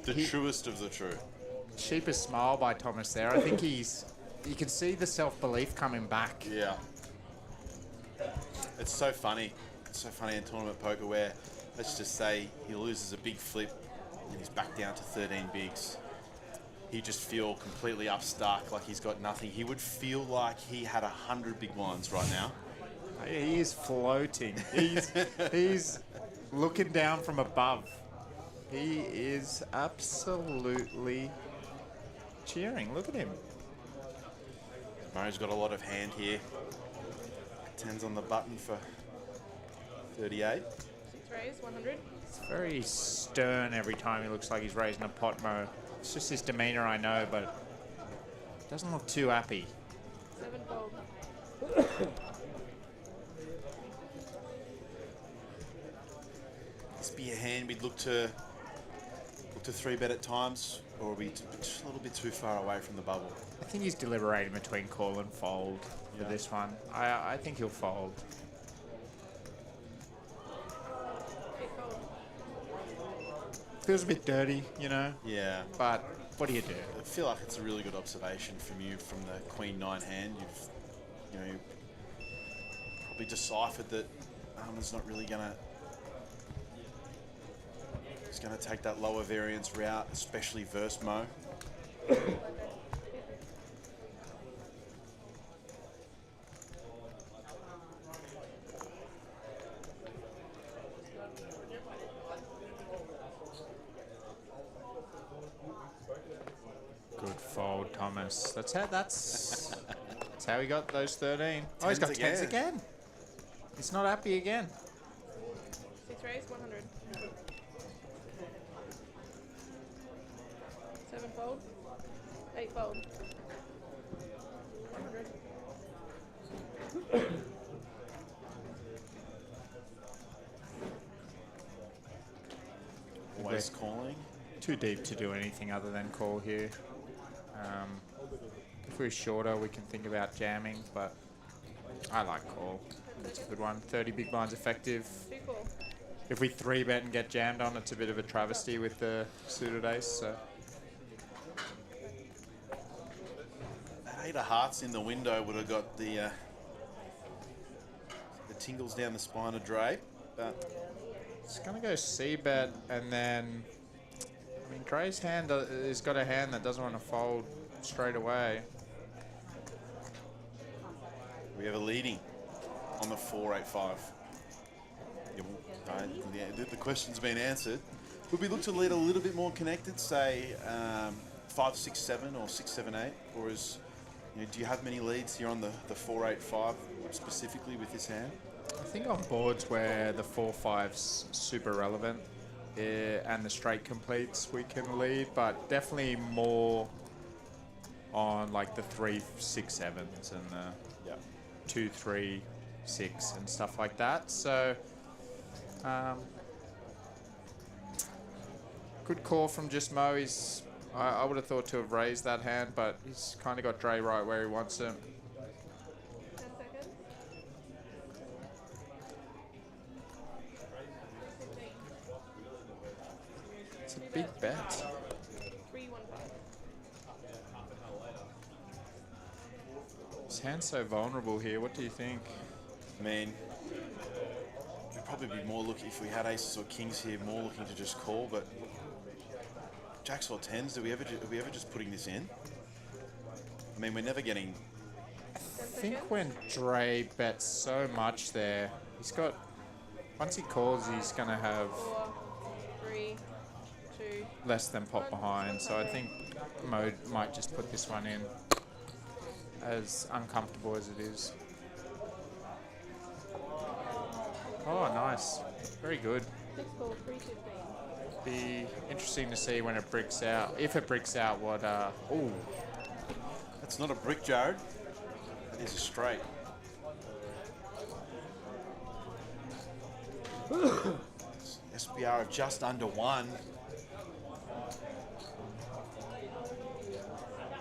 The truest of the true. Cheapest smile by Thomas there. I think you can see the self-belief coming back. Yeah. It's so funny. It's so funny in tournament poker where, let's just say, he loses a big flip and he's back down to 13 bigs. He just feel completely upstuck, like he's got nothing. He would feel like he had 100 big blinds right now. He is floating. He's looking down from above. He is absolutely cheering. Look at him. Murray's got a lot of hand here. 10's on the button for 38. 6 raise, 100. It's very stern every time he looks like he's raising a pot, Mo. It's just his demeanour, I know, but doesn't look too happy. 7 fold. This be a hand we'd look to 3-bet at times, or are we just a little bit too far away from the bubble? I think he's deliberating between call and fold for this one. I think he'll fold. 8 fold. Feels a bit dirty, you know? Yeah. But what do you do? I feel like it's a really good observation from you from the Queen-9 hand. You've probably deciphered that Armin's not really gonna. He's gonna take that lower variance route, especially versus Mo. Good fold, Thomas. That's how he got those 13. Oh, he's got 10s again. He's not happy again. 6 raise, 100. 7 fold. 8 fold. 100. Always calling. Too deep to do anything other than call here. If we're shorter, we can think about jamming, but I like call. That's a good one. 30 big blinds effective. 2 call. If we 3-bet and get jammed on, it's a bit of a travesty with the suited ace. So. That 8 of hearts in the window would have got the tingles down the spine of Dre, but It's going to go C-bet, and then, I mean, Dre's hand has got a hand that doesn't want to fold straight away. we have a leading on the 4-8-5. The question's been answered. Would we look to lead a little bit more connected, say 5-6-7 or 6-7-8, or is do you have many leads here on the 4-8-5 specifically with this hand? I think on boards where the 4-5's super relevant, and the straight completes we can lead, but definitely more on like the 3, 6, 7s and the 2, 3, 6 and stuff like that. So good call from just Mo. I would have thought to have raised that hand, but he's kind of got Dre right where he wants him. 10 seconds. 15. It's a big bet. 315. His hand's so vulnerable here. What do you think? I mean, we'd probably be more looking, if we had aces or kings here, more looking to just call, but jacks or tens, are we ever just putting this in? I mean, we're never getting... I think when Dre bets so much there, he's got... Once he calls, he's going to have 4, 3, 2. less than pot behind. So I think Mo might just put this one in, as uncomfortable as it is. Oh, nice. Very good. Next call, 315. Be interesting to see when it bricks out. If it bricks out, what... oh, That's not a brick, Jared. That is a straight. SPR of just under 1.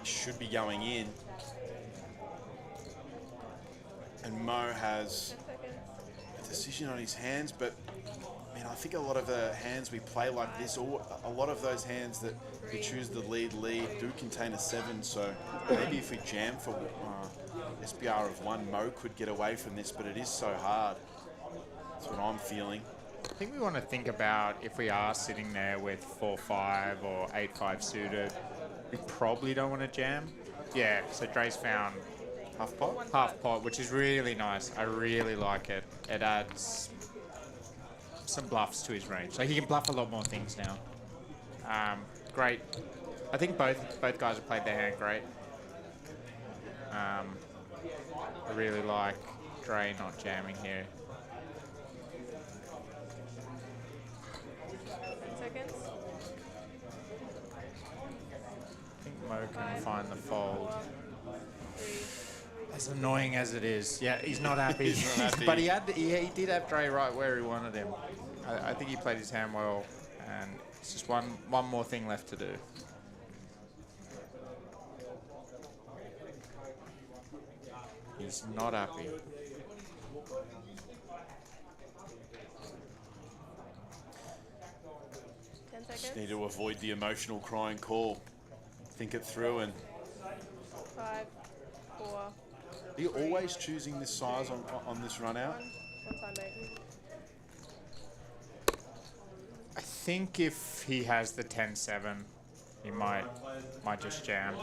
Should be going in. And Mo has 10 seconds. a decision on his hands, but I mean, I think a lot of the hands we play like this, or a lot of those hands that we choose the lead do contain a 7, so maybe if we jam for SPR of 1, Mo could get away from this, but it is so hard. That's what I'm feeling. I think we want to think about if we are sitting there with 4-5 or 8-5 suited, we probably don't want to jam. Yeah, so Dre's found half pot, which is really nice. I really like it. It adds some bluffs to his range. So he can bluff a lot more things now. Great. I think both guys have played their hand great. I really like Dre not jamming here. 10 seconds. I think Mo can find the fold. 4, 3. As annoying as it is, yeah, he's not happy. He's not happy. But he did have Dre right where he wanted him. I think he played his hand well, and it's just one more thing left to do. He's not happy. 10 Just seconds. need to avoid the emotional crying call. Think it through. And 5, 4. are you always choosing this size on this run out? 1 time, mate. I think if he has the 10-7, he might just jam.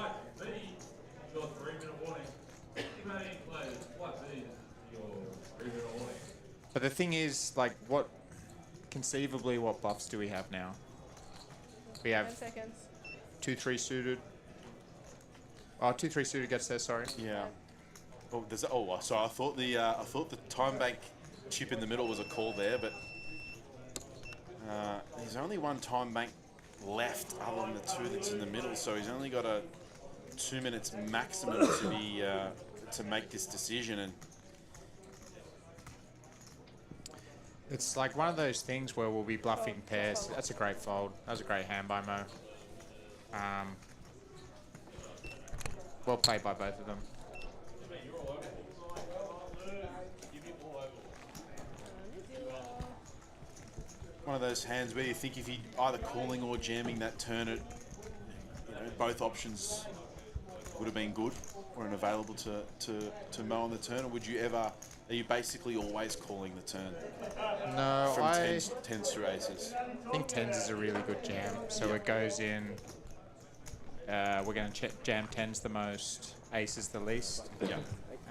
But the thing is, like, conceivably, what bluffs do we have now? We 10 have seconds. 2-3 suited. Oh, 2-3 suited gets there. Sorry. Yeah. Oh, sorry. I thought the time bank chip in the middle was a call there, but there's only one time bank left other than the 2 that's in the middle, so he's only got a 2 minutes maximum to make this decision. And It's like one of those things where we'll be bluffing pairs. That's a great fold. That was a great hand by Mo. Well played by both of them. one of those hands where you think if he either calling or jamming that turn, it, both options would have been good or available to Mo on the turn, or would you ever? Are you basically always calling the turn? No, From tens through aces. I think tens is a really good jam. So it goes in. We're going to jam tens the most, aces the least,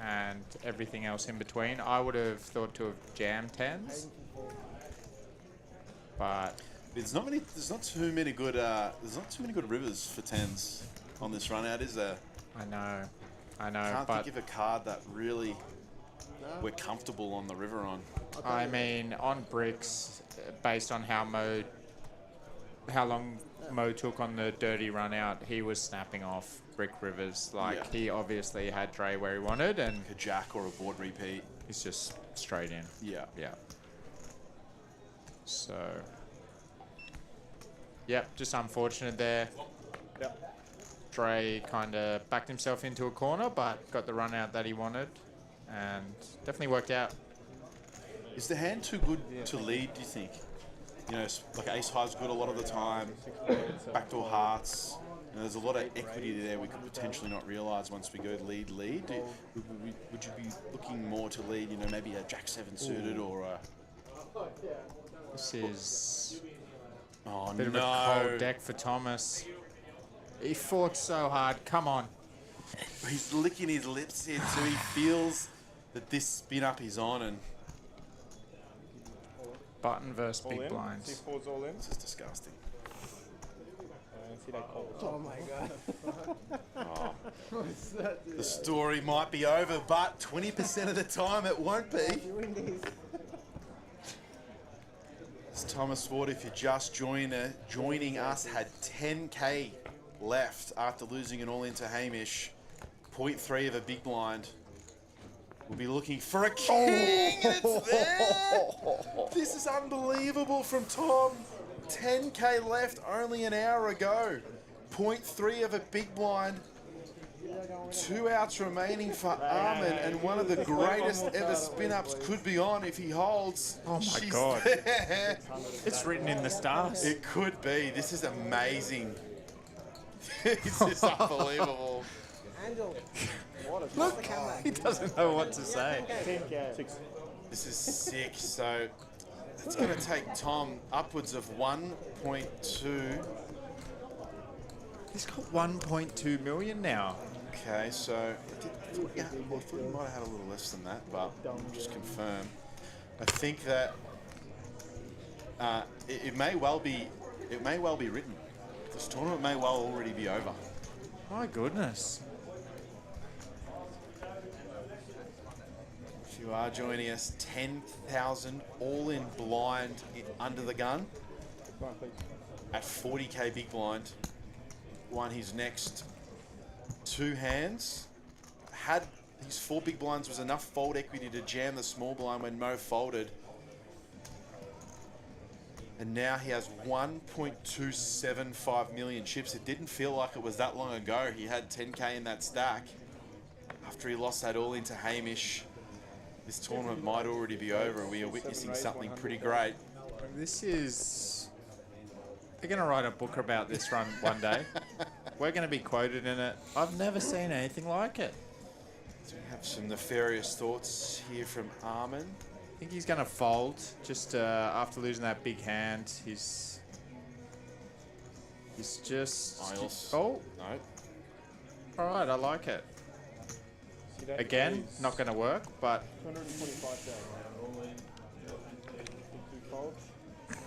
and everything else in between. I would have thought to have jammed tens, but there's not too many good rivers for tens on this run out, is there? I know. Can't but think of a card that really we're comfortable on the river on. I mean, on bricks, based on how Mo how long Mo took on the dirty run out, he was snapping off Brick Rivers. Like, Yeah. he obviously had Dre where he wanted, and A jack or a board repeat. he's just straight in. Yeah. Yeah. So, yep, just unfortunate there. Yep. Dre kind of backed himself into a corner, but got the run out that he wanted, and definitely worked out. Is the hand too good to lead, do you think? You know, like ace high's good a lot of the time. Backdoor hearts. You know, there's a lot of equity there we could potentially not realise once we go lead. Would you be looking more to lead, you know, maybe a jack 7 suited or a... This is Oh, a bit no. of a cold deck for Thomas. He fought so hard. Come on. He's licking his lips here too. He feels that this spin up is on, and Button versus All big in. blinds. 6-4's all in. this is disgusting. See that call. Oh my god. What's that? The story might be over, but 20% of the time it won't be. It's Thomas Ford, if you're just joining us, had 10k left after losing an all-in to Hamish. 0.3 of a big blind. We'll be looking for a king, and it's there! This is unbelievable from Tom. 10k left only an hour ago. 0.3 of a big blind. 2 outs remaining for Armin, and one of the greatest ever spin-ups could be on if he holds. Oh my She's God. there. It's written in the stars. It could be. This is amazing. This is unbelievable. Angel. Look, he doesn't know what to say. 10k. 6. This is sick. So it's going to take Tom upwards of 1.2. He's got 1.2 million now. Okay, so I thought he might have had a little less than that, but I'll just confirm. I think that it may well be written. This tournament may well already be over. My goodness. If you are joining us, 10,000 all in blind under the gun Come on, please. at 40k big blind. Won his next 2 hands. Had his 4 big blinds was enough fold equity to jam the small blind when Mo folded. And now he has 1.275 million chips. It didn't feel like it was that long ago. He had 10k in that stack. After he lost that all into Hamish, this tournament might already be over. We are witnessing something pretty great. This is... They're going to write a book about this run one day. We're going to be quoted in it. I've never seen anything like it. So we have some nefarious thoughts here from Armin. I think he's going to fold just after losing that big hand. He's just... Isles. Oh, No. all right, I like it. See that Again, is not going to work, but 225,000. All in. 2 folds. 4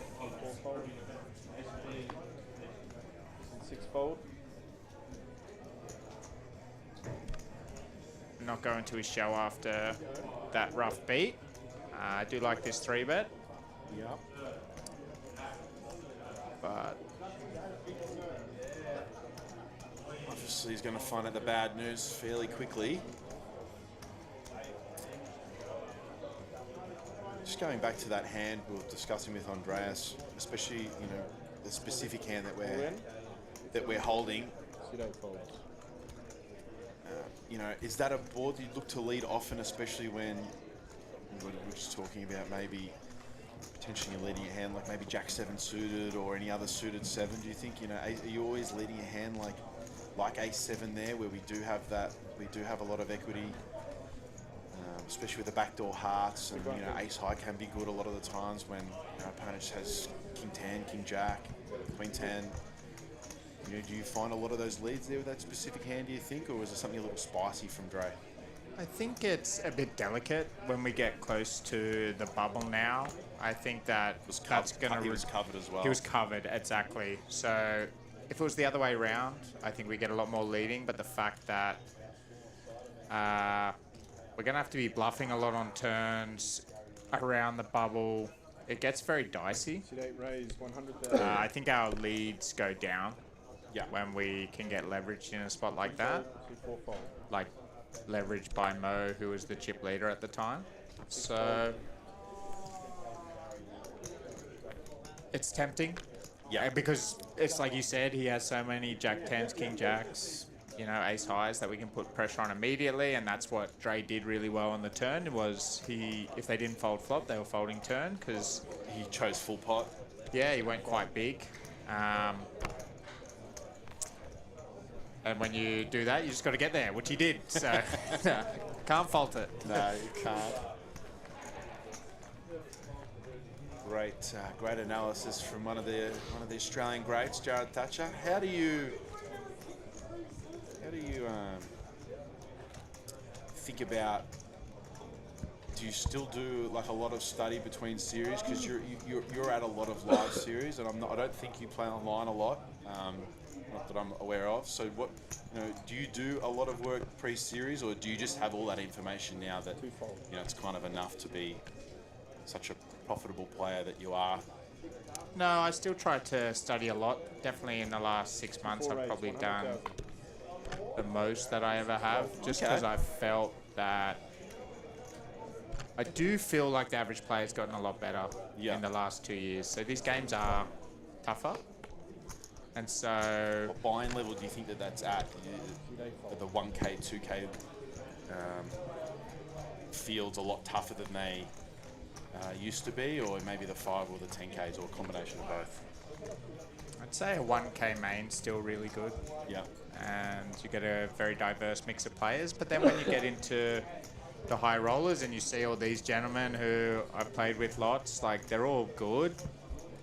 fold. 6 fold. not going to his shell after that rough beat. I do like this 3-bet. Yep. But obviously he's going to find out the bad news fairly quickly. Just going back to that hand we were discussing with Andreas, especially, you know, the specific hand that we're holding. Pseudo folds. You know, is that a board you look to lead often, especially when we're just talking about maybe potentially you're leading a hand like maybe Jack 7 suited or any other suited 7? Do you think, you know, are you always leading a hand like Ace 7 there, where we do have a lot of equity, especially with the backdoor hearts, and you know, Ace High can be good a lot of the times when our opponent just has King 10, King Jack, Queen 10. You know, do you find a lot of those leads there with that specific hand, do you think, or is it something a little spicy from Dre? I think it's a bit delicate when we get close to the bubble now. I think that that's going to... He was covered as well. He was covered, exactly. So if it was the other way around, I think we get a lot more leading, but the fact that we're going to have to be bluffing a lot on turns around the bubble, it gets very dicey. Today raise 100,000. I think our leads go down Yeah. when we can get leveraged in a spot like that. Fourfold. Like leveraged by Mo, who was the chip leader at the time. So it's tempting. Yeah. Because it's like you said, he has so many Jack 10s, King Jacks, you know, ace highs that we can put pressure on immediately, and that's what Dre did really well on the turn. Was if they didn't fold flop, they were folding turn because He chose full pot. yeah, he went quite big. And when you do that, you just got to get there, which he did. So can't fault it. No, you can't. Great analysis from one of the Australian greats, Jared Thatcher. How do you think about? Do you still do like a lot of study between series because you're at a lot of live series, and I don't think you play online a lot. Not that I'm aware of. So do you do a lot of work pre-series, or do you just have all that information now that it's kind of enough to be such a profitable player that you are? No, I still try to study a lot. Definitely in the last 6 months, I've probably done the most that I ever have, just because I felt that I do feel like the average player's gotten a lot better in the last 2 years. So these games are tougher. And so... What buying level do you think that's at? The 1K, 2K fields a lot tougher than they used to be, or maybe the 5 or the 10Ks, or a combination of both? I'd say a 1K main's still really good. Yeah. And you get a very diverse mix of players. But then when you get into the high rollers and you see all these gentlemen who I've played with lots, like they're all good.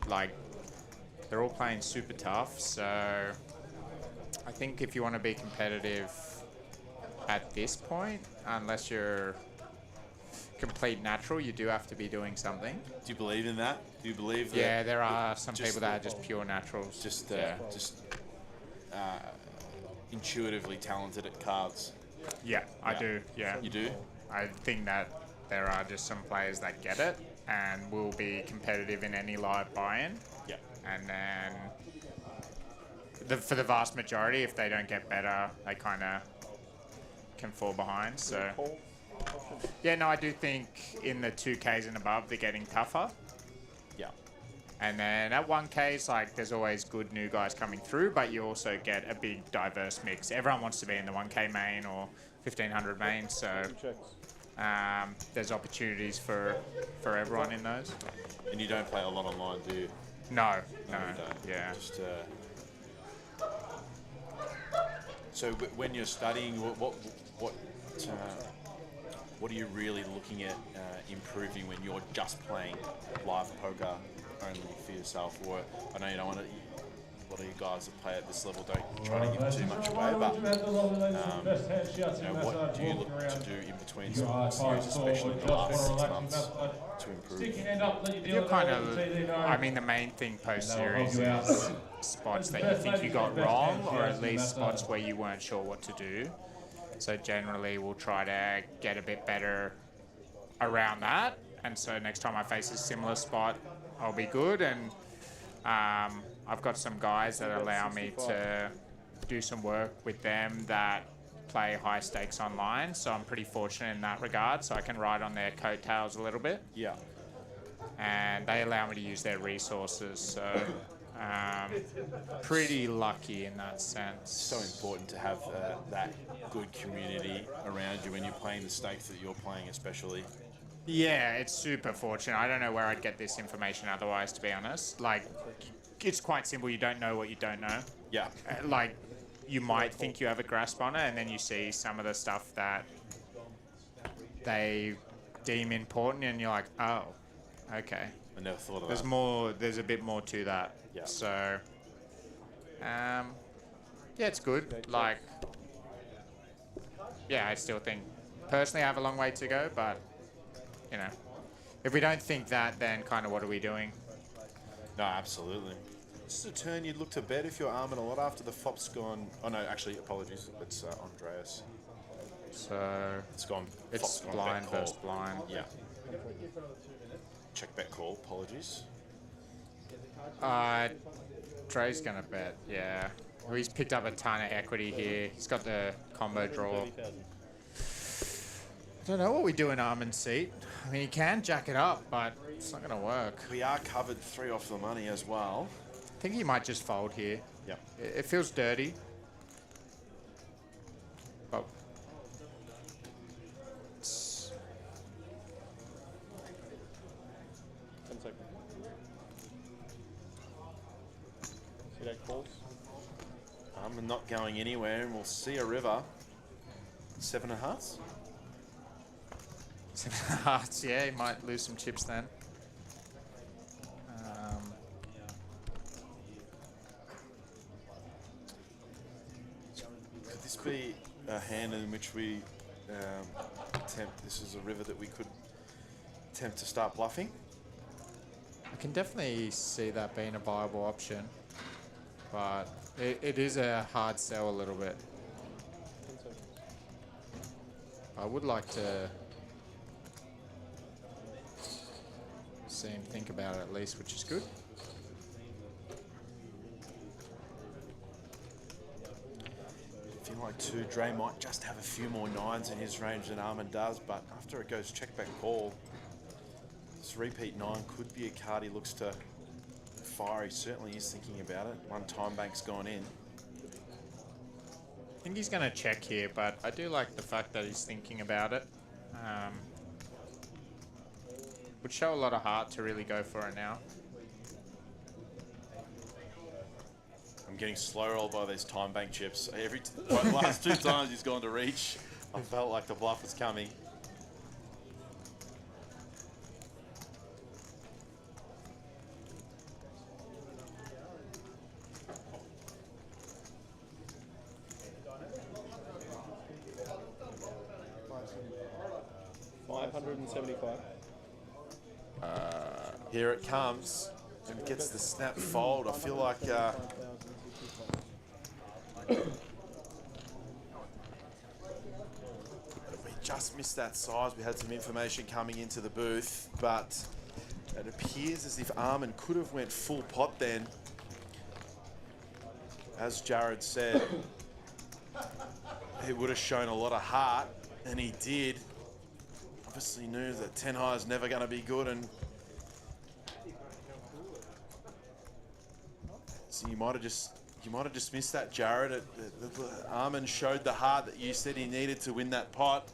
Like they're all playing super tough. So I think if you want to be competitive at this point, unless you're complete natural, you do have to be doing something. Do you believe in that? Do you believe that? Yeah, there are some people that are just pure naturals. Just intuitively talented at cards. Yeah, I do. Yeah. You do? I think that there are just some players that get it and will be competitive in any live buy-in. Yeah. And then for the vast majority, if they don't get better, they kind of can fall behind. So yeah, no, I do think in the 2Ks and above, they're getting tougher. Yeah. And then at 1Ks, like there's always good new guys coming through, but you also get a big diverse mix. Everyone wants to be in the 1K main or 1500 main, so there's opportunities for everyone in those. And you don't play a lot online, do you? No, You don't. yeah. Just, so when you're studying, what are you really looking at improving when you're just playing live poker only for yourself? Or I know you don't want to. A lot of you guys that play at this level don't try to give too much away, but what do you look to do in between series, especially in the last 6 months, to improve? You're kind of, I mean, the main thing post-series is spots that you think you got wrong, or at least spots where you weren't sure what to do. So generally, we'll try to get a bit better around that. And so next time I face a similar spot, I'll be good. And I've got some guys that allow me to do some work with them that play high stakes online. So I'm pretty fortunate in that regard. So I can ride on their coattails a little bit. Yeah. And they allow me to use their resources. So pretty lucky in that sense. So important to have that good community around you when you're playing the stakes that you're playing, especially. Yeah, it's super fortunate. I don't know where I'd get this information otherwise, to be honest. Like, it's quite simple. You don't know what you don't know. Yeah. Like, you might think you have a grasp on it, and then you see some of the stuff that they deem important, and you're like, oh, okay. I never thought of There's that. more. There's a bit more to that. Yeah. So, yeah, it's good. Like, yeah, I still think personally I have a long way to go, but you know, if we don't think that, then kind of what are we doing? No, absolutely. This is a turn you'd look to bet if you're arming a lot after the flop's gone. Oh no, actually, apologies. It's Andreas. So It's gone. it's flop's gone blind bet call. versus blind. Yeah. check bet call. Apologies. Dre's gonna bet, yeah. Well, he's picked up a ton of equity here. He's got the combo draw. 30,000. I don't know what we do in Armin's seat. I mean, he can jack it up, but it's not gonna work. We are covered 3 off the money as well. I think he might just fold here. Yep. It feels dirty. But 10 seconds. See that calls? I'm not going anywhere, and we'll see a river. 7 of hearts. 7 hearts, yeah, he might lose some chips then. Could this be a hand in which we attempt? This is a river that we could attempt to start bluffing. I can definitely see that being a viable option, but it is a hard sell a little bit. 10 seconds. I would like to see him think about it at least, which is good. I feel like too, Dre might just have a few more 9s in his range than Armin does, but after it goes check back call, this repeat 9 could be a card he looks to fire. He certainly is thinking about it. One time bank's gone in. I think he's going to check here, but I do like the fact that he's thinking about it. Would show a lot of heart to really go for it now. I'm getting slow rolled by these time bank chips. By the last 2 times he's gone to reach, I felt like the bluff was coming. $575. Here it comes, and gets the snap fold. I feel like we just missed that size. We had some information coming into the booth, but it appears as if Armin could have went full pot then. As Jared said, he would have shown a lot of heart, and he did. Obviously knew that 10 high is never going to be good, and so you might have just missed that, Jared. Armin showed the heart that you said he needed to win that pot.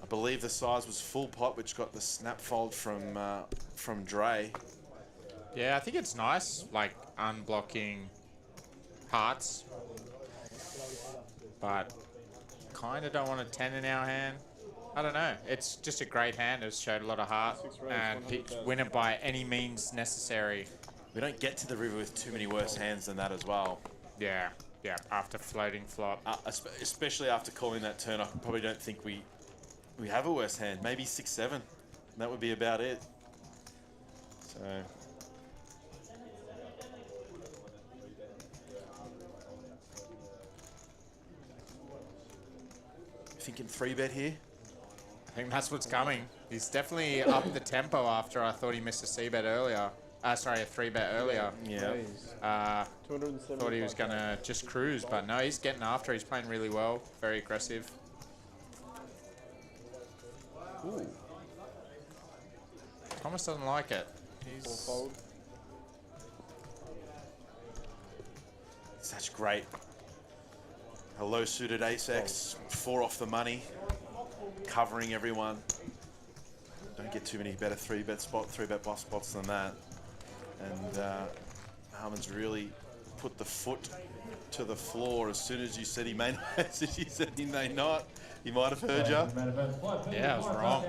I believe the size was full pot, which got the snap fold from Dre. Yeah, I think it's nice, like unblocking hearts, but kind of don't want a 10 in our hand. I don't know. It's just a great hand. It's showed a lot of heart, and win it by any means necessary. We don't get to the river with too many worse hands than that as well. Yeah, yeah. After floating flop, especially after calling that turn, I probably don't think we have a worse hand. Maybe 6-7. That would be about it. So. Thinking 3-bet here. I think that's what's coming. He's definitely up the tempo after I thought he missed a C-bet earlier. Sorry, a 3-bet earlier. Yeah. Thought he was going to just cruise, but no, he's getting after. He's playing really well. Very aggressive. Ooh. Thomas doesn't like it. He's such great. A low suited ace-X, 4 off the money, covering everyone. Don't get too many better 3-bet bluff spots than that. And Armin's really put the foot to the floor as soon as you said he may not. As you said he may not. He might have heard you. Yeah, I was wrong.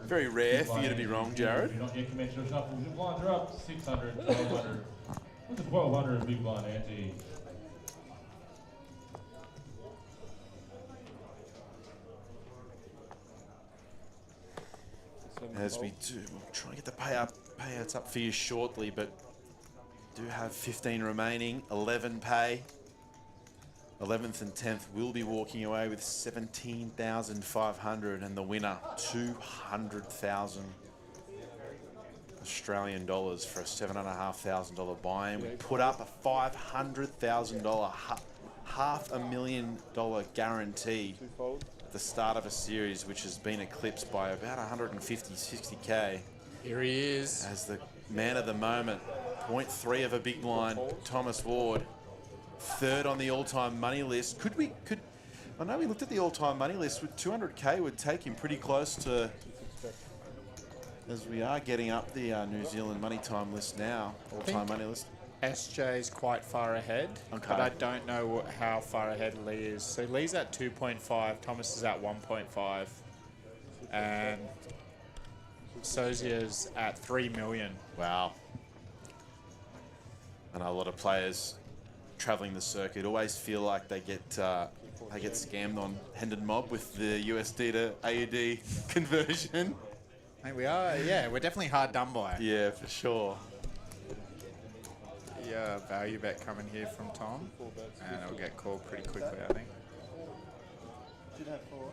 Very rare for you to be wrong, Jared. You're not yet commenced your shuffle. Your blinds are up 600, 1200. What's a 1200 big blind ante? As we do, we'll try and get the payouts up for you shortly, but do have 15 remaining, 11 pay. 11th and 10th will be walking away with 17,500, and the winner 200,000. Australian dollars for a $7,500 buy-in. We put up a $500,000, $500,000 guarantee at the start of a series, which has been eclipsed by about 60k. Here he is. As the man of the moment, 0.3 of a big blind, Thomas Ward, third on the all-time money list. I know we looked at the all-time money list. With 200k would take him pretty close to, as we are getting up the New Zealand money time list now, all-time money list. SJ's quite far ahead, Okay. but I don't know how far ahead Lee is. So Lee's at 2.5, Thomas is at 1.5, and Sozia's at 3 million. Wow. I know a lot of players traveling the circuit always feel like they get scammed on Hendon Mob with the USD to AUD conversion. I think we are, yeah, we're definitely hard done by. Yeah, for sure. Yeah, value bet coming here from Tom, and it'll get called pretty quickly, I think. Should have 4.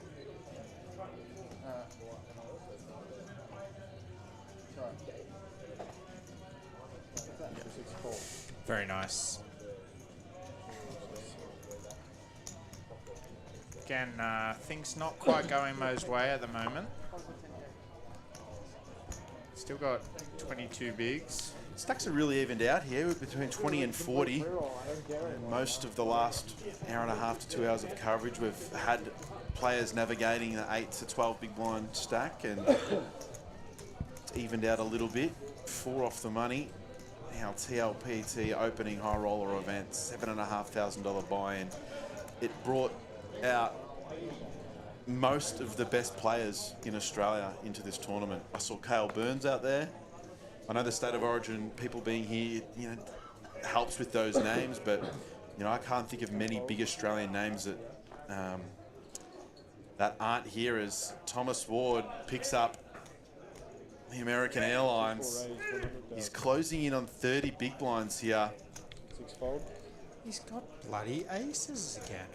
Very nice. Again, things not quite going Mo's way at the moment. Still got 22 bigs. Stacks are really evened out here between 20 and 40. And most of the last hour and a half to 2 hours of coverage, we've had players navigating the 8 to 12 big blind stack, and it's evened out a little bit. 4 off the money. Our TLPT opening high roller event, $7,500 buy-in. It brought out most of the best players in Australia into this tournament. I saw Cale Burns out there. I know the State of Origin people being here, helps with those names, but I can't think of many big Australian names that aren't here. As Thomas Ward picks up the American Airlines, he's closing in on 30 big blinds here. 6-fold. He's got bloody aces again.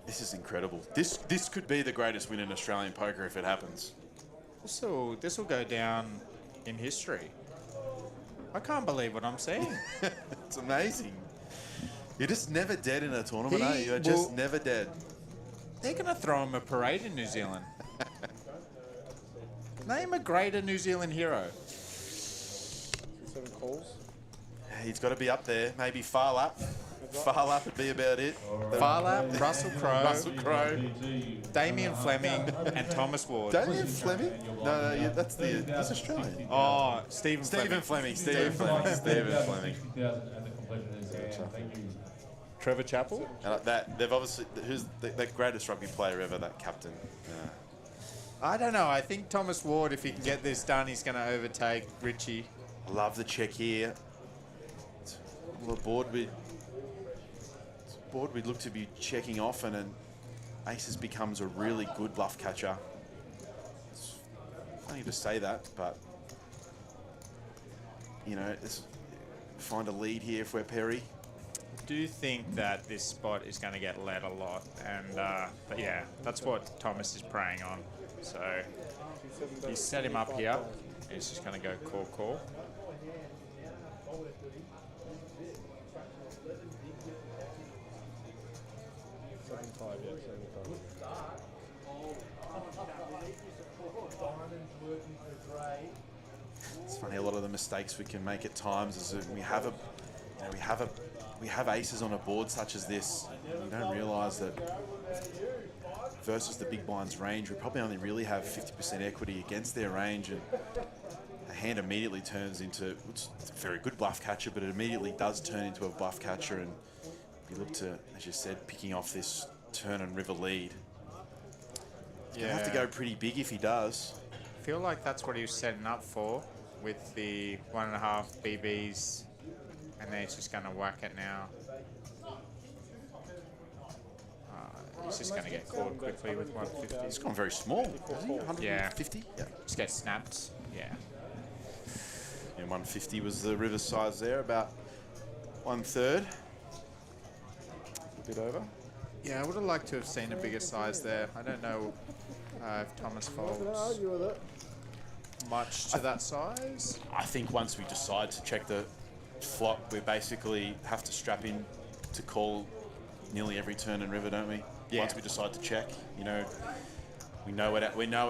This is incredible. This could be the greatest win in Australian poker if it happens. This will go down in history. I can't believe what I'm seeing. It's amazing. You're just never dead in a tournament, are you? You're just never dead. They're going to throw him a parade in New Zealand. Name a greater New Zealand hero. 7 calls. He's got to be up there. Maybe Far Lap. Far Lap would be about it. Far Lap, Russell Crowe, Damien Fleming, and Thomas Ward. Damien Fleming? No, yeah, that's Australian. Oh, Stephen Fleming. Stephen Fleming. Trevor Chappell? They've obviously, who's the greatest rugby player ever, that captain? I don't know. I think Thomas Ward, if he can get this done, he's going to overtake Richie. I love the check here. Well, the board we'd look to be checking off, and Aces becomes a really good bluff catcher. It's funny to say that, but find a lead here if we're Perry. I do think that this spot is going to get led a lot, and but yeah, that's what Thomas is preying on. So he set him up here. He's just going to go call. 7-5, yeah, 7-5. It's funny, a lot of the mistakes we can make at times is that we have aces on a board such as this. We don't realise that versus the big blind's range, we probably only really have 50% equity against their range, and a hand immediately turns into, it's a very good bluff catcher, but it immediately does turn into a bluff catcher, and we look to, as you said, picking off this turn and river lead. He's gonna have to go pretty big if he does. I feel like that's what he was setting up for with the 1.5 BBs, and then he's just going to whack it now. He's just going to get caught quickly with 150. He's gone very small, has he? 150? Yeah. Just get snapped. Yeah. And 150 was the river size there, about 1/3. A bit over. Yeah, I would have liked to have seen a bigger size there. I don't know if Thomas folds. much to that size. I think once we decide to check the flop, we basically have to strap in to call nearly every turn and river, don't we? Yeah. Once we decide to check, you know, we know what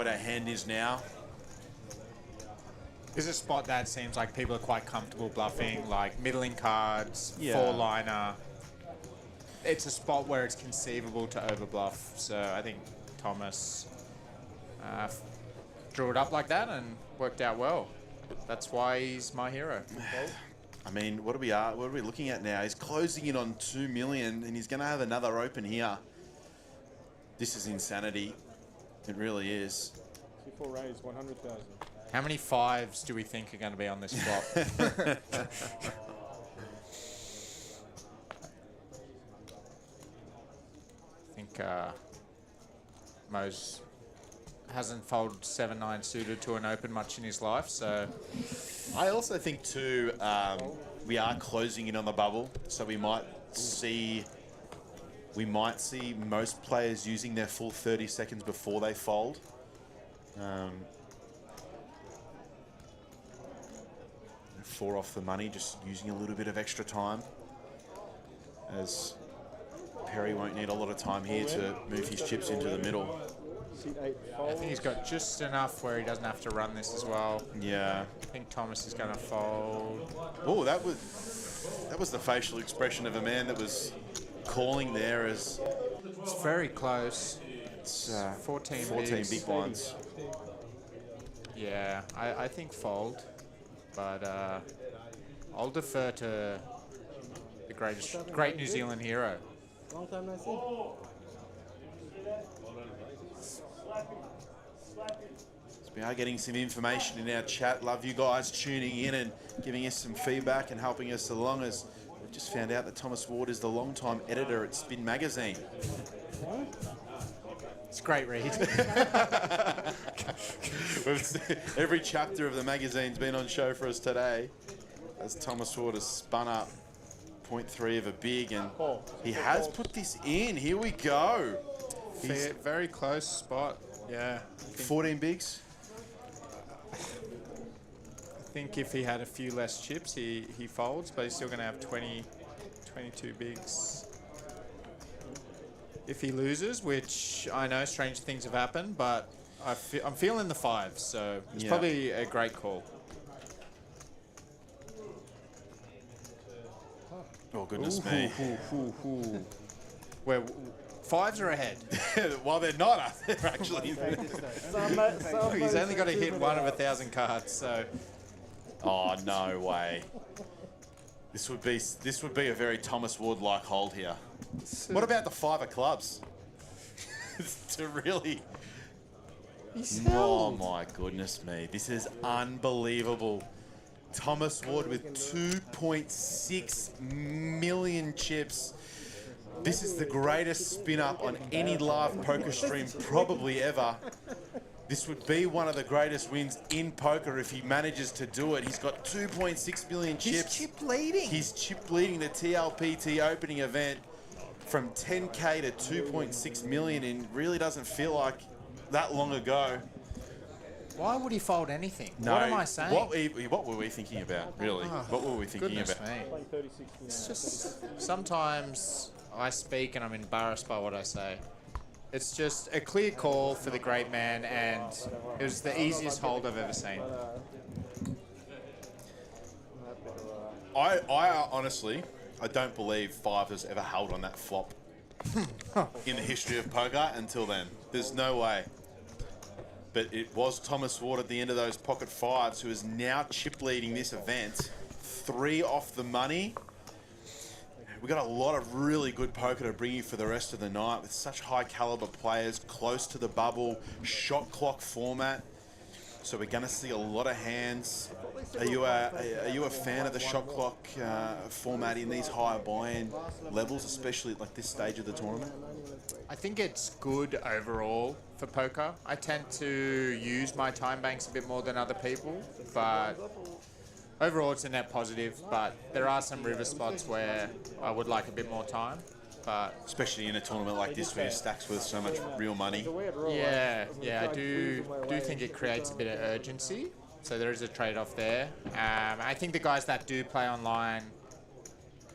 our hand is now. Is a spot that seems like people are quite comfortable bluffing, like middling cards, Yeah. 4-liner. It's a spot where it's conceivable to overbluff. So I think Thomas drew it up like that and worked out well. That's why he's my hero. I mean, what are we looking at now? He's closing in on 2 million, and he's going to have another open here. This is insanity. It really is. C4 raise 100,000. How many 5s do we think are going to be on this flop? I think Mo's hasn't folded 7-9 suited to an open much in his life, so I also think too, we are closing in on the bubble, so we might see most players using their full 30 seconds before they fold. 4 off the money, just using a little bit of extra time, as Perry won't need a lot of time here to move his chips into the middle. C8 I think he's got just enough where he doesn't have to run this as well. Yeah. I think Thomas is going to fold. Oh, that was the facial expression of a man that was calling there as It's very close. it's 14 big blinds. Yeah, I think fold, but I'll defer to the great New Zealand hero. Long time no see. We are getting some information in our chat. Love you guys tuning in and giving us some feedback and helping us along, as we've just found out that Thomas Ward is the long-time editor at Spin Magazine. It's a great read. Every chapter of the magazine's been on show for us today, as Thomas Ward has spun up 0.3 of a big, and he has put this in. Here we go. He's Very close spot. Yeah. 14 bigs. I think if he had a few less chips, he folds, but he's still going to have 22 bigs. If he loses, which I know strange things have happened, but I'm feeling the 5s, so it's probably a great call. Oh, goodness me. Where 5s are ahead. Well, they're not. They're actually. He's only got to hit one of 1,000 cards, so Oh, no way. This would be a very Thomas Ward-like hold here. What about the 5 of clubs? To really... Oh, my goodness me. This is unbelievable. Thomas Ward with 2.6 million chips. This is the greatest spin-up on any live poker stream probably ever. This would be one of the greatest wins in poker if he manages to do it. He's got 2.6 million chips. he's chip leading. He's chip leading the TLPT opening event from 10k to 2.6 million, and really doesn't feel like that long ago. Why would he fold anything? No, What am I saying? What were we thinking about, really? What were we thinking Goodness about? me. Playing 36. It's just sometimes I speak and I'm embarrassed by what I say. It's just a clear call for the great man, and it was the easiest hold I've ever seen. I honestly, I don't believe 5 has ever held on that flop in the history of poker until then. There's no way. But it was Thomas Ward at the end of those pocket 5s who is now chip leading this event. 3 off the money. We've got a lot of really good poker to bring you for the rest of the night with such high caliber players, close to the bubble, shot clock format. So we're going to see a lot of hands. Are you a fan of the shot clock format in these higher buy-in levels, especially at like this stage of the tournament? I think it's good overall for poker. I tend to use my time banks a bit more than other people, but overall it's a net positive. But there are some river spots where I would like a bit more time. But Especially in a tournament like this where your stack's worth so much real money. yeah, I do think it creates a bit of urgency. So there is a trade-off there. I think the guys that do play online,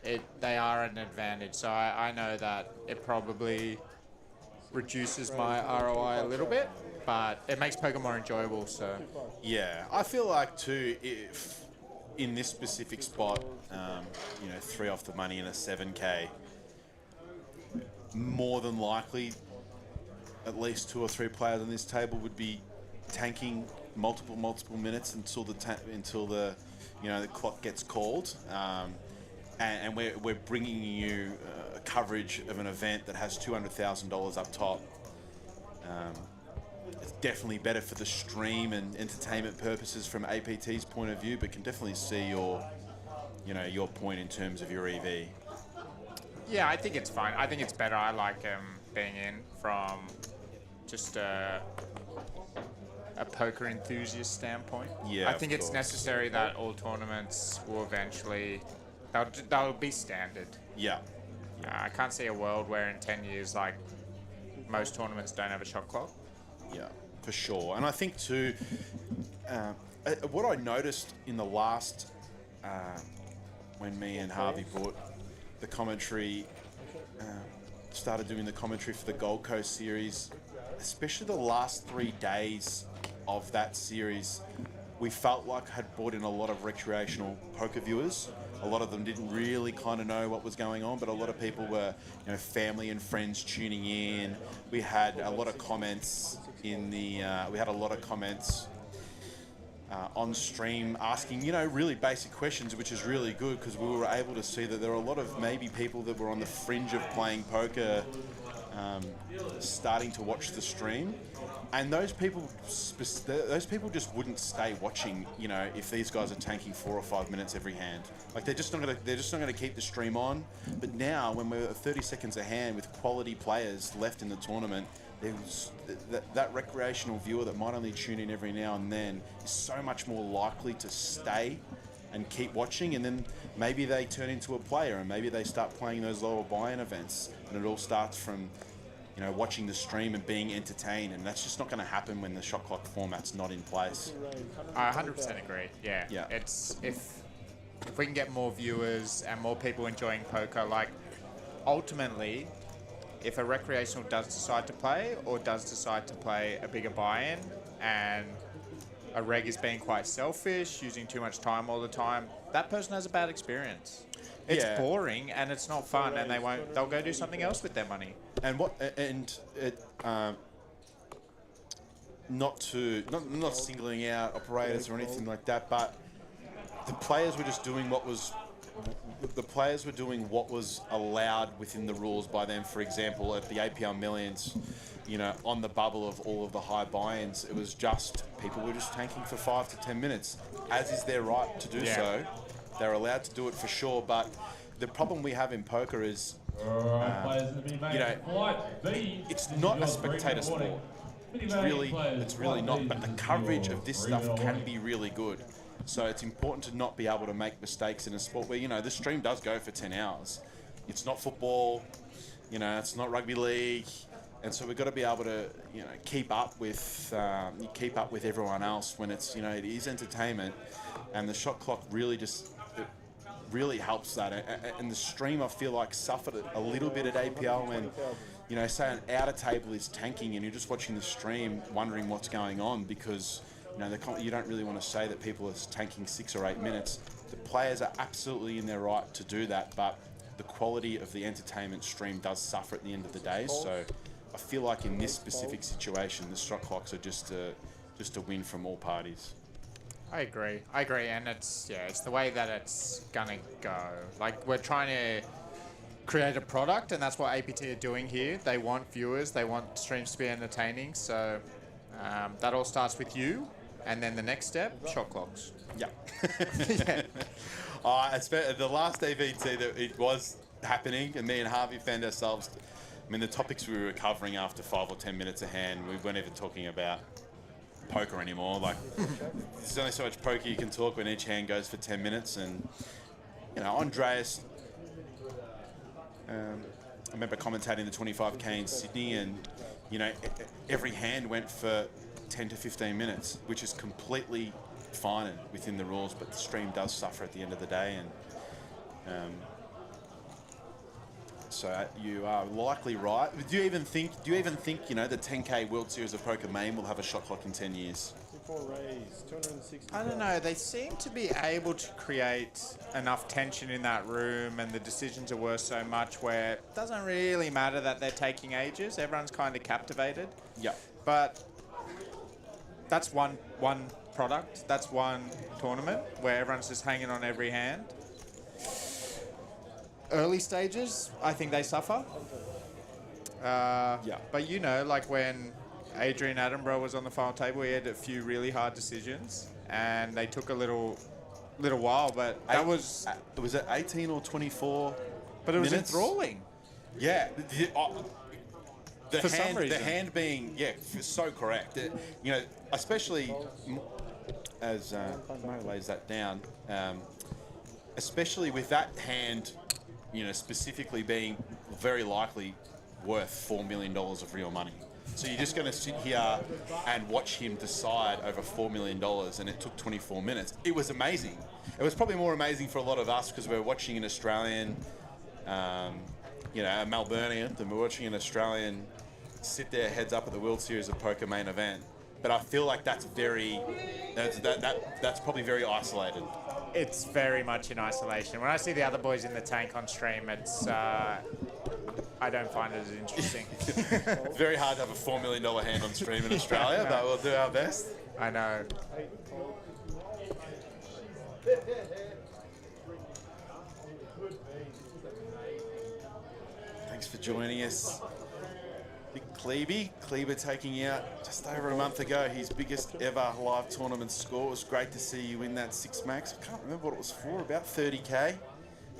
they are at an advantage. So I know that it probably reduces my ROI a little bit, but it makes poker more enjoyable. So Yeah, I feel like too, if in this specific spot, 3 off the money and a 7k, more than likely, at least 2 or 3 players on this table would be tanking multiple minutes until the the clock gets called, and we're bringing you coverage of an event that has $200,000 up top. It's definitely better for the stream and entertainment purposes from APT's point of view, but can definitely see your point in terms of your EV. yeah, I think it's fine. I think it's better. I like being in from just a poker enthusiast standpoint. Yeah, I think of it's course. necessary that all tournaments will eventually, they'll be standard. Yeah. I can't see a world where in 10 years, like, most tournaments don't have a shot clock. Yeah, for sure. And I think too, what I noticed in the last, when me and Harvey brought the commentary, started doing the commentary for the Gold Coast series, especially the last 3 days of that series, we felt like had brought in a lot of recreational poker viewers. A lot of them didn't really kind of know what was going on, but a lot of people were, family and friends tuning in. We had a lot of comments on stream asking, really basic questions, which is really good because we were able to see that there were a lot of maybe people that were on the fringe of playing poker starting to watch the stream, and those people just wouldn't stay watching. If these guys are tanking 4 or 5 minutes every hand, like they're just not gonna keep the stream on. But now, when we're 30 seconds a hand with quality players left in the tournament, there's that recreational viewer that might only tune in every now and then is so much more likely to stay and keep watching, and then maybe they turn into a player and maybe they start playing those lower buy-in events, and it all starts from watching the stream and being entertained, and that's just not going to happen when the shot clock format's not in place. I 100% agree. Yeah. It's if we can get more viewers and more people enjoying poker, like ultimately, if a recreational does decide to play or does decide to play a bigger buy-in, and a reg is being quite selfish, using too much time all the time, that person has a bad experience. It's boring and it's not fun, and they'll go do something else with their money. And not singling out operators or anything like that, but the players were just doing what was allowed within the rules by them. For example, at the APL Millions, on the bubble of all of the high buy-ins, it was just people were just tanking for 5 to 10 minutes, as is their right to do so. They're allowed to do it for sure, but the problem we have in poker is, it's not a spectator sport. It's really not. But the coverage of this stuff can be really good. So it's important to not be able to make mistakes in a sport where, the stream does go for 10 hours. It's not football, it's not rugby league. And so we've got to be able to, keep up with everyone else when it's, it is entertainment, and the shot clock really helps that. And the stream, I feel like, suffered a little bit at APL when, say an outer table is tanking and you're just watching the stream wondering what's going on because, you don't really want to say that people are tanking 6 or 8 minutes. The players are absolutely in their right to do that, but the quality of the entertainment stream does suffer at the end of the day. So I feel like in this specific situation, the shot clocks are just a win from all parties. I agree, and it's the way that it's gonna go. Like, we're trying to create a product, and that's what APT are doing here. They want viewers, they want streams to be entertaining, so that all starts with you, and then the next step, shot clocks. Yeah. The last APT that it was happening, and me and Harvey found ourselves, the topics we were covering after 5 or 10 minutes a hand, we weren't even talking about poker anymore. Like, there's only so much poker you can talk when each hand goes for 10 minutes. And Andreas, I remember commentating the 25k in Sydney, and every hand went for 10 to 15 minutes, which is completely fine and within the rules, but the stream does suffer at the end of the day, and so you are likely right. Do you even think the 10K World Series of Poker Main will have a shot clock in 10 years? Before raise, 260. I don't know. They seem to be able to create enough tension in that room, and the decisions are worth so much where it doesn't really matter that they're taking ages. Everyone's kind of captivated. Yeah. But that's one product. That's one tournament where everyone's just hanging on every hand. Early stages, I think they suffer. Yeah. But like when Adrian Attenborough was on the final table, he had a few really hard decisions, and they took a little while. But that was it 18 or 24? But it was minutes? enthralling. Yeah. For some reason. The hand being so correct. Especially as Mo lays that down. Especially with that hand, specifically being very likely worth $4 million of real money. So you're just going to sit here and watch him decide over $4 million, and it took 24 minutes. It was amazing. It was probably more amazing for a lot of us because we were watching an Australian, a Melburnian, and we're watching an Australian sit there heads up at the World Series of Poker main event. But I feel like that's probably very isolated. It's very much in isolation. When I see the other boys in the tank on stream, it's I don't find it as interesting. Very hard to have a $4 million hand on stream in Australia, but we'll do our best. I know. Thanks for joining us. Big Kleber taking out just over a month ago his biggest ever live tournament score. It was great to see you win that 6 max. I can't remember what it was for, about 30k.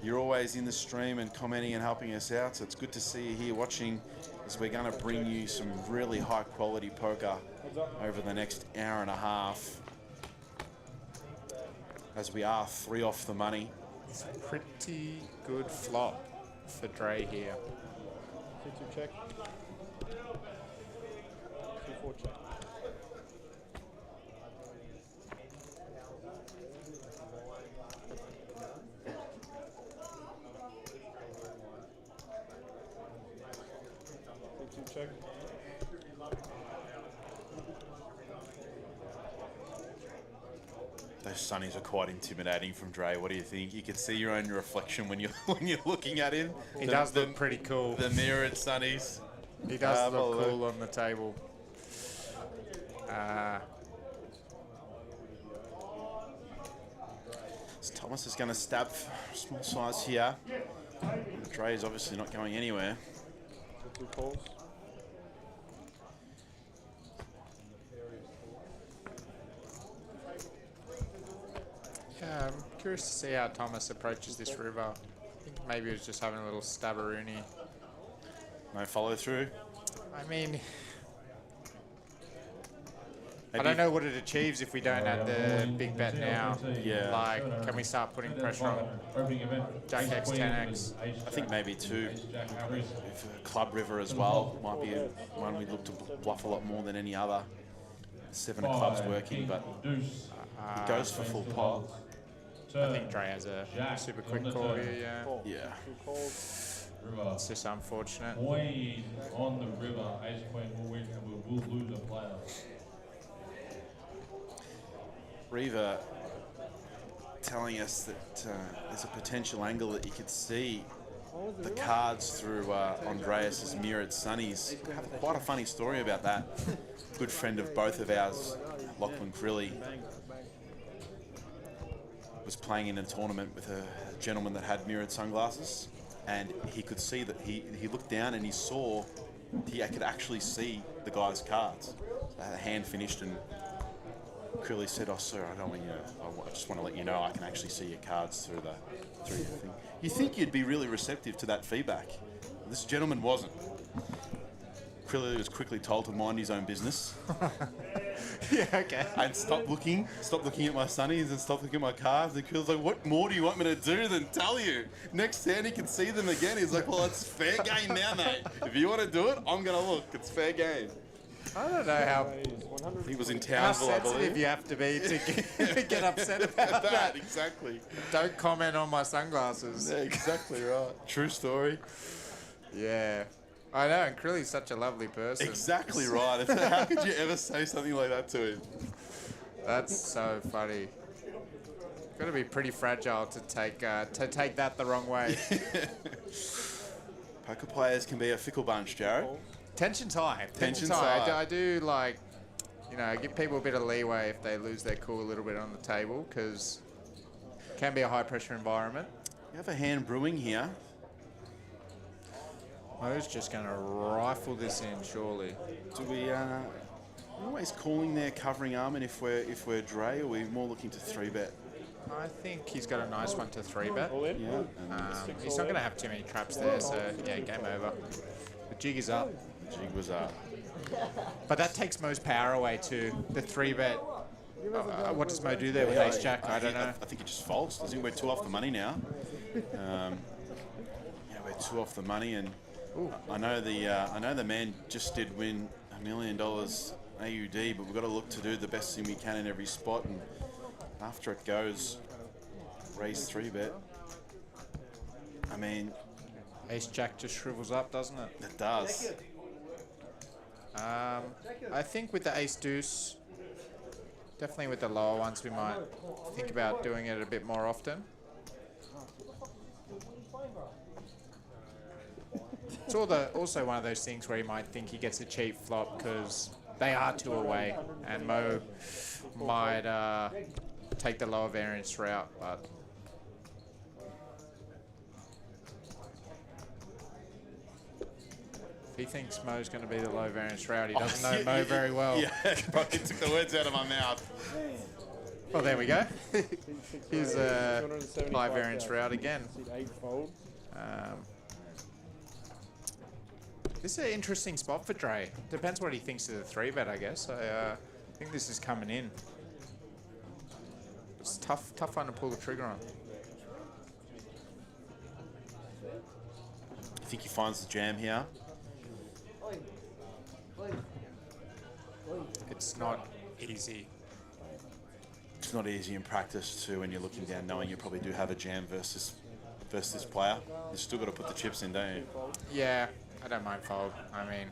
You're always in the stream and commenting and helping us out, so it's good to see you here watching as we're going to bring you some really high quality poker over the next hour and a half. As we are 3 off the money. It's a pretty good flop for Dre here. C2 check. C4 check. C2 check. Those sunnies are quite intimidating from Dre. What do you think? You can see your own reflection when you're looking at him. He does look pretty cool. The mirrored sunnies. He does look cool on the table. So Thomas is going to stab small size here. Dre is obviously not going anywhere. C2 calls. Yeah, I'm curious to see how Thomas approaches this river. I think maybe he was just having a little stabberoonie. No follow through. I mean, I don't know what it achieves if we don't add the big bet now. Yeah. Like, can we start putting pressure on Jack X, 10X? I think maybe 2. If Club River as well might be one we look to bluff a lot more than any other. 7 of clubs working, but he goes for full pot. I think Dre has a super quick call here, yeah. Yeah. 2 calls. It's just unfortunate. Queen on the river. Ace Queen will win and we will lose a player. Riva telling us that there's a potential angle that you could see the cards through Andreas's mirrored sunnies. I have quite a funny story about that. Good friend of both of ours, Lachlan Crilly, was playing in a tournament with a gentleman that had mirrored sunglasses, and he could see that he looked down and he saw he could actually see the guy's cards. So the hand finished and Crilly said, "Oh, sir, I don't want you to, I just want to let you know I can actually see your cards through your thing." You think you'd be really receptive to that feedback. This gentleman wasn't. Crilly was quickly told to mind his own business. Yeah, okay. And stop looking at my sunnies and stop looking at my cards. And Crilly's like, "What more do you want me to do than tell you?" Next hand he can see them again. He's like, "Well, it's fair game now, mate. If you want to do it, I'm going to look. It's fair game." I don't know how He was in how Townsville, I sensitive believe. you have to be to get upset about that. Exactly. Don't comment on my sunglasses. Yeah, exactly right. True story. Yeah. I know, and Krilly's such a lovely person. Exactly right. How could you ever say something like that to him? That's so funny. Got to be pretty fragile to take that the wrong way. Poker players can be a fickle bunch, Jared. Tension's high. Tension's high. high. I do like, give people a bit of leeway if they lose their cool a little bit on the table, because it can be a high pressure environment. You have a hand brewing here. Mo's just going to rifle this in, surely. Do we always calling there covering arm, and if we're Dre, or are we more looking to 3-bet? I think he's got a nice one to 3-bet. All in? Yeah. He's not going to have too many traps there, so yeah, game over. The jig is up. Jig was up. But that takes Mo's power away too. The 3-bet. What does Mo do there with Ace Jack? I don't know. I think it just folds. I think we're 2 off the money now. We're 2 off the money, and I know the man just did win $1 million AUD, but we've got to look to do the best thing we can in every spot, and after it goes, raise 3-bet. I mean, Ace Jack just shrivels up, doesn't it? it does. I think with the Ace Deuce, definitely with the lower ones, we might think about doing it a bit more often. It's also one of those things where you might think he gets a cheap flop because they are 2 away, and Mo might take the lower variance route, but if he thinks Mo's going to be the low variance route, he doesn't know Mo very well. Yeah, fucking took the words out of my mouth. Well, there we go. Here's a high variance route again. This is an interesting spot for Dre. Depends what he thinks of the 3-bet, I guess. I think this is coming in. It's tough one to pull the trigger on. I think he finds the jam here. It's not easy. It's not easy in practice too when you're looking down knowing you probably do have a jam versus this player. You've still got to put the chips in, don't you? Yeah, I don't mind fold. I mean,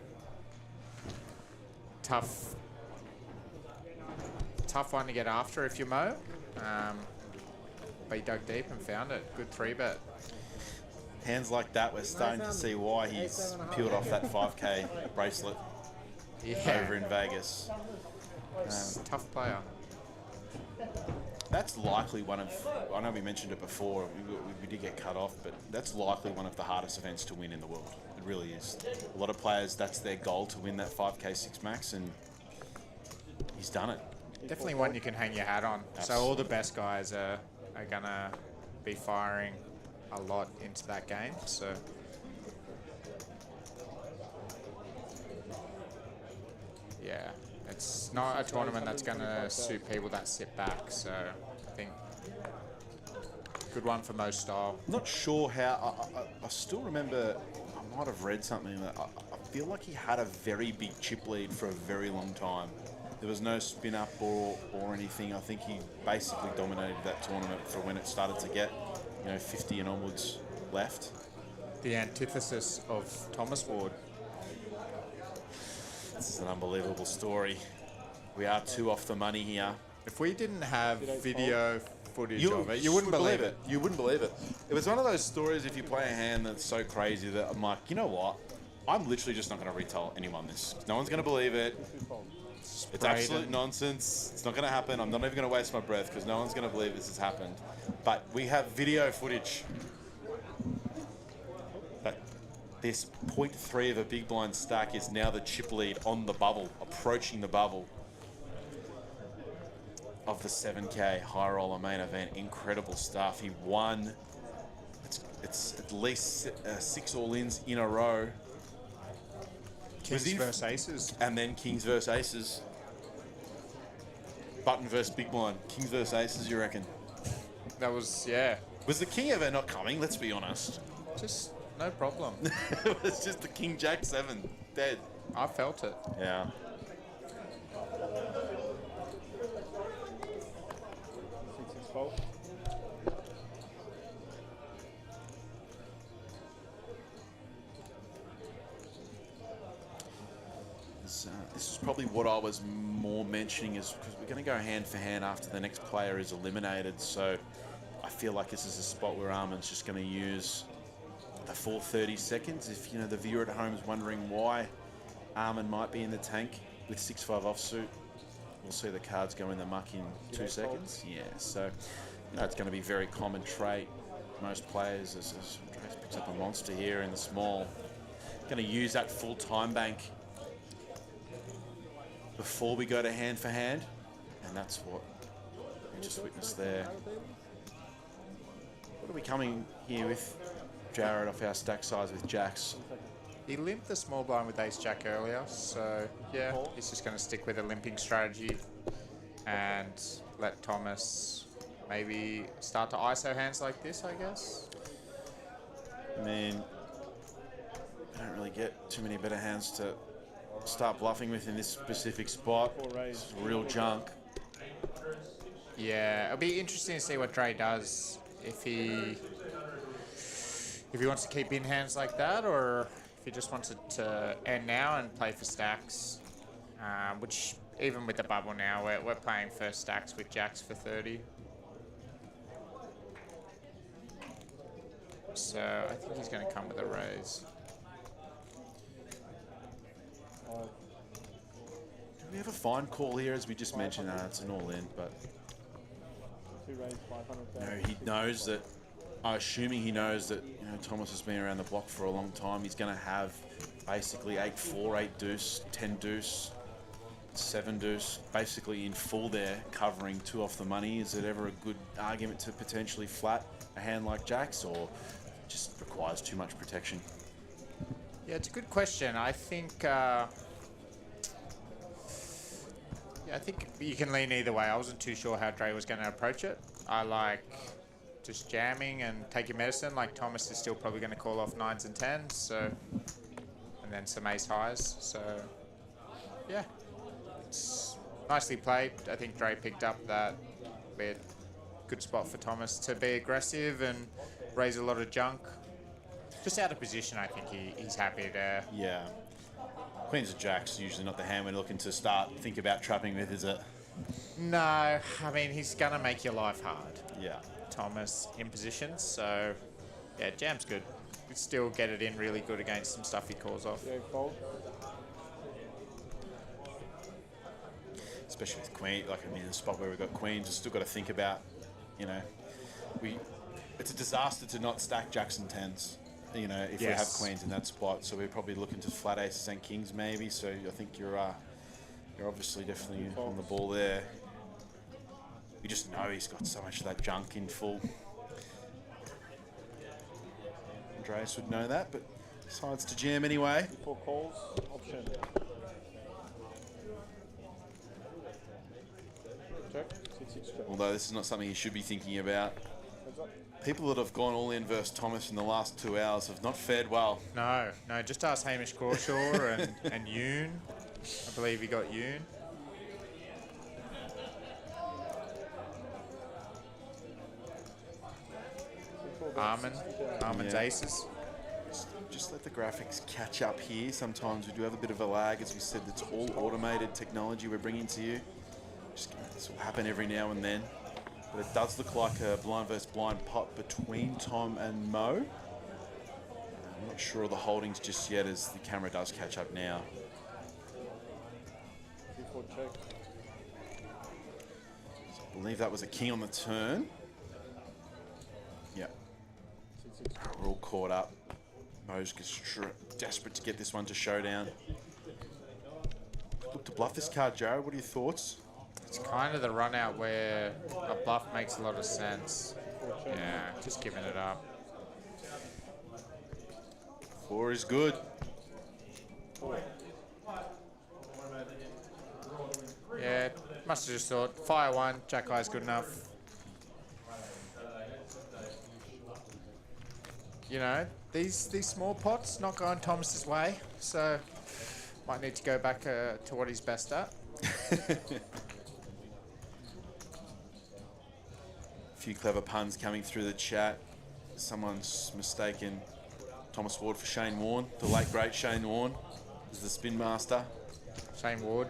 tough one to get after if you Mo. But he dug deep and found it. Good 3-bet. Hands like that, we're starting to see why he's peeled off that 5k bracelet over in Vegas. Tough player. That's likely one of, I know we mentioned it before, we did get cut off, but that's likely one of the hardest events to win in the world. It really is. A lot of players, that's their goal, to win that 5k 6 max, and he's done it. Definitely one you can hang your hat on. So all the best guys are going to be firing a lot into that game. So yeah, it's not a tournament that's going to suit people that sit back. So I think good one for most style. Not sure how, I still remember, I might have read something that I feel like he had a very big chip lead for a very long time. There was no spin up or anything. I think he basically dominated that tournament for when it started to get, 50 and onwards left. The antithesis of Thomas Ward. This is an unbelievable story. We are 2 off the money here. If we didn't have video footage of it, you wouldn't believe it. You wouldn't believe it. It was one of those stories, if you play a hand that's so crazy that I'm like, you know what? I'm literally just not going to retell anyone this. No one's going to believe it. It's absolute nonsense. It's not going to happen. I'm not even going to waste my breath because no one's going to believe this has happened. But we have video footage. But this 0.3 of a big blind stack is now the chip lead on the bubble, approaching the bubble of the 7K high roller main event. Incredible stuff. He won. It's at least 6 all-ins in a row. Kings versus Aces. And then Kings versus Aces. Button versus Big Blind. Kings versus Aces, you reckon? That was, yeah. Was the King ever not coming? Let's be honest. Just no problem. It was just the King Jack 7. Dead. I felt it. Yeah. this is probably what I was more mentioning, is because we're going to go hand for hand after the next player is eliminated. So I feel like this is a spot where Armin's just going to use the full 30 seconds. If the viewer at home is wondering why Armin might be in the tank with 6-5 offsuit, we'll see the cards go in the muck in 2 seconds. Yeah, so it's going to be a very common trait. Most players, as Trace picks up a monster here in the small, going to use that full time bank before we go to hand for hand, and that's what we just witnessed there. What are we coming here with, Jared, off our stack size with jacks? He limped the small blind with ace jack earlier, so yeah, he's just going to stick with a limping strategy and let Thomas maybe start to ISO hands like this, I guess. I mean, I don't really get too many better hands to start bluffing with in this specific spot. It's real junk. Yeah, it'll be interesting to see what Dre does, if he wants to keep in hands like that, or if he just wants it to end now and play for stacks, which even with the bubble now, we're playing for stacks with jacks for 30. So I think he's going to come with a raise. Do we have a fine call here, as we just mentioned? It's an all-in, but he knows that. I'm assuming he knows that Thomas has been around the block for a long time. He's going to have basically 8-4, 8 deuce, 10 deuce, 7 deuce, basically in full there, covering 2 off the money. Is it ever a good argument to potentially flat a hand like jacks, or just requires too much protection? Yeah, it's a good question. I think I think you can lean either way. I wasn't too sure how Dre was going to approach it. I like just jamming and taking medicine. Like Thomas is still probably going to call off 9s and 10s, so, and then some ace highs. So yeah, it's nicely played. I think Dre picked up that bit. Good spot for Thomas to be aggressive and raise a lot of junk. Just out of position, I think he's happy there. Yeah. Queens of jacks usually not the hand we're looking to think about trapping with, is it? No, I mean, he's going to make your life hard. Yeah. Thomas in position, so yeah, jam's good. We still get it in really good against some stuff he calls off. Yeah, fold. Especially with queen, in a spot where we've got queens, we've still got to think about, it's a disaster to not stack jacks and 10s, if we have queens in that spot. So we're probably looking to flat aces and kings maybe. So I think you're obviously definitely on the ball there. You just know he's got so much of that junk in full. Andreas would know that, but decides to jam anyway. 4 calls, option. Check, 6-6 check. Although this is not something he should be thinking about. People that have gone all in versus Thomas in the last 2 hours have not fared well. No, just ask Hamish Crawshaw and Yoon. I believe he got Yoon. Armin's aces. Just let the graphics catch up here. Sometimes we do have a bit of a lag. As we said, it's all automated technology we're bringing to you. This will happen every now and then. But it does look like a blind versus blind pot between Tom and Mo. I'm not sure of the holdings just yet, as the camera does catch up now. Check. So I believe that was a king on the turn. Yeah. We're all caught up. Mo's desperate to get this one to showdown. Look to bluff this card, Jared. What are your thoughts? It's kind of the run out where a bluff makes a lot of sense. Yeah, just giving it up. 4 is good. Yeah, must have just thought, fire 1, jack high's good enough. These small pots not going Thomas's way, so might need to go back to what he's best at. Few clever puns coming through the chat. Someone's mistaken Thomas Ward for Shane Warne. The late great Shane Warne is the spin master. Shane Ward.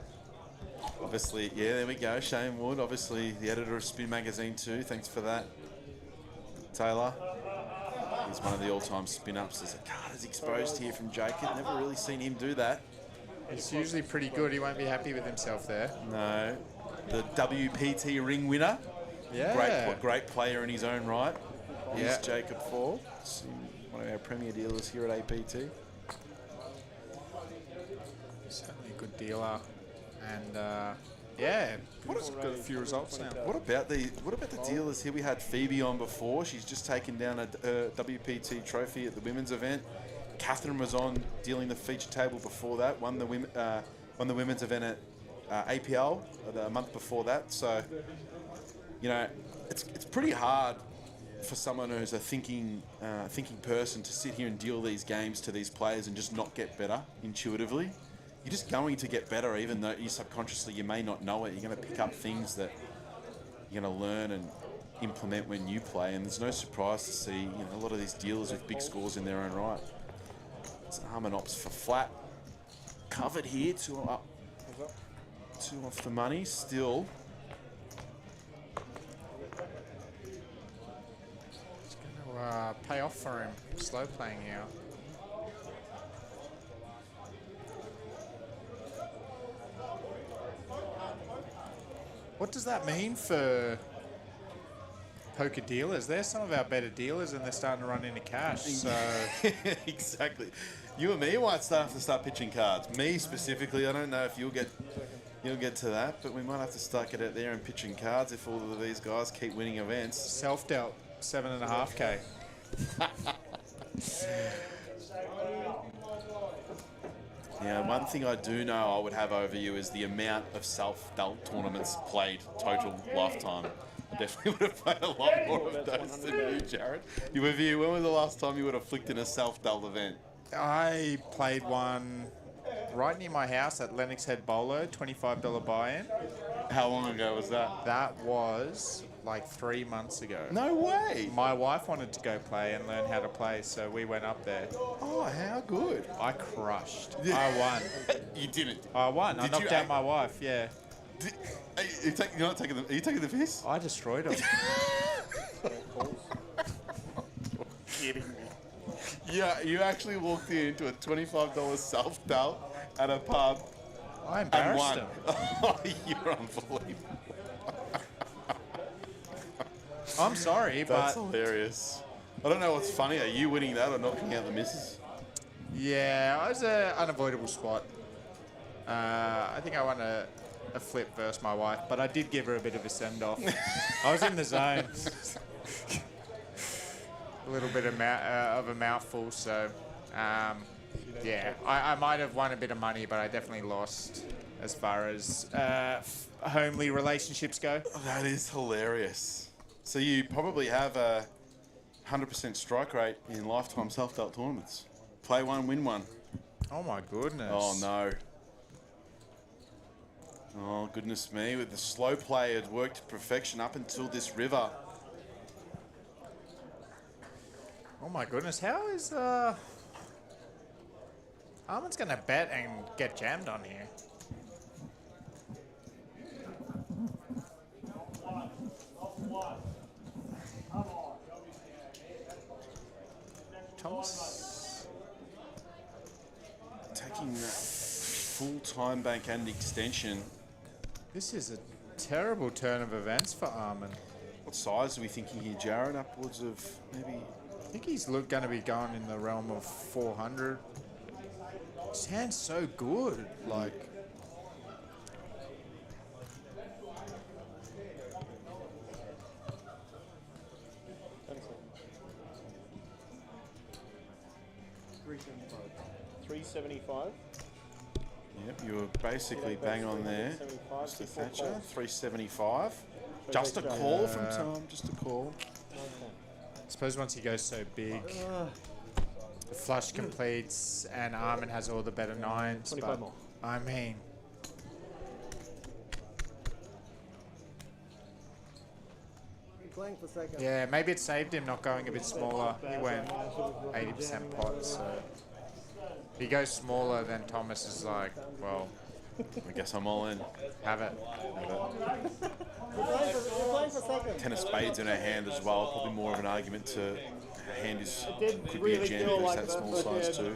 Obviously, yeah, there we go. Shane Wood, obviously the editor of Spin Magazine too. Thanks for that, Taylor. He's one of the all-time spin-ups. There's a card is exposed here from Jacob. Never really seen him do that. He's usually pretty good. He won't be happy with himself there. No. The WPT ring winner. Yeah. Great player in his own right. Yeah. Is Jacob Fall. One of our premier dealers here at APT. Certainly a good dealer. And yeah, he's got a few results now. What about the dealers here? We had Phoebe on before. She's just taken down a WPT trophy at the women's event. Catherine was on dealing the feature table before that. Won the women's event at APL the month before that. So, you know, it's pretty hard for someone who's a thinking person to sit here and deal these games to these players and just not get better intuitively. You're just going to get better, even though you subconsciously you may not know it. You're going to pick up things that you're going to learn and implement when you play, and there's no surprise to see a lot of these dealers with big scores in their own right. It's Armin opts for flat, covered here, two off the money still. It's going to pay off for him. Slow playing here. What does that mean for poker dealers? They're some of our better dealers, and they're starting to run into cash. So Exactly. You and me might have to start pitching cards. Me specifically, I don't know if you'll get to that, but we might have to start it out there and pitching cards if all of these guys keep winning events. self-dealt 7.5k. Yeah, one thing I do know I would have over you is the amount of self-dealt tournaments played total lifetime. I definitely would have played a lot more of those than you, Jared. When was the last time you would have flicked in a self-dealt event? I played one right near my house at Lennox Head Bolo, $25 buy-in. How long ago was that? That was like 3 months ago. No way. My wife wanted to go play and learn how to play, so we went up there. Oh, how good. I crushed. I won. You didn't. I won. I Did knocked you out my wife, yeah. Are you taking the piss? I destroyed her. Kidding me. Yeah, you actually walked into a $25 self-dealt at a pub I and embarrassed won. him. Oh, you're unbelievable. I'm sorry, That's but hilarious. I don't know what's funnier, you winning that or knocking out the missus. yeah, I was an unavoidable spot. I think I won a flip versus my wife, but I did give her a bit of a send-off. I was in the zone. A little bit of a mouthful, so yeah, I might have won a bit of money, but I definitely lost as far as homely relationships go. That is hilarious. So you probably have a 100% strike rate in lifetime self-dealt tournaments. Play one, win one. Oh my goodness. Oh no. Oh goodness me, with the slow play it worked to perfection up until this river. Oh my goodness, how is Armin's gonna bet and get jammed on here? Thomas Taking that full time bank and extension. This is a terrible turn of events for Armin. What size are we thinking here, Jared? Upwards of maybe... I think he's going to be going in the realm of 400. His hand's so good, like... $375. Yep, you were basically bang on there. Mr. Thatcher, 375. Just a call from Tom, just a call. I suppose once he goes so big, the flush completes and Armin has all the better nines. 25 But more. I mean, Playing for second. yeah, maybe it saved him not going a bit smaller. He went 80% pot, so if he goes smaller, then Thomas is like, well, I guess I'm all in. Have it. We're playing for second. Ten of spades in her hand as well. Probably more of an argument to her hand is Did could be a really jam feel because like that small that, size but too.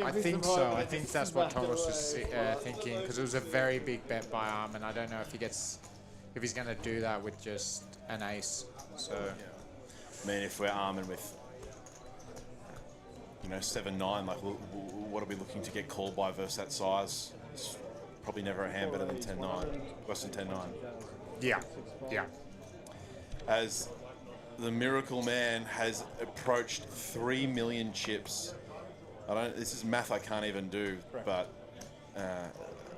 I think so. I think that's what Thomas was thinking, because it was a very big bet by Arm, I don't know if he's going to do that with just an ace. So I mean, if we're arming with 7-9, like what are we looking to get called by versus that size? It's probably never a hand better than 10-9, worse than 10-9. yeah. As the Miracle Man has approached 3 million chips. This is math I can't even do, but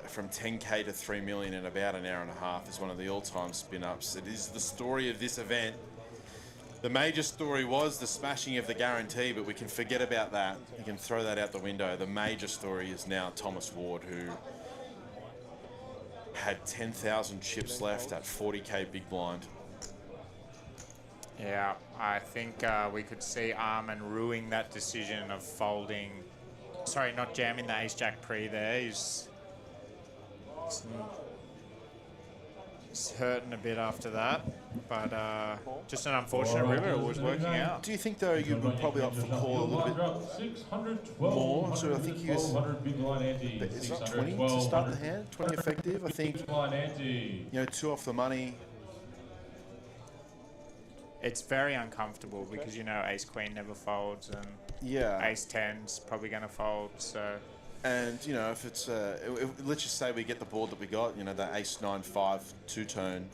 from 10k to 3 million in about an hour and a half is one of the all-time spin-ups. It is the story of this event. The major story was the smashing of the guarantee, but we can forget about that. You can throw that out the window. The major story is now Thomas Ward, who had 10,000 chips left at 40k big blind. Yeah, I think we could see Armin ruining that decision of folding. Sorry, not jamming the ace-jack pre there. He's hurting a bit after that, but just an unfortunate river. It was working out. Do you think, though, you would probably opt for call a little bit more? So I think he was, it's not 20 to start the hand, 20 effective. I think, 2 off the money. It's very uncomfortable because ace-queen never folds, and ace-10's probably going to fold. So, and if it's let's just say we get the board that we got, the ace-9-5 two-tone.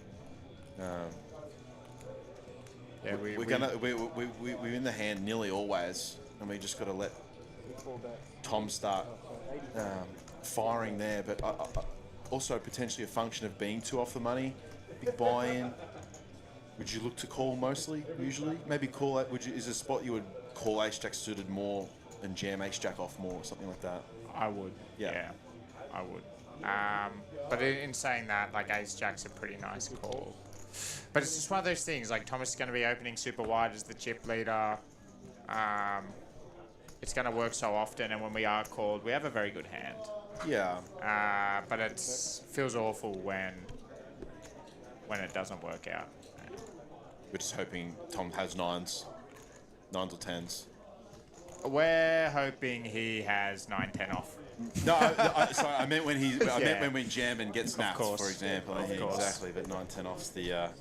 We're in the hand nearly always, and we just got to let Tom start firing there. But also potentially a function of being 2 off the money, big buy-in. Would you look to call mostly, usually? Maybe call, is a spot you would call ace-jack suited more and jam ace-jack off more or something like that? I would. Yeah, I would. But in saying that, like, ace-jack's a pretty nice call. But it's just one of those things, like, Thomas is going to be opening super wide as the chip leader. It's going to work so often, and when we are called, we have a very good hand. Yeah. But it feels awful when it doesn't work out. We're just hoping Tom has 9s or 10s. We're hoping he has 9-10 off. No, sorry, I meant when when we jam and get snaps, for example. Exactly, but 9-10 off's the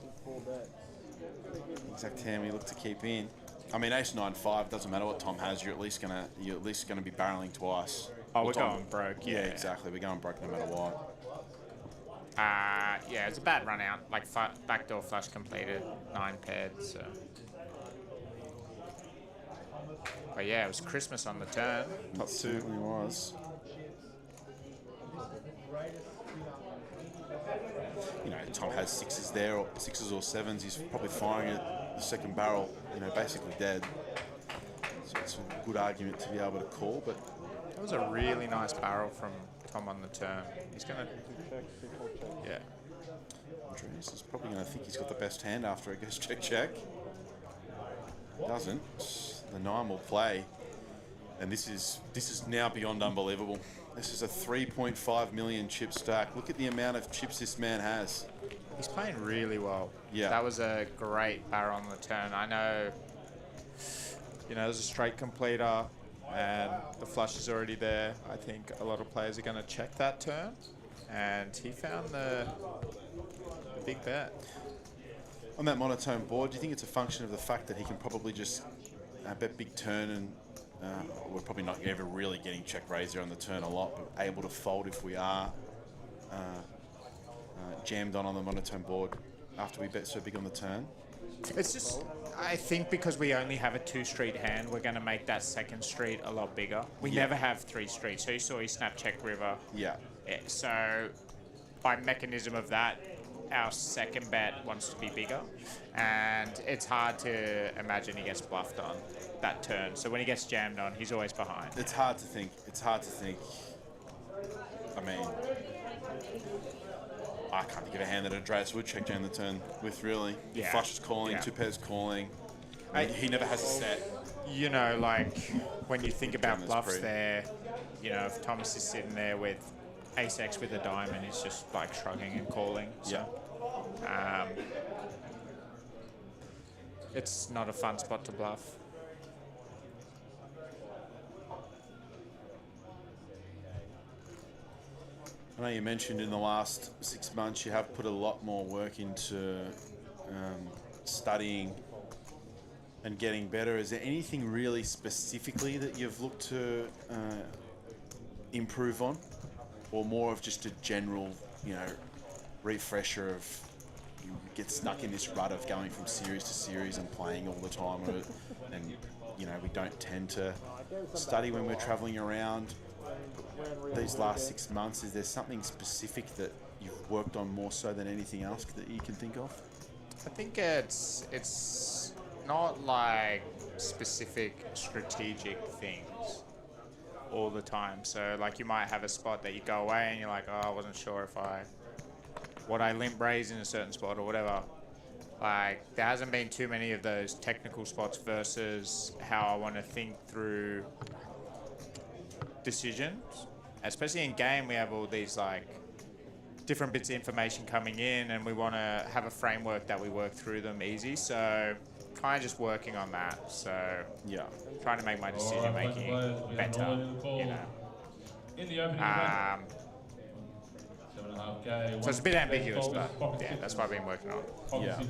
exact hand we look to keep in. I mean, ace-9-5 doesn't matter what Tom has. You're at least gonna be barreling twice. Oh, we're going broke. Yeah, exactly. We're going broke no matter what. Yeah, it's a bad run out. Like, backdoor flush completed, 9 paired, so. But yeah, it was Christmas on the turn. Top 2. It certainly was. Tom has 6s there, or 6s or 7s. He's probably firing at the second barrel, basically dead. So it's a good argument to be able to call, but. That was a really nice barrel from Tom on the turn. He's going to... Yeah. Andreas is probably going to think he's got the best hand after it goes check. Doesn't. The 9 will play. And this is now beyond unbelievable. This is a 3.5 million chip stack. Look at the amount of chips this man has. He's playing really well. Yeah. That was a great barrel on the turn. I know, there's a straight completer and the flush is already there. I think a lot of players are going to check that turn. And he found the big bet. On that monotone board, do you think it's a function of the fact that he can probably just bet big turn and we're probably not ever really getting check raise there on the turn a lot, but able to fold if we are jammed on the monotone board after we bet so big on the turn? It's just, I think because we only have a 2-street hand, we're going to make that second street a lot bigger. We never have 3 streets. So you saw he snap check river. Yeah. So by mechanism of that, our second bet wants to be bigger, and it's hard to imagine he gets bluffed on that turn. So when he gets jammed on, he's always behind. It's hard to think. I mean, I can't think of a hand that Andreas would check jam the turn with, really. Yeah. Flush is calling, 2 pairs calling. He never has a set. Like when you think about bluffs pre. there, if Thomas is sitting there with ace-X with a diamond is just like shrugging and calling. So, it's not a fun spot to bluff. I know you mentioned in the last 6 months you have put a lot more work into studying and getting better. Is there anything really specifically that you've looked to improve on, or more of just a general, refresher of you get stuck in this rut of going from series to series and playing all the time, and we don't tend to study when we're traveling around. These last 6 months, is there something specific that you've worked on more so than anything else that you can think of? I think it's not like specific strategic things all the time. So like you might have a spot that you go away and you're like, oh, I wasn't sure if I limp raise in a certain spot or whatever. Like there hasn't been too many of those technical spots versus how I want to think through decisions. Especially in game, we have all these like different bits of information coming in, and we want to have a framework that we work through them easy. So kind of just working on that. So yeah, trying to make my decision making better. In the opening So it's a bit ambiguous, but yeah, that's what I've been working on. Yeah.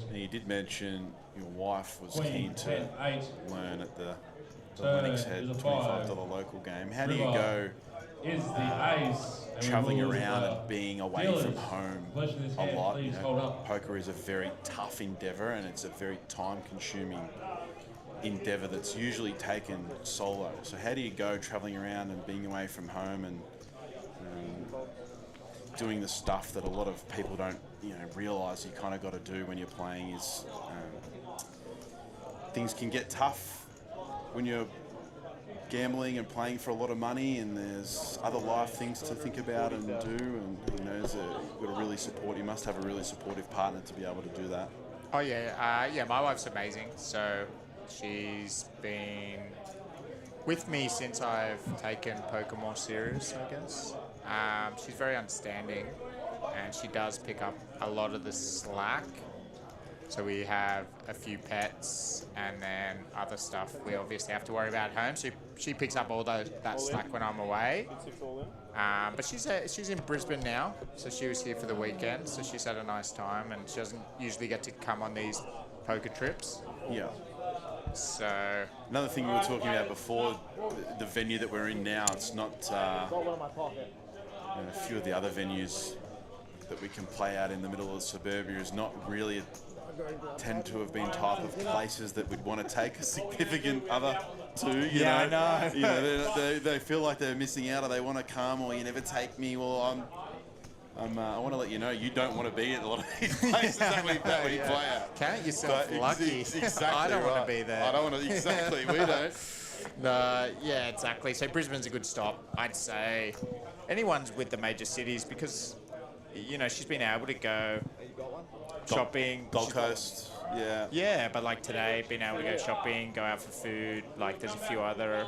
And you did mention your wife was keen to learn at the Linux Head $25 local game. How do you go traveling around and being away from home a lot? Poker is a very tough endeavour, and it's a very time-consuming endeavour that's usually taken solo. So how do you go traveling around and being away from home and doing the stuff that a lot of people don't realise you kind of got to do when you're playing? Is things can get tough when you're gambling and playing for a lot of money, and there's other life things to think about and do, and you've got to really you must have a really supportive partner to be able to do that. Oh yeah, my wife's amazing. So she's been with me since I've taken poker more serious, I guess. She's very understanding, and she does pick up a lot of the slack. So we have a few pets, and then other stuff we obviously have to worry about at home. So she picks up all that slack when I'm away. But she's in Brisbane now, so she was here for the weekend. So she's had a nice time, and she doesn't usually get to come on these poker trips. Yeah. So another thing we were talking about before, the venue that we're in now, it's not a few of the other venues that we can play out in the middle of suburbia is not really tend to have been type of places that we'd want to take a significant other to. You know? I know. They feel like they're missing out, or they want to come, or you never take me. Well, I want to let you know you don't want to be at a lot of these places that we play at. Count yourself lucky. Exactly. I don't want to be there. I don't want to. Exactly. We don't. No, yeah, exactly. So Brisbane's a good stop, I'd say. Anyone's with the major cities, because she's been able to go shopping. Gold Coast, yeah. Yeah, but like today, being able to go shopping, go out for food. Like there's a few other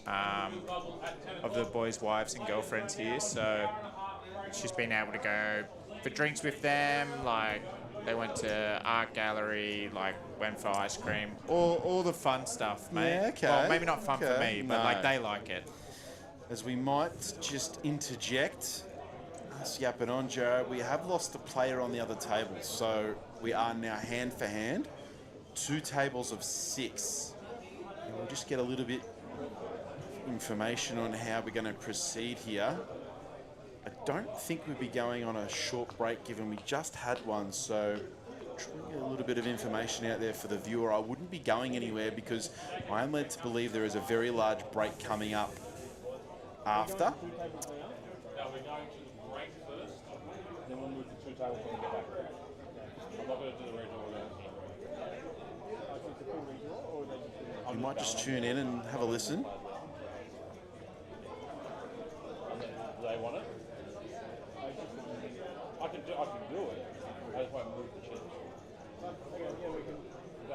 of the boys' wives and girlfriends here, so she's been able to go for drinks with them. Like they went to art gallery, like went for ice cream, all the fun stuff, mate. Yeah, okay. Well, maybe not fun for me, but like they like it. As we might just interject, us yapping on, Jared, we have lost a player on the other table, so we are now hand for hand, 2 tables of 6. And we'll just get a little bit of information on how we're going to proceed here. I don't think we'd be going on a short break, given we just had one, so trying to get a little bit of information out there for the viewer. I wouldn't be going anywhere because I am led to believe there is a very large break coming up after. Now we're going to the break first, then we'll move to 2 tables when we get back. I'm not going to do the redraw now. You might just tune in and have a listen. Do they want it? I can do it. I just won't move the chairs. I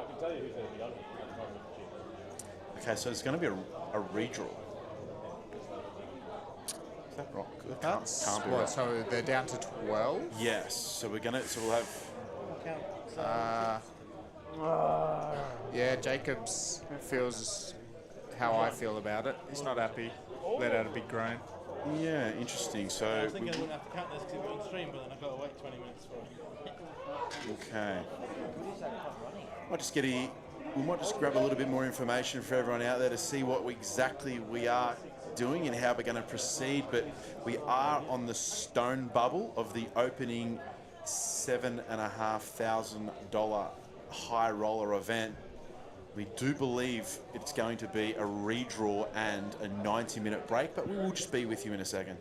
can tell you who's going to be on it. I just won't move the chairs. Okay, so it's going to be a redraw. Is that right? Can't That's be what, right. so they're down to 12? Yes. So we'll have. Yeah, Jacobs feels how I feel about it. He's not happy. Let out a big groan. Yeah, interesting. So. I was thinking I wouldn't have to count this because we're on stream, but then I've got to wait 20 minutes for it. Okay. We might just grab a little bit more information for everyone out there to see what exactly we are doing and how we're going to proceed. But we are on the stone bubble of the opening $7,500 high roller event. We do believe it's going to be a redraw and a 90-minute break, but we will just be with you in a second.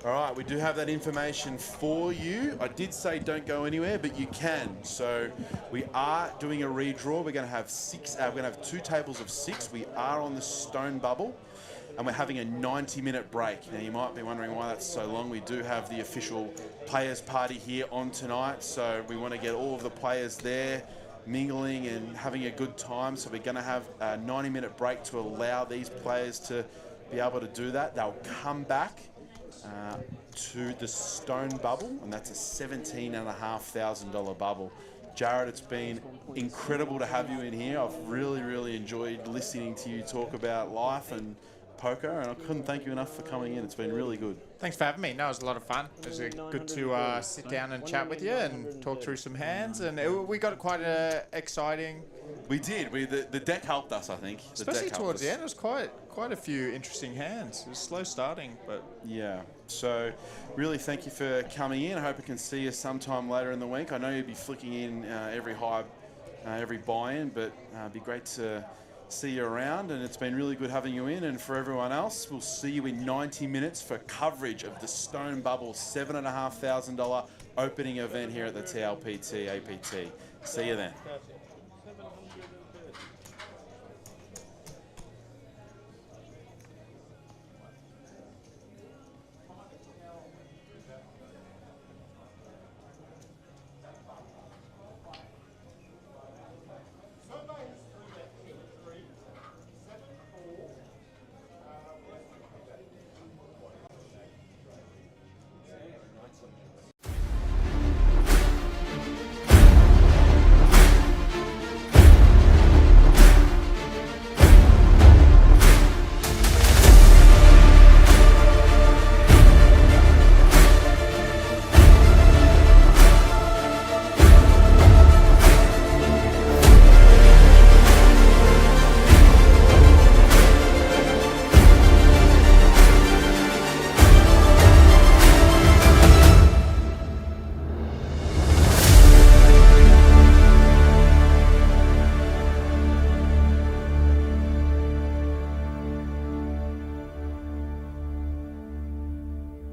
All right, we do have that information for you. I did say don't go anywhere, but you can. So we are doing a redraw. We're going to have we're going to have 2 tables of 6. We are on the stone bubble, and we're having a 90-minute break. Now you might be wondering why that's so long. We do have the official players party here on tonight, so we want to get all of the players there, mingling and having a good time. So we're going to have a 90-minute break to allow these players to be able to do that. They'll come back to the stone bubble, and that's a $17,500 bubble. Jared, it's been incredible to have you in here. I've really enjoyed listening to you talk about life and poker, and I couldn't thank you enough for coming in. It's been really good. Thanks for having me. No, it was a lot of fun. It was good to sit down and chat with you and talk through some hands, and we got quite exciting. We did. The deck helped us, I think. Especially towards the end, it was quite a few interesting hands. It was slow starting, but yeah. So, really, thank you for coming in. I hope I can see you sometime later in the week. I know you'll be flicking in every buy-in, but it'd be great to see you around, and it's been really good having you in. And for everyone else, we'll see you in 90 minutes for coverage of the Stone Bubble $7,500 opening event here at the TLPT APT. See you then.